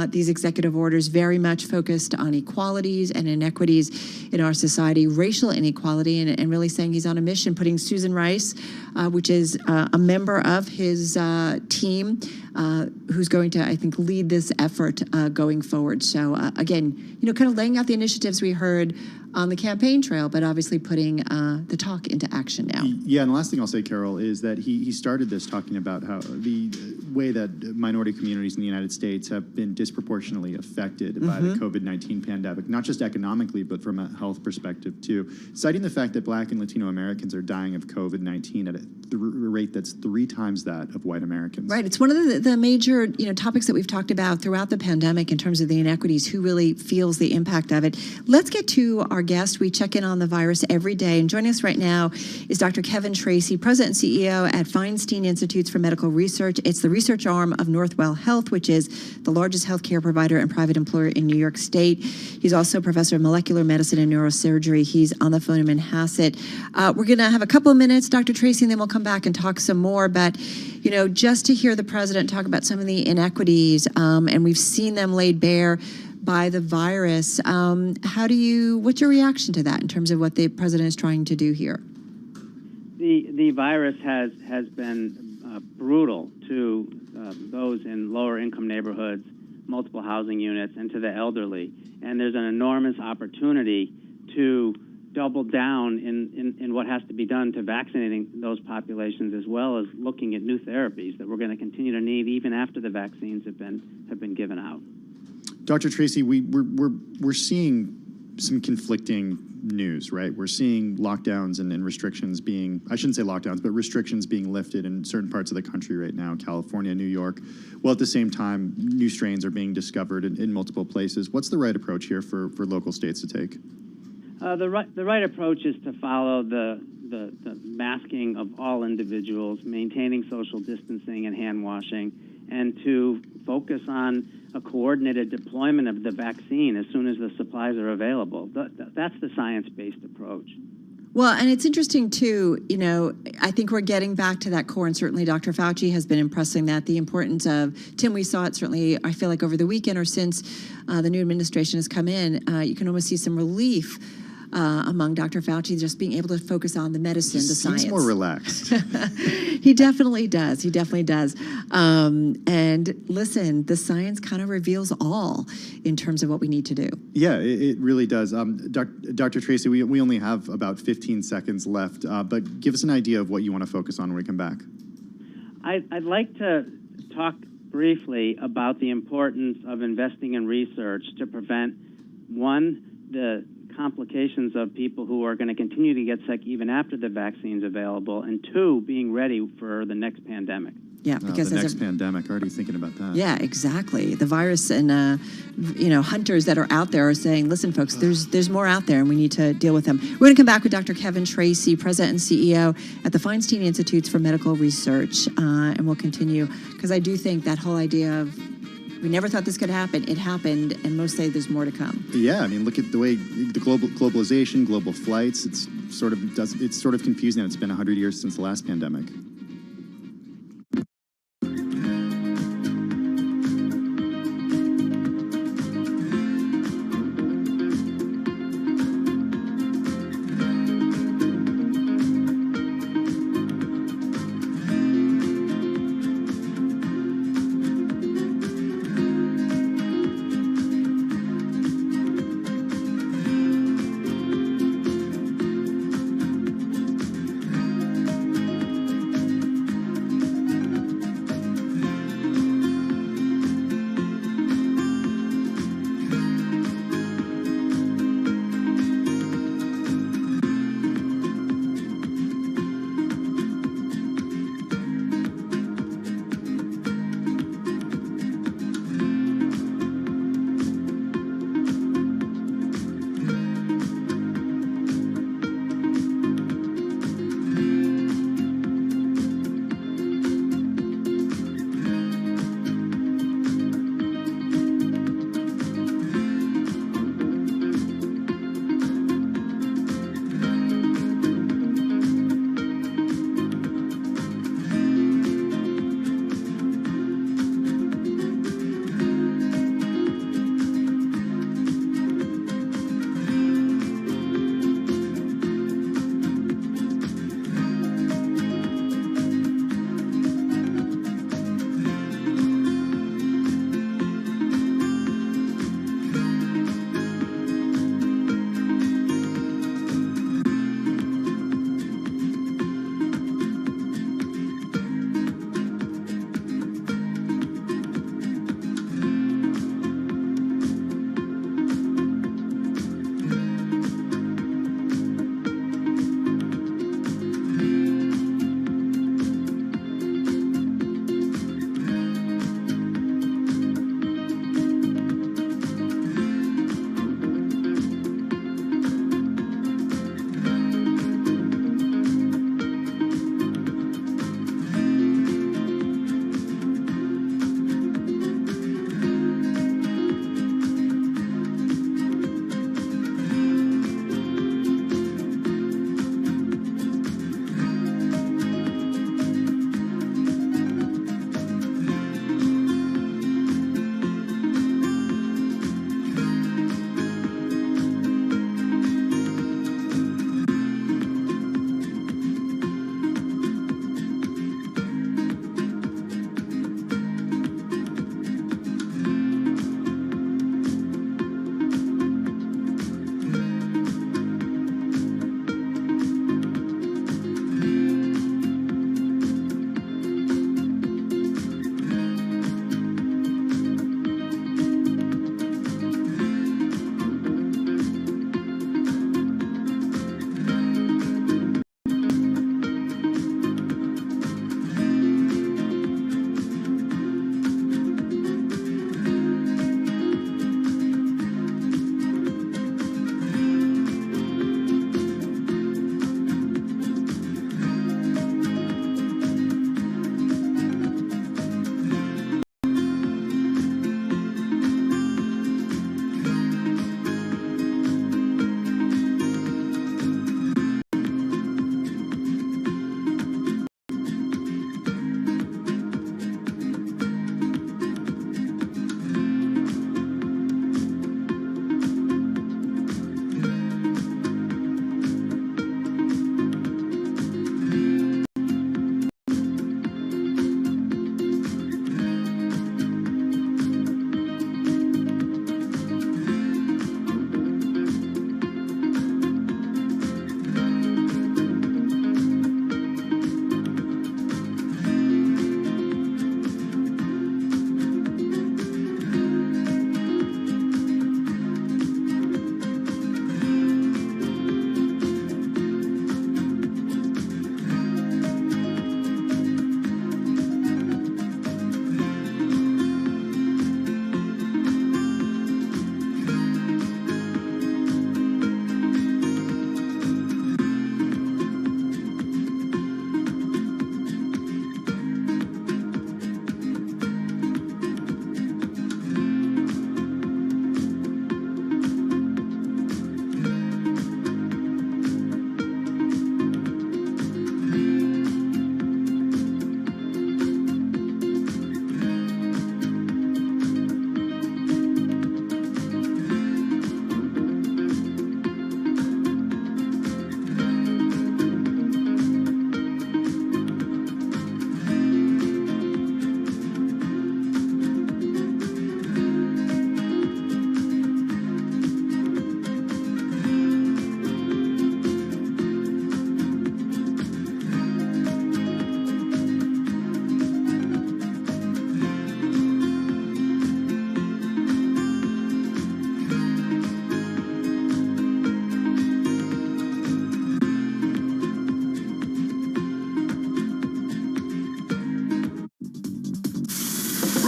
these executive orders very much focused on equalities and inequities in our society, racial inequality, and really saying he's on a mission, putting Susan Rice, which is a member of his team, who's going to, I think, lead this effort going forward. So again, kind of laying out the initiatives we heard on the campaign trail, but obviously putting the talk into action now.
Yeah, and the last thing I'll say, Carol, is that he started this talking about how the way that minority communities in the United States have been disproportionately affected by the COVID-19 pandemic, not just economically, but from a health perspective too, citing the fact that Black and Latino Americans are dying of COVID-19 at a rate that's 3 times that of white Americans.
Right. It's one of the major topics that we've talked about throughout the pandemic in terms of the inequities, who really feels the impact of it. Let's get to our guest. We check in on the virus every day. And joining us right now is Dr. Kevin Tracy, President and CEO at Feinstein Institutes for Medical Research. It's the research arm of Northwell Health, which is the largest healthcare provider and private employer in New York State. He's also professor of molecular medicine and neurosurgery. He's on the phone in Manhasset. We're going to have a couple of minutes, Dr. Tracy, and then we'll come back and talk some more. But, just to hear the president talk about some of the inequities, and we've seen them laid bare by the virus. What's your reaction to that in terms of what the president is trying to do here?
The virus has been brutal to those in lower income neighborhoods, multiple housing units, and to the elderly. And there's an enormous opportunity to double down in what has to be done to vaccinating those populations, as well as looking at new therapies that we're going to continue to need even after the vaccines have been given out.
Dr. Tracy, we're seeing some conflicting news, right? We're seeing lockdowns and restrictions being, I shouldn't say lockdowns, but restrictions being lifted in certain parts of the country right now, California, New York. Well, at the same time, new strains are being discovered in multiple places. What's the right approach here for local states to take?
The right approach is to follow the masking of all individuals, maintaining social distancing and hand washing, and to focus on a coordinated deployment of the vaccine as soon as the supplies are available. That's the science-based approach.
Well, and it's interesting, too, I think we're getting back to that core, and certainly Dr. Fauci has been impressing that, the importance of, Tim, we saw it certainly, I feel like over the weekend or since the new administration has come in, you can almost see some relief among Dr. Fauci, just being able to focus on the medicine, the science.
He's more relaxed.
He definitely does. He definitely does. And listen, the science kind of reveals all in terms of what we need to do.
Yeah, it really does. Dr. Tracy, we only have about 15 seconds left, but give us an idea of what you want to focus on when we come back.
I'd like to talk briefly about the importance of investing in research to prevent, one, the complications of people who are going to continue to get sick even after the vaccine's available, and 2, being ready for the next pandemic.
Yeah, because
the next pandemic, already thinking about that.
Yeah, exactly. The virus and hunters that are out there are saying, listen, folks, there's more out there, and we need to deal with them. We're going to come back with Dr. Kevin Tracy, President and CEO at the Feinstein Institutes for Medical Research, and we'll continue, because I do think that whole idea of we never thought this could happen. It happened, and most say there's more to come.
Yeah, I mean, look at the way the globalization, global flights. It's sort of confusing that it's been 100 years since the last pandemic.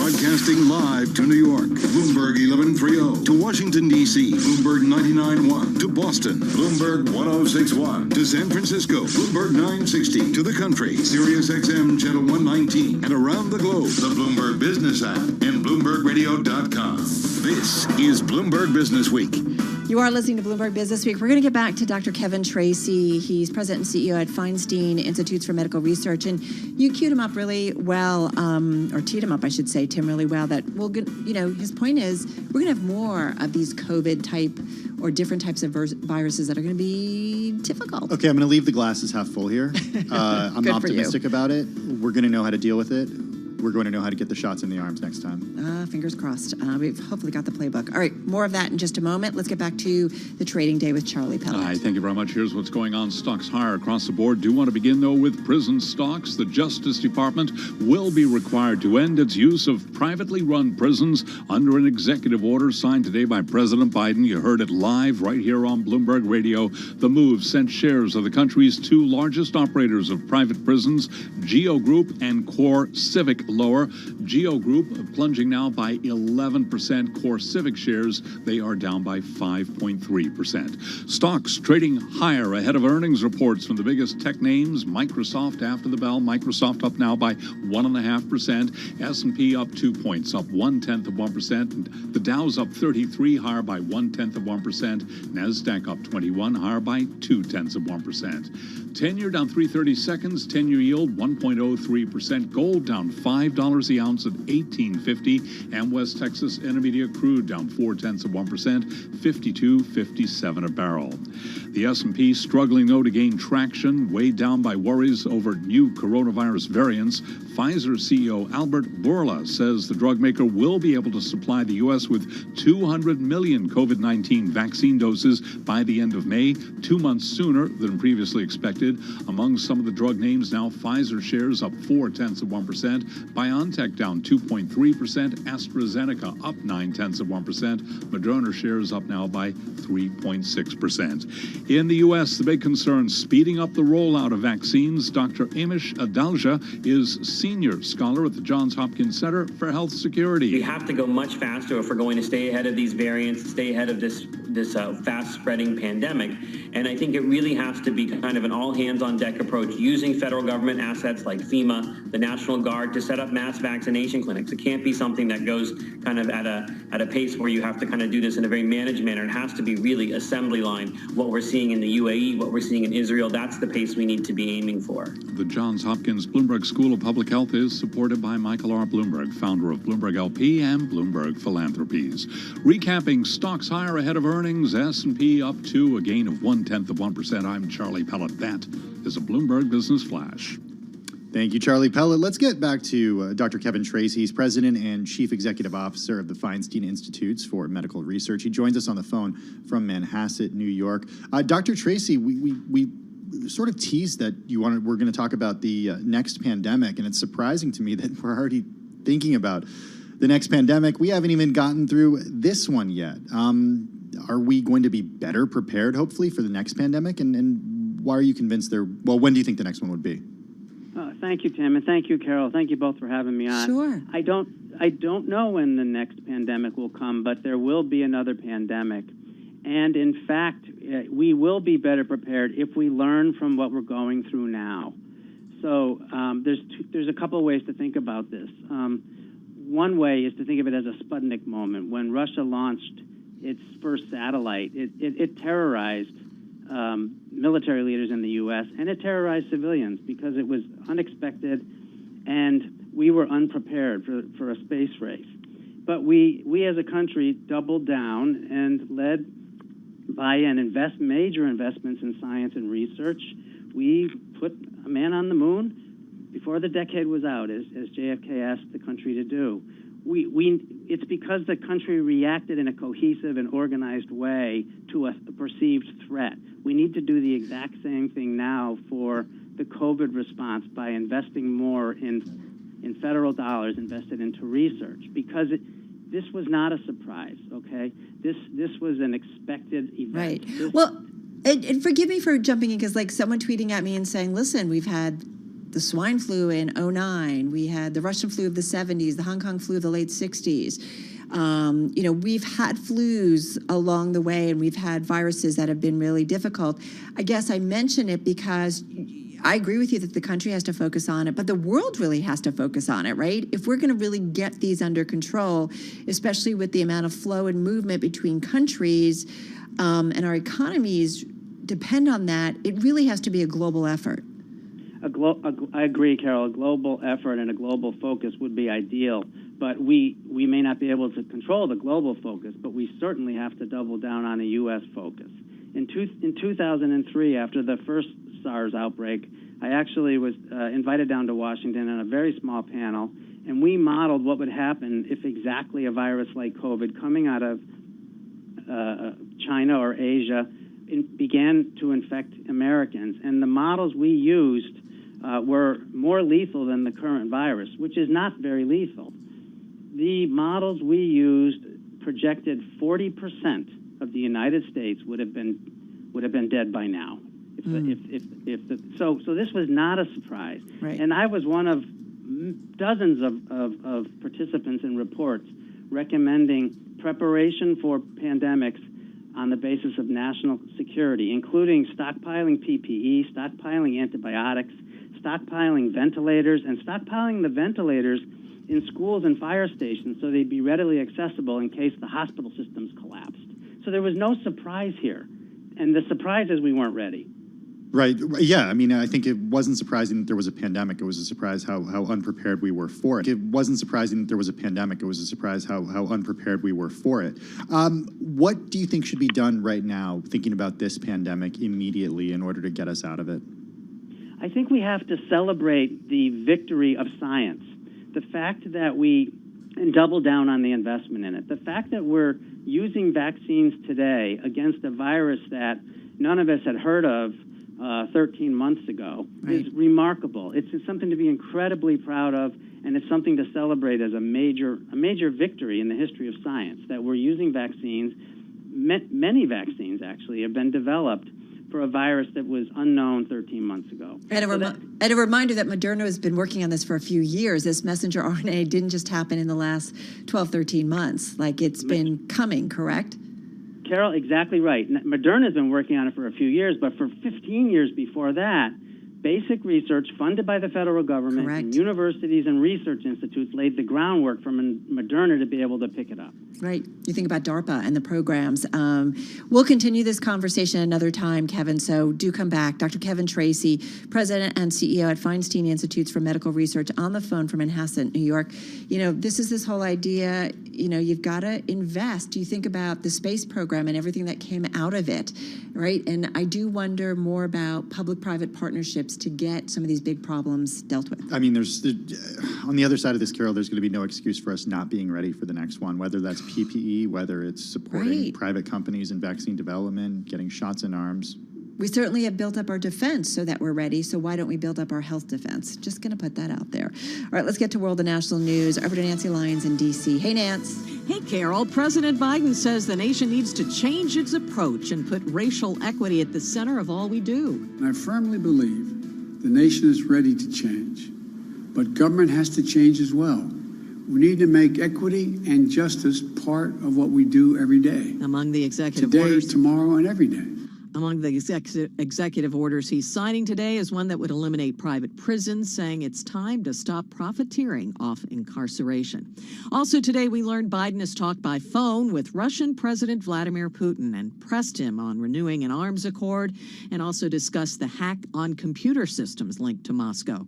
Broadcasting live to New York, Bloomberg 1130. To Washington, D.C., Bloomberg 99.1. To Boston, Bloomberg 106.1. To San Francisco, Bloomberg 960. To the country, Sirius XM Channel 119. And around the globe, the Bloomberg Business app and BloombergRadio.com. This is Bloomberg Business Week.
You are listening to Bloomberg Business Week. We're going to get back to Dr. Kevin Tracy. He's president and CEO at Feinstein Institutes for Medical Research. And you queued him up really well, or teed him up, I should say, Tim, really well, that his point is we're going to have more of these COVID type or different types of viruses that are going to be difficult.
Okay, I'm going to leave the glasses half full here. I'm optimistic about it. We're going to know how to deal with it. We're going to know how to get the shots in the arms next time.
Fingers crossed. We've hopefully got the playbook. All right, more of that in just a moment. Let's get back to the trading day with Charlie Pellet.
Hi, thank you very much. Here's what's going on. Stocks higher across the board. Do want to begin, though, with prison stocks. The Justice Department will be required to end its use of privately run prisons under an executive order signed today by President Biden. You heard it live right here on Bloomberg Radio. The move sent shares of the country's two largest operators of private prisons, Geo Group and Core Civic, lower. Geo Group plunging now by 11%. Core Civic shares, they are down by 5.3%. Stocks trading higher ahead of earnings reports from the biggest tech names. Microsoft after the bell. Microsoft up now by 1.5%. S&P up 2 points, up 0.1%. The Dow's up 33, higher by 0.1%. Nasdaq up 21, higher by 0.2%. 10-year down 3/32. 10-year yield 1.03%. Gold down $5 the ounce at $18.50, and West Texas Intermediate crude down 0.4%, $52.57 a barrel. The S&P struggling though to gain traction, weighed down by worries over new coronavirus variants. Pfizer CEO Albert Bourla says the drug maker will be able to supply the U.S. with 200 million COVID-19 vaccine doses by the end of May, 2 months sooner than previously expected. Among some of the drug names now, Pfizer shares up 0.4%, BioNTech down 2.3%, AstraZeneca up 0.9%, Moderna shares up now by 3.6%. In the U.S., the big concern, speeding up the rollout of vaccines. Dr. Amish Adalja is senior scholar at the Johns Hopkins Center for Health Security.
We have to go much faster if we're going to stay ahead of these variants, stay ahead of this fast-spreading pandemic. And I think it really has to be kind of an all-hands-on-deck approach, using federal government assets like FEMA, the National Guard, to set up mass vaccination clinics. It can't be something that goes kind of at a pace where you have to kind of do this in a very managed manner. It has to be really assembly line. What we're seeing in the UAE, what we're seeing in Israel, that's the pace we need to be aiming for.
The Johns Hopkins Bloomberg School of Public Health is supported by Michael R. Bloomberg, founder of Bloomberg LP and Bloomberg Philanthropies. Recapping stocks higher ahead of earnings, S&P up 2, a gain of 0.1%. I'm Charlie Pellet. That is a Bloomberg Business Flash.
Thank you, Charlie Pellet. Let's get back to Dr. Kevin Tracy. He's president and chief executive officer of the Feinstein Institutes for Medical Research. He joins us on the phone from Manhasset, New York. Dr. Tracy, we sort of teased that we're going to talk about the next pandemic, and it's surprising to me that we're already thinking about the next pandemic. We haven't even gotten through this one yet. Are we going to be better prepared, hopefully, for the next pandemic? And why are you convinced when do you think the next one would be?
Thank you, Tim, and thank you, Carol. Thank you both for having me on.
Sure.
I don't know when the next pandemic will come, but there will be another pandemic. And in fact, we will be better prepared if we learn from what we're going through now. So there's a couple of ways to think about this. One way is to think of it as a Sputnik moment. When Russia launched its first satellite, it terrorized military leaders in the U.S., and it terrorized civilians because it was unexpected, and we were unprepared for a space race. But we as a country doubled down and led by major investments in science and research. We put a man on the moon before the decade was out, as JFK asked the country to do. It's because the country reacted in a cohesive and organized way to a perceived threat. We need to do the exact same thing now for the COVID response by investing more in federal dollars invested into research, because this was not a surprise, okay? This was an expected event.
Right. Well, and forgive me for jumping in, because like someone tweeting at me and saying, listen, we've had the swine flu in 2009. We had the Russian flu of the 70s, the Hong Kong flu of the late 60s. We've had flus along the way, and we've had viruses that have been really difficult. I guess I mention it because I agree with you that the country has to focus on it, but the world really has to focus on it, right? If we're going to really get these under control, especially with the amount of flow and movement between countries, and our economies depend on that, it really has to be a global effort.
I agree, Carol. A global effort and a global focus would be ideal, but we may not be able to control the global focus, but we certainly have to double down on a U.S. focus. In 2003, after the first SARS outbreak, I actually was invited down to Washington on a very small panel, and we modeled what would happen if exactly a virus like COVID coming out of China or Asia began to infect Americans. And the models we used were more lethal than the current virus, which is not very lethal. The models we used projected 40% of the United States would have been dead by now. So this was not a surprise.
Right.
And I was one of dozens of participants in reports recommending preparation for pandemics on the basis of national security, including stockpiling PPE, stockpiling antibiotics, stockpiling ventilators, and stockpiling the ventilators in schools and fire stations so they'd be readily accessible in case the hospital systems collapsed. So there was no surprise here. And the surprise is we weren't ready.
Right. Yeah. I mean, I think it wasn't surprising that there was a pandemic. It was a surprise how unprepared we were for it. It wasn't surprising that there was a pandemic. It was a surprise how unprepared we were for it. What do you think should be done right now, thinking about this pandemic immediately in order to get us out of it?
I think we have to celebrate the victory of science. The fact that and double down on the investment in it. The fact that we're using vaccines today against a virus that none of us had heard of 13 months ago is remarkable. It's something to be incredibly proud of, and it's something to celebrate as a major victory in the history of science, that we're using vaccines. Many vaccines, actually, have been developed for a virus that was unknown 13 months ago.
And a reminder that Moderna has been working on this for a few years. This messenger RNA didn't just happen in the last 12, 13 months. Like, it's been coming, correct?
Carol, exactly right. Moderna has been working on it for a few years, but for 15 years before that, basic research funded by the federal government and universities and research institutes laid the groundwork for Moderna to be able to pick it up.
Right. You think about DARPA and the programs. We'll continue this conversation another time, Kevin, so do come back. Dr. Kevin Tracy, President and CEO at Feinstein Institutes for Medical Research, on the phone from Manhasset, New York. This is this whole idea, you've got to invest. You think about the space program and everything that came out of it, right? And I do wonder more about public-private partnerships to get some of these big problems dealt with.
I mean, on the other side of this, Carol, there's going to be no excuse for us not being ready for the next one, whether that's PPE, whether it's supporting private companies in vaccine development, getting shots in arms.
We certainly have built up our defense so that we're ready, so why don't we build up our health defense? Just going to put that out there. All right, let's get to world and national news. Over to Nancy Lyons in D.C. Hey, Nance.
Hey, Carol. President Biden says the nation needs to change its approach and put racial equity at the center of all we do.
And I firmly believe the nation is ready to change, but government has to change as well. We need to make equity and justice part of what we do every day.
Among the executive
today,
orders,
tomorrow, and every day.
Among the executive orders he's signing today is one that would eliminate private prisons, saying it's time to stop profiteering off incarceration. Also today, we learned Biden has talked by phone with Russian President Vladimir Putin and pressed him on renewing an arms accord, and also discussed the hack on computer systems linked to Moscow.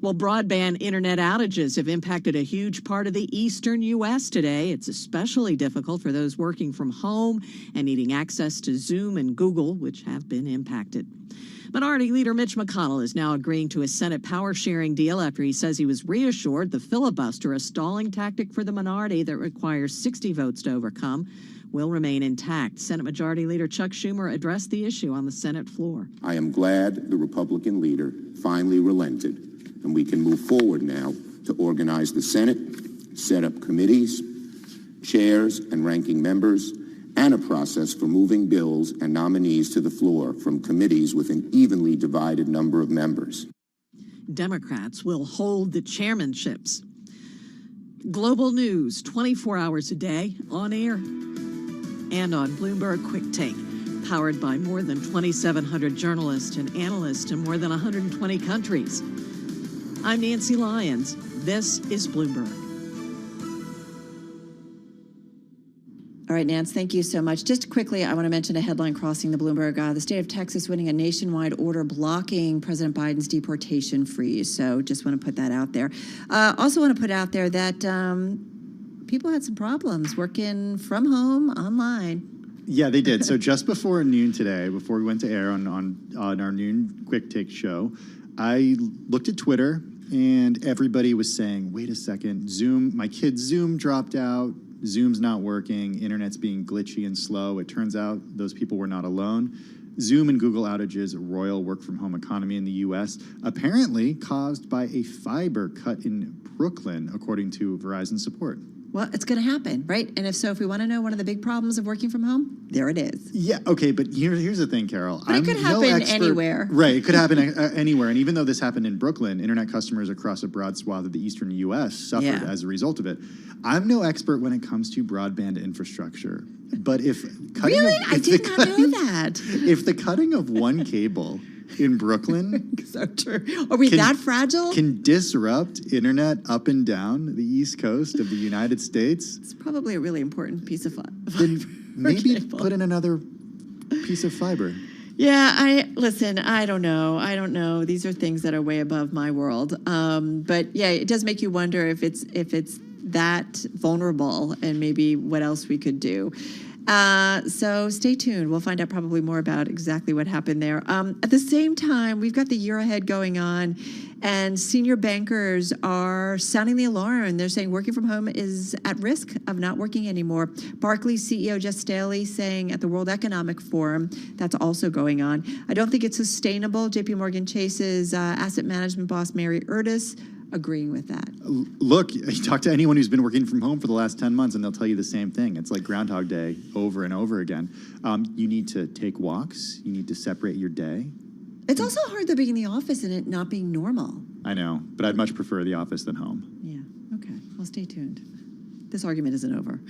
Well, broadband internet outages have impacted a huge part of the eastern U.S. today. It's especially difficult for those working from home and needing access to Zoom and Google, which have been impacted. Minority Leader Mitch McConnell is now agreeing to a Senate power-sharing deal after he says he was reassured the filibuster, a stalling tactic for the minority that requires 60 votes to overcome, will remain intact. Senate Majority Leader Chuck Schumer addressed the issue on the Senate floor.
I am glad the Republican leader finally relented, and we can move forward now to organize the Senate, set up committees, chairs, and ranking members, and a process for moving bills and nominees to the floor from committees with an evenly divided number of members.
Democrats will hold the chairmanships. Global news 24 hours a day on air and on Bloomberg Quick Take, powered by more than 2,700 journalists and analysts in more than 120 countries. I'm Nancy Lyons. This is Bloomberg.
All right, Nance, thank you so much. Just quickly, I want to mention a headline crossing the Bloomberg. The state of Texas winning a nationwide order blocking President Biden's deportation freeze. So just want to put that out there. Also want to put out there that people had some problems working from home online.
Yeah, they did. So just before noon today, before we went to air on our noon Quick Take show, I looked at Twitter and everybody was saying, wait a second, Zoom, my kid's Zoom dropped out. Zoom's not working, internet's being glitchy and slow. It turns out those people were not alone. Zoom and Google outages, a royal work-from-home economy in the U.S., apparently caused by a fiber cut in Brooklyn, according to Verizon support.
Well, it's going to happen, right? And if we want to know one of the big problems of working from home, there it is.
Yeah, okay, but here's the thing, Carol.
But it could happen anywhere.
Right, it could happen anywhere. And even though this happened in Brooklyn, internet customers across a broad swath of the eastern U.S. suffered as a result of it. I'm no expert when it comes to broadband infrastructure, but if cutting
I did not know that.
If the cutting of one cable in Brooklyn
so true. Are we that fragile?
Can disrupt internet up and down the east coast of the United States.
It's probably a really important piece of fiber.
Then maybe put in another piece of fiber.
Yeah, I don't know. These are things that are way above my world. But yeah, it does make you wonder if it's that vulnerable and maybe what else we could do. So stay tuned. We'll find out probably more about exactly what happened there. At the same time, we've got the year ahead going on, and senior bankers are sounding the alarm. They're saying working from home is at risk of not working anymore. Barclays CEO Jess Staley saying at the World Economic Forum that's also going on. I don't think it's sustainable. JP Morgan Chase's asset management boss Mary Urtis agreeing with that.
Look, you talk to anyone who's been working from home for the last 10 months and they'll tell you the same thing. It's like Groundhog Day over and over again. You need to take walks. You need to separate your day.
It's also hard though being in the office and it not being normal.
I know, but I'd much prefer the office than home.
Yeah, okay. Well, stay tuned. This argument isn't over.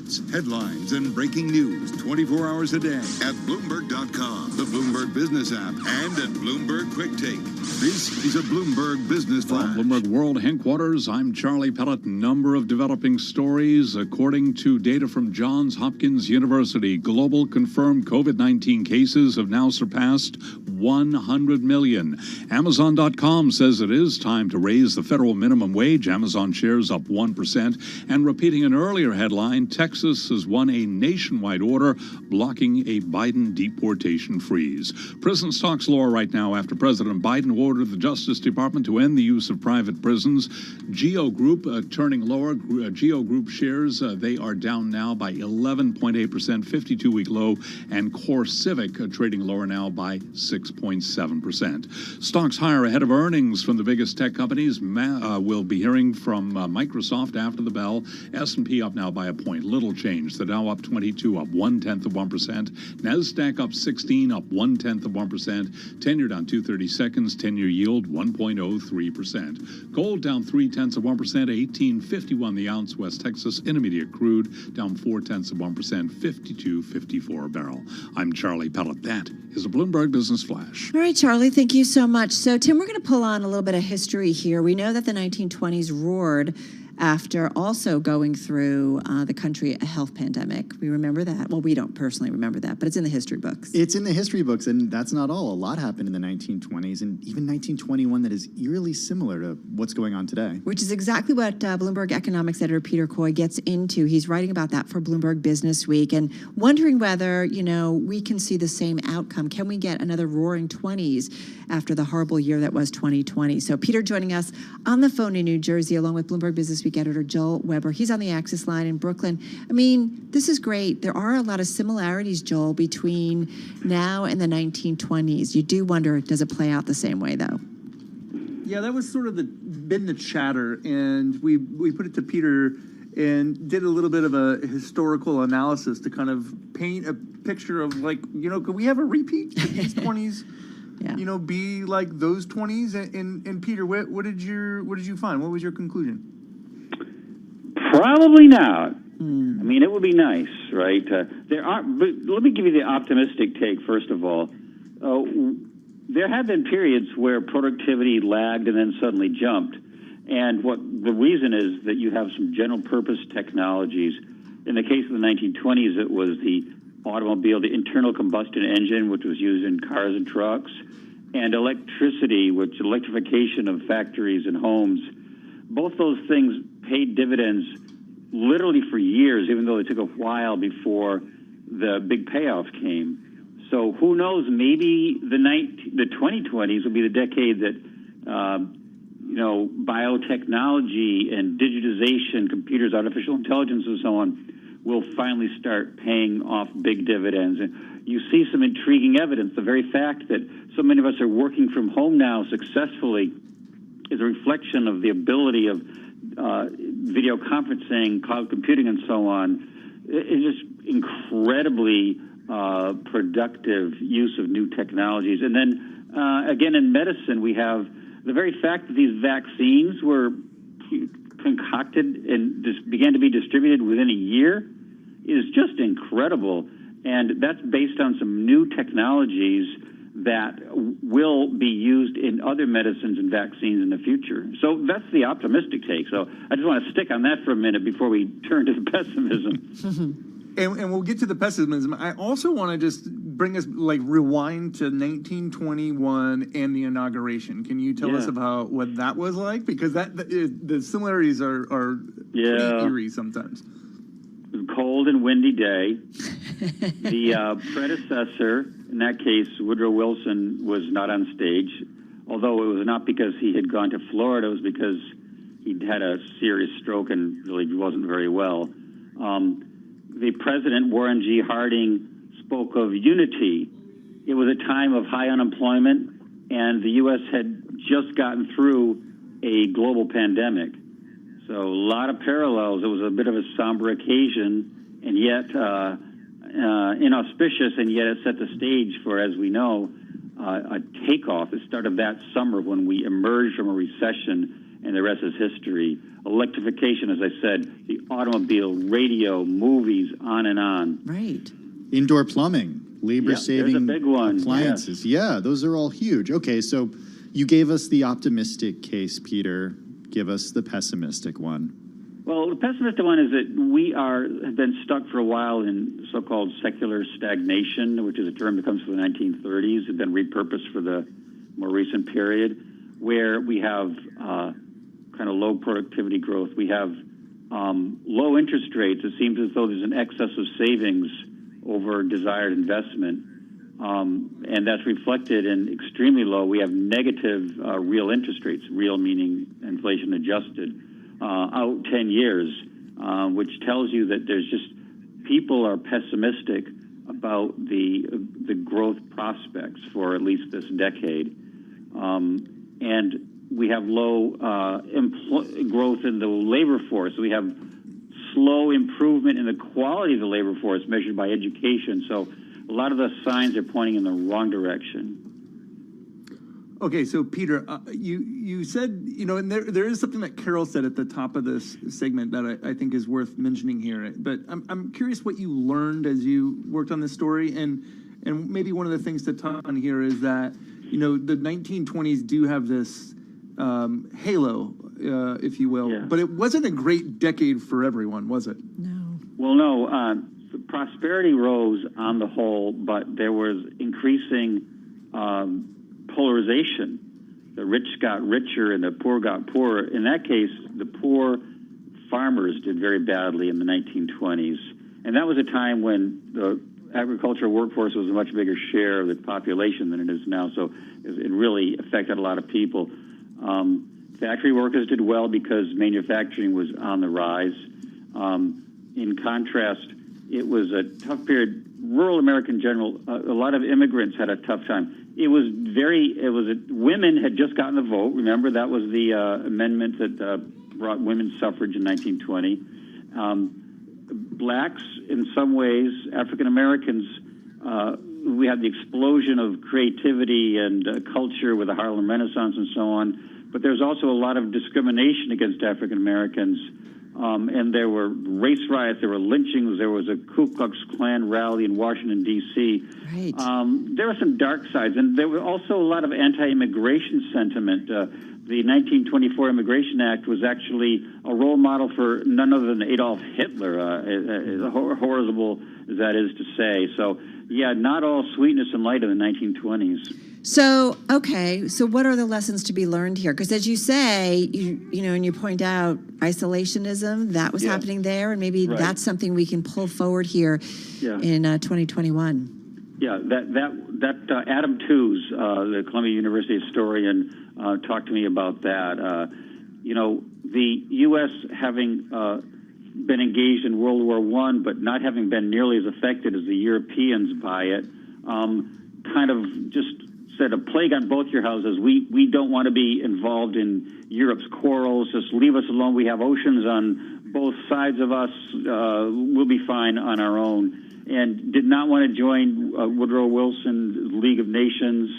Updates, headlines, and breaking news 24 hours a day at Bloomberg.com, the Bloomberg Business app, and at Bloomberg Quick Take. This is a Bloomberg Business Flash.
From Bloomberg World Headquarters, I'm Charlie Pellet. Number of developing stories. According to data from Johns Hopkins University, global confirmed COVID-19 cases have now surpassed 100 million. Amazon.com says it is time to raise the federal minimum wage. Amazon shares up 1%. And repeating an earlier headline, Texas has won a nationwide order blocking a Biden deportation freeze. Prison stocks lower right now after President Biden ordered the Justice Department to end the use of private prisons. Geo Group turning lower. Geo Group shares, they are down now by 11.8%, 52-week low. And Core Civic trading lower now by 6.7%. Stocks higher ahead of earnings from the biggest tech companies. We'll be hearing from Microsoft after the bell. S&P up now by a point. Little change. The Dow up 22, up 0.1%. NASDAQ up 16, up 0.1%. 10-year down 2/32. 10-year yield 1.03%. Gold down 0.3%, 18.51 the ounce. West Texas Intermediate crude down 0.4%, 52.54 a barrel. I'm Charlie Pellet. That is a Bloomberg Business Flash.
All right, Charlie, thank you so much. So, Tim, we're going to pull on a little bit of history here. We know that the 1920s roared after also going through the country a health pandemic. We remember that. Well, we don't personally remember that, but it's in the history books.
It's in the history books, and that's not all. A lot happened in the 1920s, and even 1921 that is eerily similar to what's going on today.
Which is exactly what Bloomberg economics editor Peter Coy gets into. He's writing about that for Bloomberg Business Week and wondering whether, we can see the same outcome. Can we get another roaring 20s after the horrible year that was 2020? So Peter joining us on the phone in New Jersey, along with Bloomberg Business Week editor Joel Weber. He's on the Axis line in Brooklyn. I mean, this is great. There are a lot of similarities, Joel, between now and the 1920s. You do wonder, does it play out the same way, though?
Yeah, that was sort of been the chatter, and we put it to Peter and did a little bit of a historical analysis to kind of paint a picture of, could we have a repeat? Could these 20s be like those 20s? And Peter, what did you find? What was your conclusion?
Probably not. I mean, it would be nice, right? But let me give you the optimistic take, first of all. There have been periods where productivity lagged and then suddenly jumped. And what the reason is that you have some general purpose technologies. In the case of the 1920s, it was the automobile, the internal combustion engine, which was used in cars and trucks, and electricity, which electrification of factories and homes. Both those things paid dividends literally for years, even though it took a while before the big payoff came. So who knows, maybe the 2020s will be the decade that, biotechnology and digitization, computers, artificial intelligence, and so on will finally start paying off big dividends. And you see some intriguing evidence. The very fact that so many of us are working from home now successfully is a reflection of the ability of video conferencing, cloud computing, and so on. It's just incredibly productive use of new technologies. And then, again, in medicine, we have the very fact that these vaccines were concocted and just began to be distributed within a year is just incredible. And that's based on some new technologies that will be used in other medicines and vaccines in the future. So that's the optimistic take. So I just want to stick on that for a minute before we turn to the pessimism.
And we'll get to the pessimism. I also want to just bring us, rewind to 1921 and the inauguration. Can you tell us about what that was like? Because the similarities are pretty eerie sometimes.
Cold and windy day. The predecessor, in that case, Woodrow Wilson, was not on stage, although it was not because he had gone to Florida. It was because he'd had a serious stroke and really wasn't very well. The president, Warren G. Harding, spoke of unity. It was a time of high unemployment, and the U.S. had just gotten through a global pandemic. So a lot of parallels. It was a bit of a somber occasion, and yet inauspicious, and yet it set the stage for, as we know, a takeoff. It started that summer when we emerged from a recession and the rest is history. Electrification, as I said, the automobile, radio, movies, on and on.
Right.
Indoor plumbing, labor-saving
there's a big one.
appliances. Yeah, those are all huge. Okay, so you gave us the optimistic case, Peter. Give us the pessimistic one.
Well, the pessimistic one is that we have been stuck for a while in so-called secular stagnation, which is a term that comes from the 1930s. It's been repurposed for the more recent period, where we have kind of low productivity growth. We have low interest rates. It seems as though there's an excess of savings over desired investment, and that's reflected in extremely low. We have negative real interest rates, real meaning inflation adjusted, out 10 years, which tells you that there's just people are pessimistic about the growth prospects for at least this decade, and we have low growth in the labor force. We have slow improvement in the quality of the labor force measured by education. So a lot of the signs are pointing in the wrong direction.
Okay, so Peter, you said, and there is something that Carol said at the top of this segment that I think is worth mentioning here. But I'm curious what you learned as you worked on this story, and maybe one of the things to touch on here is that the 1920s do have this halo, if you will, but it wasn't a great decade for everyone, was it?
No.
Well, no. Prosperity rose on the whole, but there was increasing polarization. The rich got richer and the poor got poorer. In that case, the poor farmers did very badly in the 1920s. And that was a time when the agricultural workforce was a much bigger share of the population than it is now. So it really affected a lot of people. Factory workers did well because manufacturing was on the rise. In contrast, it was a tough period. Rural America in general, a lot of immigrants had a tough time. Women had just gotten the vote. Remember, that was the amendment that brought women's suffrage in 1920. Blacks, in some ways, African Americans, we had the explosion of creativity and culture with the Harlem Renaissance and so on. But there's also a lot of discrimination against African Americans. And there were race riots, there were lynchings, there was a Ku Klux Klan rally in Washington, D.C.
Right.
There were some dark sides, and there was also a lot of anti-immigration sentiment. The 1924 Immigration Act was actually a role model for none other than Adolf Hitler, horrible as that is to say. So, yeah, not all sweetness and light in the 1920s.
So, okay, so what are the lessons to be learned here? Because as you say, and you point out isolationism, that was happening there, and maybe that's something we can pull forward here in 2021.
Yeah, that Adam Tooze, the Columbia University historian, talked to me about that. The U.S. having been engaged in World War I, but not having been nearly as affected as the Europeans by it, kind of just said a plague on both your houses. We don't want to be involved in Europe's quarrels. Just leave us alone. We have oceans on both sides of us. We'll be fine on our own. And did not want to join Woodrow Wilson's League of Nations,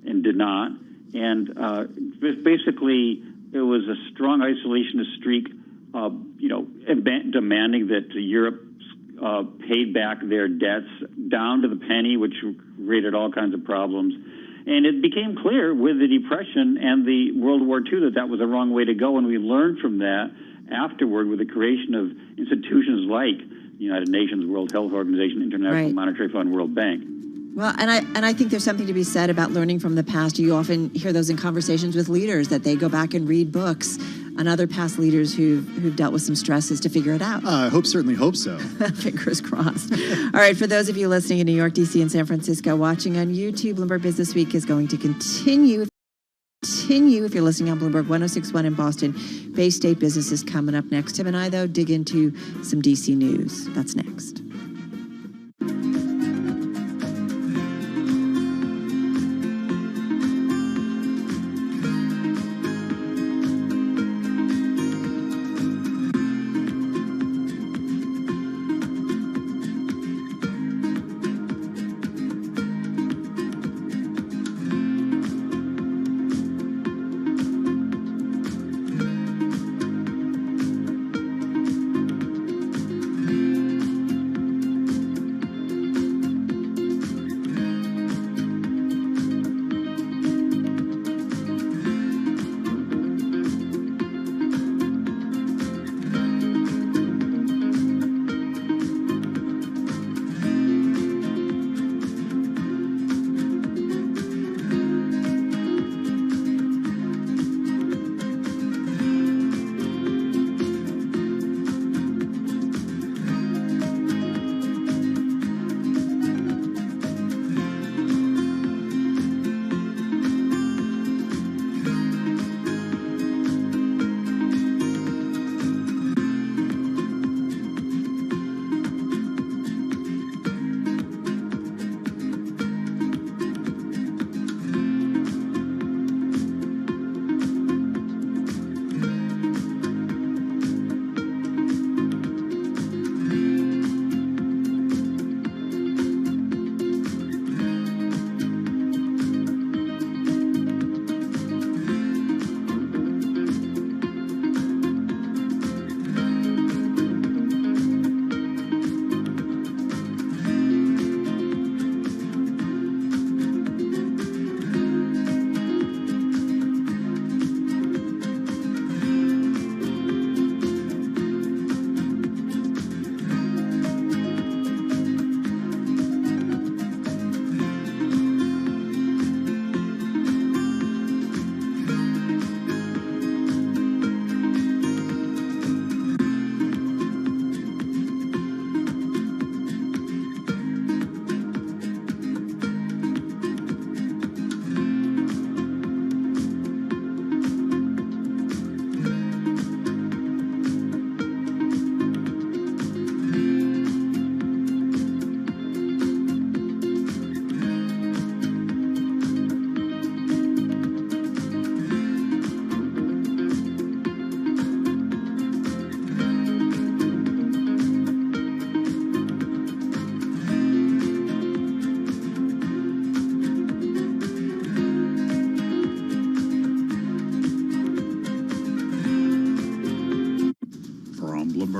and did not. And basically, it was a strong isolationist streak, demanding that Europe paid back their debts down to the penny, which created all kinds of problems. And it became clear with the Depression and the World War II that was the wrong way to go, and we learned from that afterward with the creation of institutions like the United Nations, World Health Organization, International Monetary Fund, World Bank.
Well, and I think there's something to be said about learning from the past. You often hear those in conversations with leaders, that they go back and read books on other past leaders who've dealt with some stresses to figure it out.
I certainly hope so.
Fingers crossed. All right, for those of you listening in New York, D.C., and San Francisco, watching on YouTube, Bloomberg Business Week is going to continue. If you're listening on Bloomberg 106.1 in Boston. Bay State Business is coming up next. Tim and I, though, dig into some D.C. news. That's next.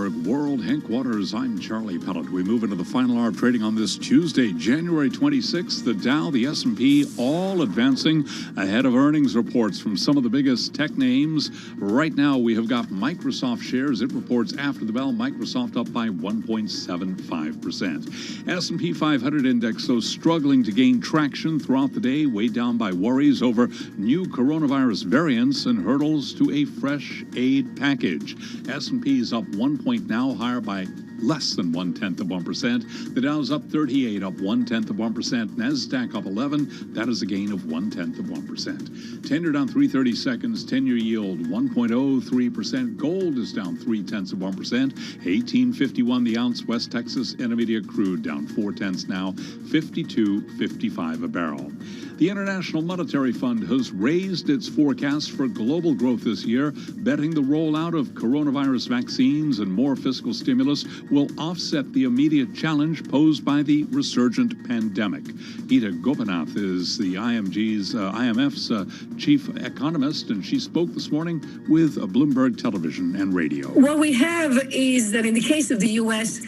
Bloomberg World Headquarters. I'm Charlie Pellet. We move into the final hour of trading on this Tuesday, January 26th. The Dow, the S&P, all advancing ahead of earnings reports from some of the biggest tech names. Right now, we have got Microsoft shares. It reports after the bell. Microsoft up by 1.75%. S&P 500 index, so struggling to gain traction throughout the day, weighed down by worries over new coronavirus variants and hurdles to a fresh aid package. S&P is up 1 point now, higher by less than 0.1%. The Dow's up 38, up 0.1%. NASDAQ up 11. That is a gain of 0.1%. 10-year down 3/30 seconds. 10-year yield 1.03%. Gold is down 0.3%. 18.51 the ounce. West Texas Intermediate crude down 0.4 now. 52.55 a barrel. The International Monetary Fund has raised its forecast for global growth this year, betting the rollout of coronavirus vaccines and more fiscal stimulus will offset the immediate challenge posed by the resurgent pandemic. Ita Gopinath is the IMF's chief economist, and she spoke this morning with Bloomberg Television and Radio.
What we have is that in the case of the U.S.,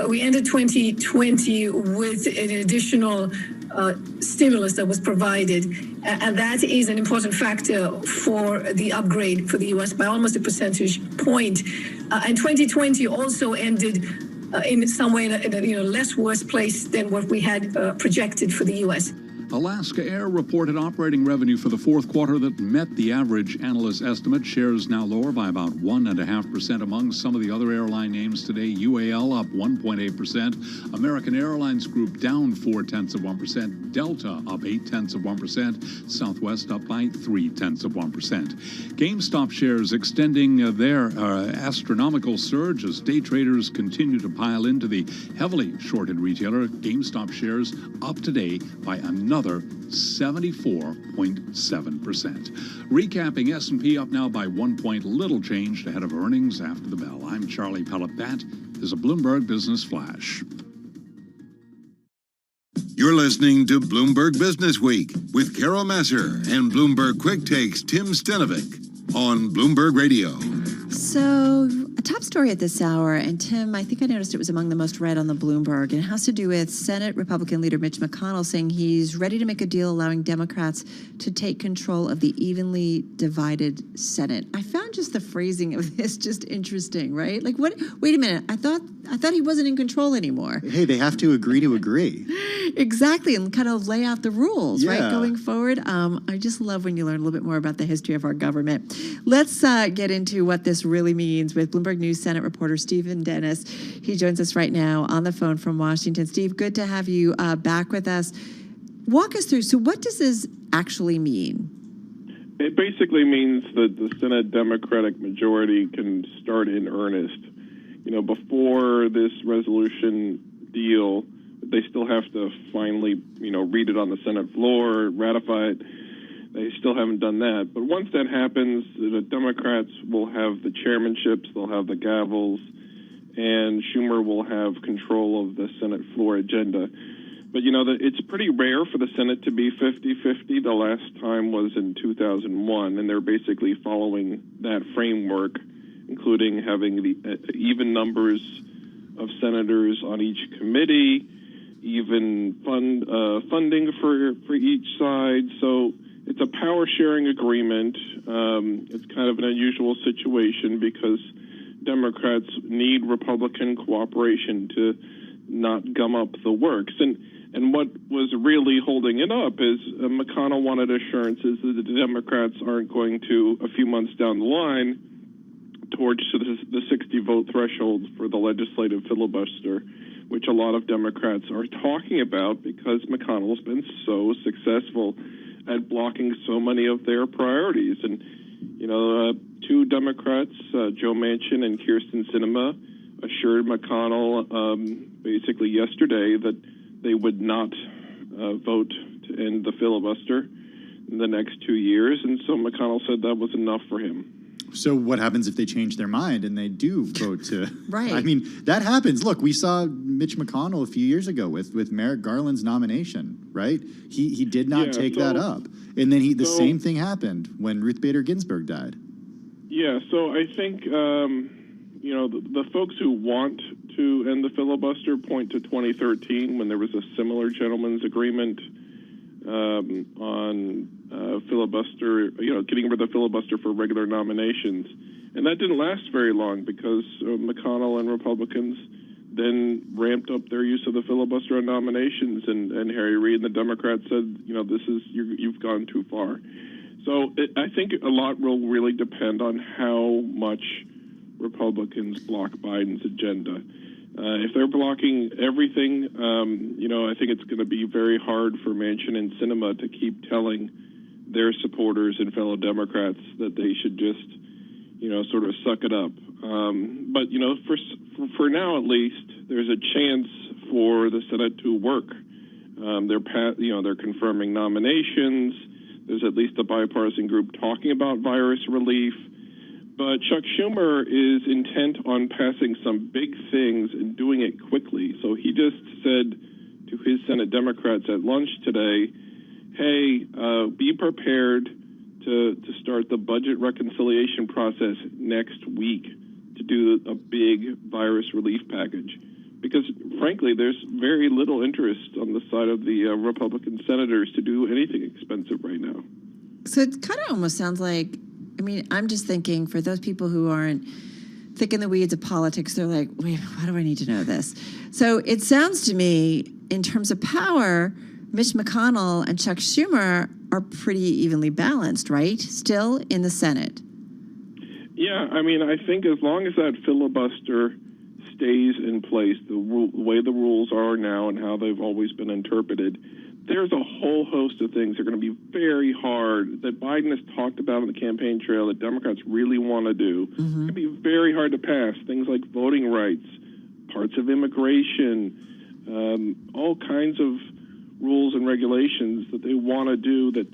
we ended 2020 with an additional stimulus that was provided, and that is an important factor for the upgrade for the U.S. by almost a percentage point. And 2020 also ended in some way in a less worse place than what we had projected for the U.S.
Alaska Air reported operating revenue for the fourth quarter that met the average analyst estimate. Shares now lower by about 1.5%. Among some of the other airline names today, UAL up 1.8%. American Airlines Group down 0.4%. Delta up 0.8%. Southwest up by 0.3%. GameStop shares extending their astronomical surge as day traders continue to pile into the heavily shorted retailer. GameStop shares up today by another 74.7%. Recapping, S&P up now by 1 point, little changed ahead of earnings after the bell. I'm Charlie Pellet. That is a Bloomberg Business Flash.
You're listening to Bloomberg Business Week with Carol Masser and Bloomberg Quick Takes Tim Stenovic on Bloomberg Radio.
So, a top story at this hour, and Tim, I think I noticed it was among the most read on the Bloomberg, and it has to do with Senate Republican leader Mitch McConnell saying he's ready to make a deal allowing Democrats to take control of the evenly divided Senate. I found just the phrasing of this just interesting, right? Like, what? Wait a minute. I thought he wasn't in control anymore.
Hey, they have to agree to agree.
Exactly, and kind of lay out the rules, right, going forward. I just love when you learn a little bit more about the history of our government. Let's get into what this really means with Bloomberg News Senate reporter Stephen Dennis. He joins us right now on the phone from Washington. Steve, good to have you back with us. Walk us through. So what does this actually mean?
It basically means that the Senate Democratic majority can start in earnest. You know, before this resolution deal, they still have to finally, read it on the Senate floor, ratify it. They still haven't done that. But once that happens, the Democrats will have the chairmanships, they'll have the gavels, and Schumer will have control of the Senate floor agenda. But, it's pretty rare for the Senate to be 50-50. The last time was in 2001, and they're basically following that framework, including having the even numbers of senators on each committee, even funding for each side. So it's a power-sharing agreement. It's kind of an unusual situation because Democrats need Republican cooperation to not gum up the works. And what was really holding it up is McConnell wanted assurances that the Democrats aren't going to, a few months down the line, towards the 60-vote threshold for the legislative filibuster, which a lot of Democrats are talking about because McConnell's been so successful at blocking so many of their priorities. And, two Democrats, Joe Manchin and Kyrsten Sinema, assured McConnell basically yesterday that they would not vote to end the filibuster in the next 2 years. And so McConnell said that was enough for him.
So what happens if they change their mind and they do vote to...
Right.
I mean, that happens. Look, we saw Mitch McConnell a few years ago with Merrick Garland's nomination, right? He did not take that up. And then the same thing happened when Ruth Bader Ginsburg died.
Yeah, so I think you know, the folks who want to end the filibuster point to 2013 when there was a similar gentleman's agreement on filibuster, you know, getting rid of the filibuster for regular nominations. And that didn't last very long because McConnell and Republicans then ramped up their use of the filibuster on nominations, and Harry Reid and the Democrats said, you know, this is, you've gone too far. So I think a lot will really depend on how much Republicans block Biden's agenda. If they're blocking everything, you know, I think it's going to be very hard for Manchin and Sinema to keep telling their supporters and fellow Democrats that they should just, you know, sort of suck it up. But, you know, for now at least, there's a chance for the Senate to work. They're confirming nominations. There's at least a bipartisan group talking about virus relief. But Chuck Schumer is intent on passing some big things and doing it quickly. So he just said to his Senate Democrats at lunch today, hey, be prepared to start the budget reconciliation process next week to do a big virus relief package. Because, frankly, there's very little interest on the side of the Republican senators to do anything expensive right now.
So it kind of almost sounds like, I mean, I'm just thinking for those people who aren't thick in the weeds of politics, they're like, wait, why do I need to know this? So it sounds to me, in terms of power, Mitch McConnell and Chuck Schumer are pretty evenly balanced, right? Still in the Senate.
Yeah, I mean, I think as long as that filibuster stays in place, the way the rules are now and how they've always been interpreted, there's a whole host of things that are going to be very hard that Biden has talked about on the campaign trail that Democrats really want to do. It's going to be very hard to pass. Things like voting rights, parts of immigration, all kinds of rules and regulations that they want to do that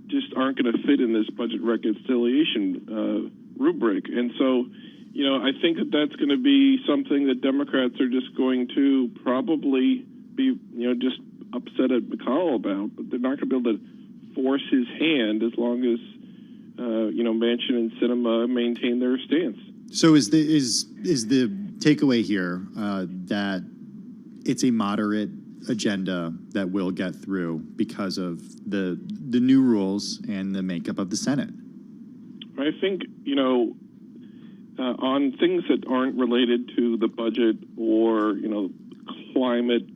just aren't going to fit in this budget reconciliation rubric. And so, you know, I think that that's going to be something that Democrats are just going to probably be, you know, just upset at McConnell about, but they're not going to be able to force his hand as long as, you know, Manchin and Sinema maintain their stance.
So is the takeaway here that it's a moderate agenda that will get through because of the new rules and the makeup of the Senate?
I think, you know, on things that aren't related to the budget or, you know, climate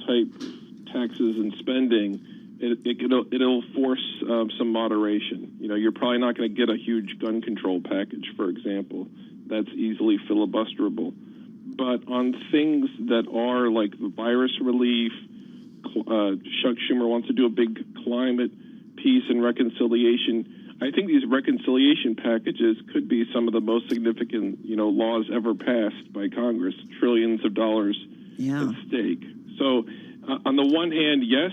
type taxes and spending, it'll force some moderation. You know, you're probably not going to get a huge gun control package, for example. That's easily filibusterable. But on things that are like the virus relief, Chuck Schumer wants to do a big climate peace and reconciliation. I think these reconciliation packages could be some of the most significant, you know, laws ever passed by Congress, trillions of dollars at stake. So on the one hand, yes,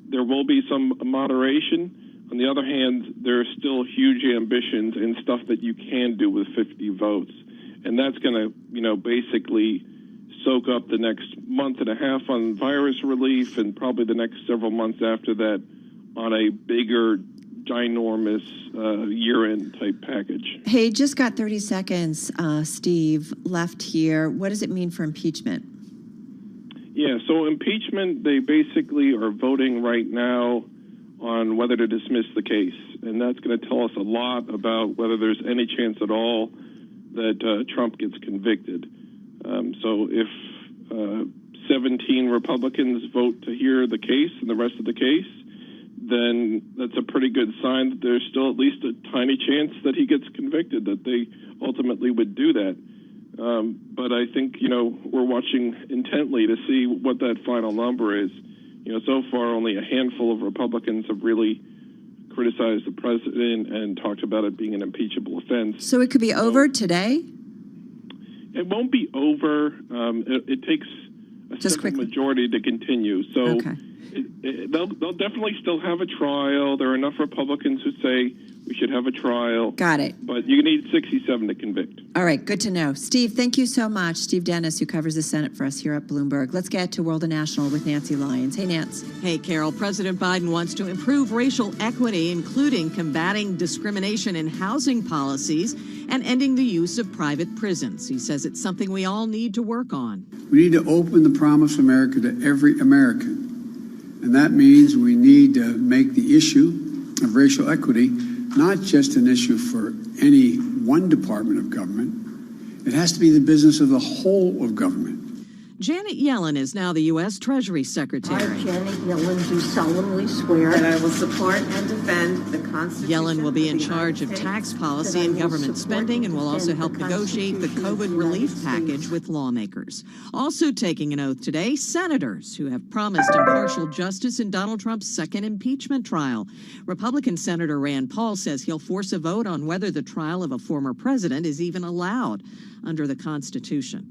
there will be some moderation. On the other hand, there are still huge ambitions and stuff that you can do with 50 votes. And that's going to, you know, basically soak up the next month and a half on virus relief and probably the next several months after that on a bigger, ginormous year-end type package.
Hey, just got 30 seconds, Steve, left here. What does it mean for impeachment?
Yeah, so impeachment, they basically are voting right now on whether to dismiss the case. And that's going to tell us a lot about whether there's any chance at all that Trump gets convicted. So if 17 Republicans vote to hear the case and the rest of the case, then that's a pretty good sign that there's still at least a tiny chance that he gets convicted, that they ultimately would do that. But I think, you know, we're watching intently to see what that final number is. You know, so far only a handful of Republicans have really criticized the president and talked about it being an impeachable offense.
So it could be over today?
It won't be over. It takes a simple majority to continue. So they'll definitely still have a trial. There are enough Republicans who say we should have a trial.
Got it.
But you need 67 to convict.
All right, good to know. Steve, thank you so much. Steve Dennis, who covers the Senate for us here at Bloomberg. Let's get to World and National with Nancy Lyons. Hey, Nance.
Hey, Carol. President Biden wants to improve racial equity, including combating discrimination in housing policies. and ending the use of private prisons. He says it's something we all need to work on.
We need to open the promise of America to every American. And that means we need to make the issue of racial equity not just an issue for any one department of government. It has to be the business of the whole of government.
Janet Yellen is now the U.S. Treasury Secretary.
I, Janet Yellen, do solemnly swear that I will support and defend the Constitution.
Yellen will be in charge of tax policy and government spending and will also help negotiate the COVID relief package with lawmakers. Also taking an oath today, senators who have promised impartial justice in Donald Trump's second impeachment trial. Republican Senator Rand Paul says he'll force a vote on whether the trial of a former president is even allowed under the Constitution.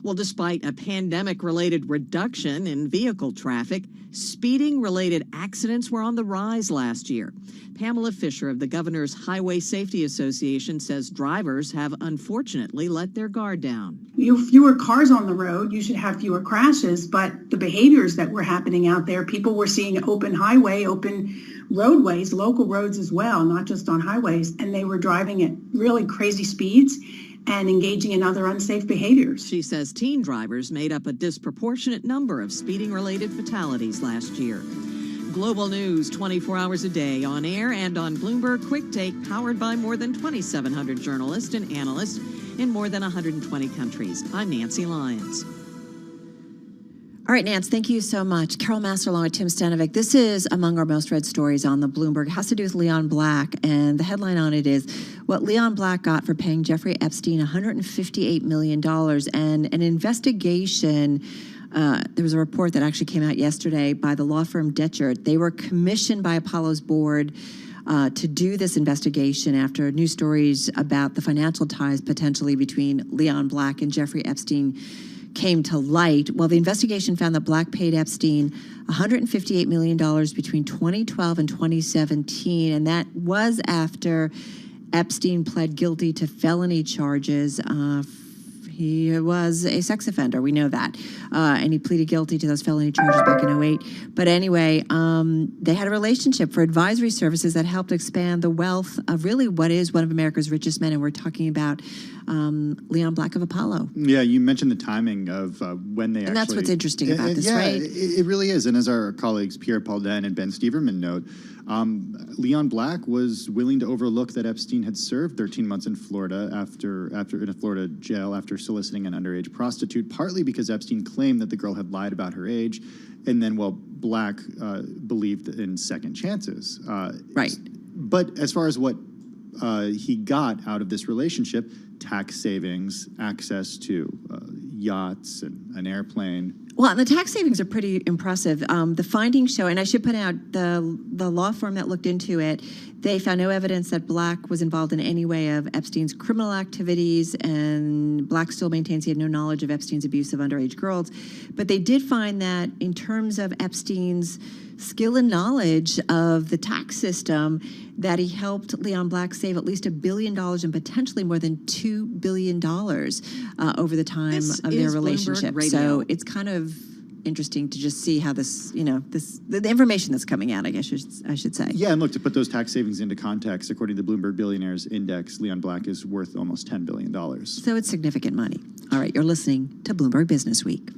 Well, despite a pandemic-related reduction in vehicle traffic, speeding-related accidents were on the rise last year. Pamela Fisher of the Governor's Highway Safety Association says drivers have unfortunately let their guard down.
Fewer cars on the road, you should have fewer crashes, but the behaviors that were happening out there, people were seeing open highway, open roadways, local roads as well, not just on highways, and they were driving at really crazy speeds and engaging in other unsafe behaviors.
She says teen drivers made up a disproportionate number of speeding-related fatalities last year. Global news 24 hours a day on air and on Bloomberg Quick Take, powered by more than 2,700 journalists and analysts in more than 120 countries. I'm Nancy Lyons.
All right, Nance, thank you so much. Carol Master along with Tim Stanovic. This is among our most read stories on the Bloomberg. It has to do with Leon Black, and the headline on it is what Leon Black got for paying Jeffrey Epstein $158 million. And an investigation, there was a report that actually came out yesterday by the law firm Detchert. They were commissioned by Apollo's board to do this investigation after news stories about the financial ties potentially between Leon Black and Jeffrey Epstein came to light. Well, the investigation found that Black paid Epstein $158 million between 2012 and 2017, and that was after Epstein pled guilty to felony charges. He was a sex offender, we know that, and he pleaded guilty to those felony charges back in 2008. But anyway, they had a relationship for advisory services that helped expand the wealth of really what is one of America's richest men, and we're talking about Leon Black of Apollo.
Yeah, you mentioned the timing of when they
and that's what's interesting about this, right?
It really is. And as our colleagues Pierre Paulden and Ben Steverman note, Leon Black was willing to overlook that Epstein had served 13 months in Florida after in a Florida jail after soliciting an underage prostitute, partly because Epstein claimed that the girl had lied about her age, and then, Black believed in second chances.
Right.
But as far as what he got out of this relationship, tax savings, access to yachts and an airplane.
Well, and the tax savings are pretty impressive. The findings show, and I should point out, the law firm that looked into it, they found no evidence that Black was involved in any way of Epstein's criminal activities, and Black still maintains he had no knowledge of Epstein's abuse of underage girls. But they did find that in terms of Epstein's skill and knowledge of the tax system, that he helped Leon Black save at least $1 billion and potentially more than $2 billion over the time of their relationship. So it's kind of interesting to just see how this, the information that's coming out, I guess I should say.
Yeah, and look, to put those tax savings into context, according to the Bloomberg Billionaires Index, Leon Black is worth almost $10 billion.
So it's significant money. All right, you're listening to Bloomberg Business Week.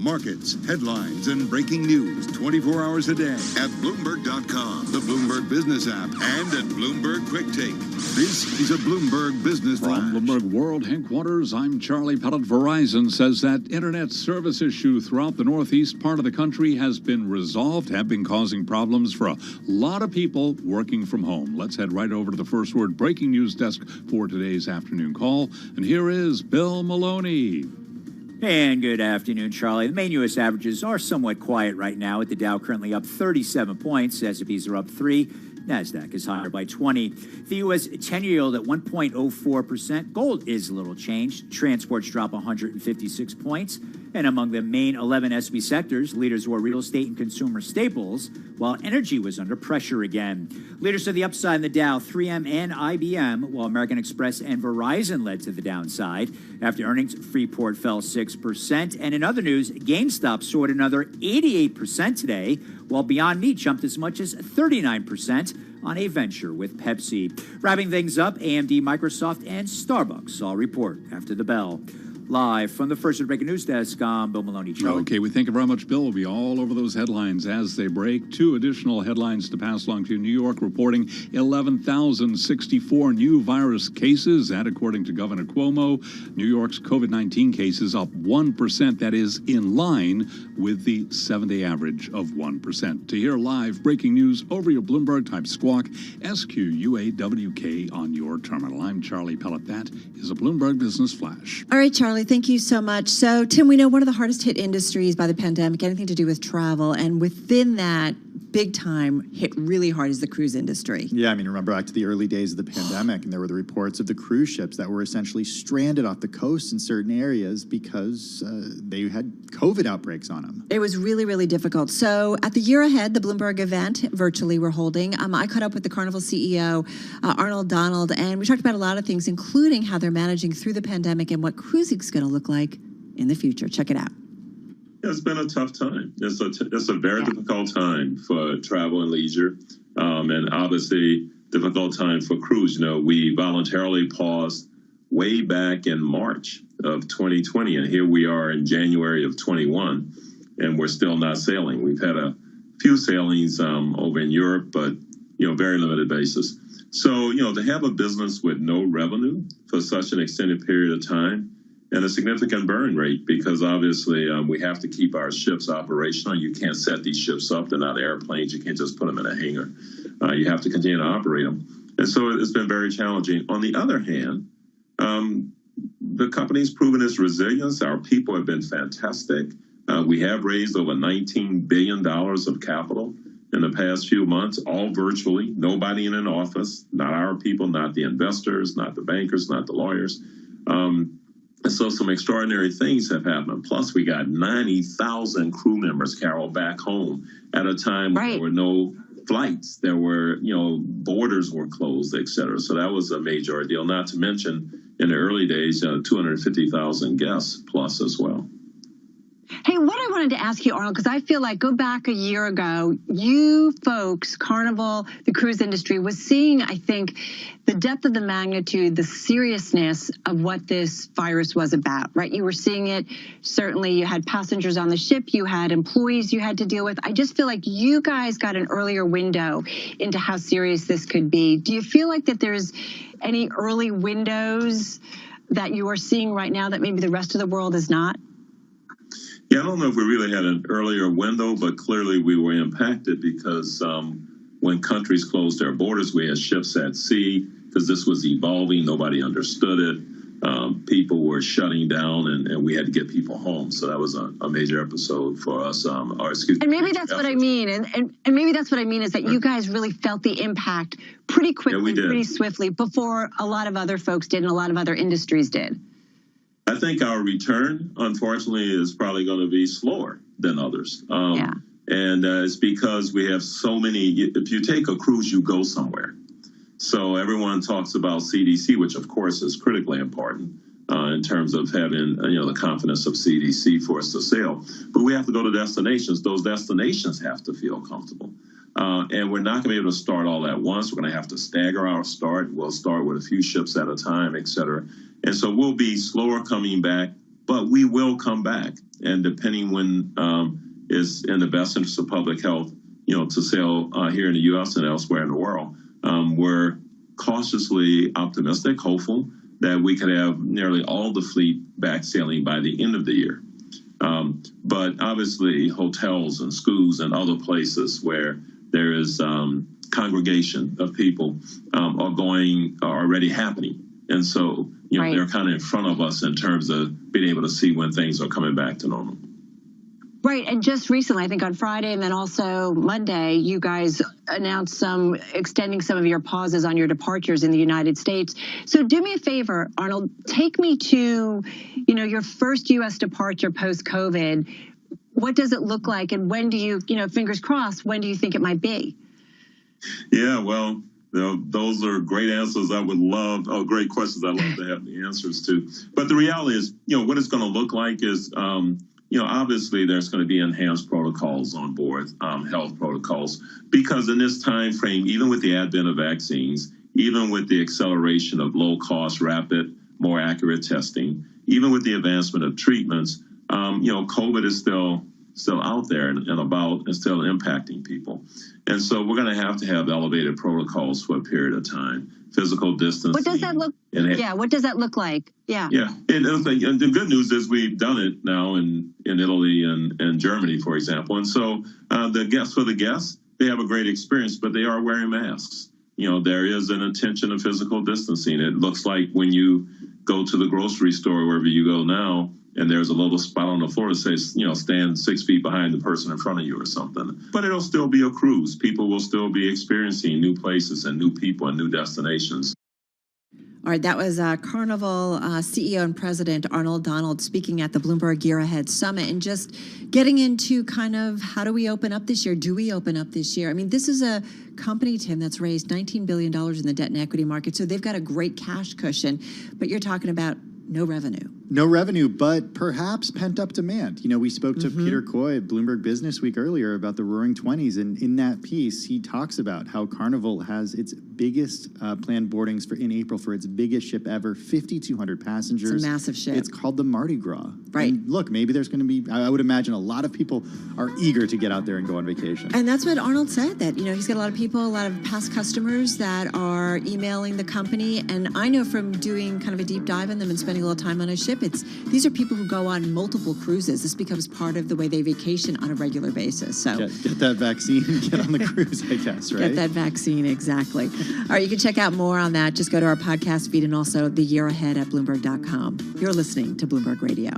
markets, headlines, and breaking news 24 hours a day at Bloomberg.com, the Bloomberg Business app, and at Bloomberg Quick Take. This is a Bloomberg Business Flash.
From Bloomberg World Headquarters, I'm Charlie Pellet. Verizon says that internet service issue throughout the northeast part of the country has been resolved, have been causing problems for a lot of people working from home. Let's head right over to the First Word breaking news desk for today's afternoon call. And here is Bill Maloney.
And good afternoon, Charlie. The main U.S. averages are somewhat quiet right now, with the Dow currently up 37 points. S&Ps are up 3. NASDAQ is higher by 20. The U.S. 10-year yield at 1.04%. Gold is a little changed. Transports drop 156 points. And among the main 11 S&P sectors, leaders were real estate and consumer staples, while energy was under pressure again. Leaders to the upside in the Dow, 3M and IBM, while American Express and Verizon led to the downside. After earnings, Freeport fell 6%. And in other news, GameStop soared another 88% today, while Beyond Meat jumped as much as 39% on a venture with Pepsi. Wrapping things up, AMD, Microsoft, and Starbucks all report after the bell. Live from the First Word Breaking News Desk, I'm Bill Maloney. Charlie.
Okay, we thank you very much, Bill. We'll be all over those headlines as they break. 2 additional headlines to pass along to you. New York reporting 11,064 new virus cases. That, according to Governor Cuomo, New York's COVID-19 cases up 1%. That is in line with the 7-day average of 1%. To hear live breaking news over your Bloomberg, type Squawk, SQUAWK on your terminal. I'm Charlie Pellet. That is a Bloomberg Business Flash.
All right, Charlie, thank you so much. So, Tim, we know one of the hardest hit industries by the pandemic, anything to do with travel, and within that, big time, hit really hard is the cruise industry.
Yeah, I mean, remember back to the early days of the pandemic, and there were the reports of the cruise ships that were essentially stranded off the coast in certain areas because they had COVID outbreaks on them.
It was really, really difficult. So at the year ahead, the Bloomberg event virtually we're holding, I caught up with the Carnival CEO, Arnold Donald, and we talked about a lot of things, including how they're managing through the pandemic and what cruising's going to look like in the future. Check it out.
It's been a tough time. It's a very difficult time for travel and leisure, and obviously difficult time for cruise. You know, we voluntarily paused way back in March of 2020, and here we are in January of 21, and we're still not sailing. We've had a few sailings over in Europe, but, you know, very limited basis. So, you know, to have a business with no revenue for such an extended period of time, and a significant burn rate, because obviously we have to keep our ships operational. You can't set these ships up. They're not airplanes. You can't just put them in a hangar. You have to continue to operate them. And so it's been very challenging. On the other hand, the company's proven its resilience. Our people have been fantastic. We have raised over $19 billion of capital in the past few months, all virtually, nobody in an office, not our people, not the investors, not the bankers, not the lawyers. And so some extraordinary things have happened. Plus, we got 90,000 crew members, Carol, back home at a time when there were no flights. There were, you know, borders were closed, et cetera. So that was a major ordeal, not to mention in the early days, 250,000 guests plus as well.
Hey, what I wanted to ask you, Arnold, because I feel like go back a year ago, you folks, Carnival, the cruise industry, was seeing, I think, the depth of the magnitude, the seriousness of what this virus was about, right? You were seeing it. Certainly, you had passengers on the ship. You had employees you had to deal with. I just feel like you guys got an earlier window into how serious this could be. Do you feel like that there's any early windows that you are seeing right now that maybe the rest of the world is not?
Yeah, I don't know if we really had an earlier window, but clearly we were impacted because when countries closed their borders, we had ships at sea because this was evolving. Nobody understood it. People were shutting down, and we had to get people home. So that was a major episode for us.
And maybe that's what I mean. And maybe that's what I mean is that you guys really felt the impact pretty quickly, pretty swiftly before a lot of other folks did and a lot of other industries did.
I think our return, unfortunately, is probably going to be slower than others. And it's because we have so many. If you take a cruise, you go somewhere. So everyone talks about CDC, which, of course, is critically important in terms of having, the confidence of CDC for us to sail. But we have to go to destinations. Those destinations have to feel comfortable. And we're not going to be able to start all at once. We're going to have to stagger our start. We'll start with a few ships at a time, et cetera. And so we'll be slower coming back but we will come back. And depending when is in the best interest of public health, to sail here in the U.S. and elsewhere in the world, we're cautiously optimistic, hopeful that we could have nearly all the fleet back sailing by the end of the year. But obviously, hotels and schools and other places where there is congregation of people are already happening. And so, they're kind of in front of us in terms of being able to see when things are coming back to normal.
Right. And just recently, I think on Friday and then also Monday, you guys announced extending some of your pauses on your departures in the United States. So do me a favor, Arnold, take me to, your first U.S. departure post-COVID. What does it look like? And when do you, fingers crossed, when do you think it might be?
Yeah, well, those are great answers. Great questions I'd love to have the answers to. But the reality is, what it's going to look like is, obviously there's going to be enhanced protocols on board, health protocols, because in this time frame, even with the advent of vaccines, even with the acceleration of low-cost, rapid, more accurate testing, even with the advancement of treatments, COVID is still out there and about and still impacting people. And so we're going to have elevated protocols for a period of time. Physical distancing.
What does that look? What does that look like? Yeah.
Yeah. And the good news is we've done it now in Italy and Germany, for example. And so the guests, they have a great experience, but they are wearing masks. There is an intention of physical distancing. It looks like when you go to the grocery store, wherever you go now, and there's a little spot on the floor that says, stand 6 feet behind the person in front of you or something. But it'll still be a cruise. People will still be experiencing new places and new people and new destinations.
All right, that was Carnival CEO and President Arnold Donald speaking at the Bloomberg Year Ahead Summit and just getting into kind of how do we open up this year? Do we open up this year? I mean, this is a company, Tim, that's raised $19 billion in the debt and equity market, so they've got a great cash cushion, but you're talking about no revenue.
No revenue, but perhaps pent-up demand. We spoke to Peter Coy at Bloomberg Business Week earlier about the Roaring '20s, and in that piece, he talks about how Carnival has its biggest planned boardings in April for its biggest ship ever, 5,200 passengers.
It's a massive ship.
It's called the Mardi Gras.
Right.
And look, maybe there's going to be, I would imagine a lot of people are eager to get out there and go on vacation.
And that's what Arnold said, that, he's got a lot of people, a lot of past customers that are emailing the company. And I know from doing kind of a deep dive in them and spending a little time on a ship, these are people who go on multiple cruises. This becomes part of the way they vacation on a regular basis. So
get that vaccine and get on the cruise, I guess, right?
Get that vaccine, exactly. All right, you can check out more on that. Just go to our podcast feed and also the year ahead at Bloomberg.com. You're listening to Bloomberg Radio.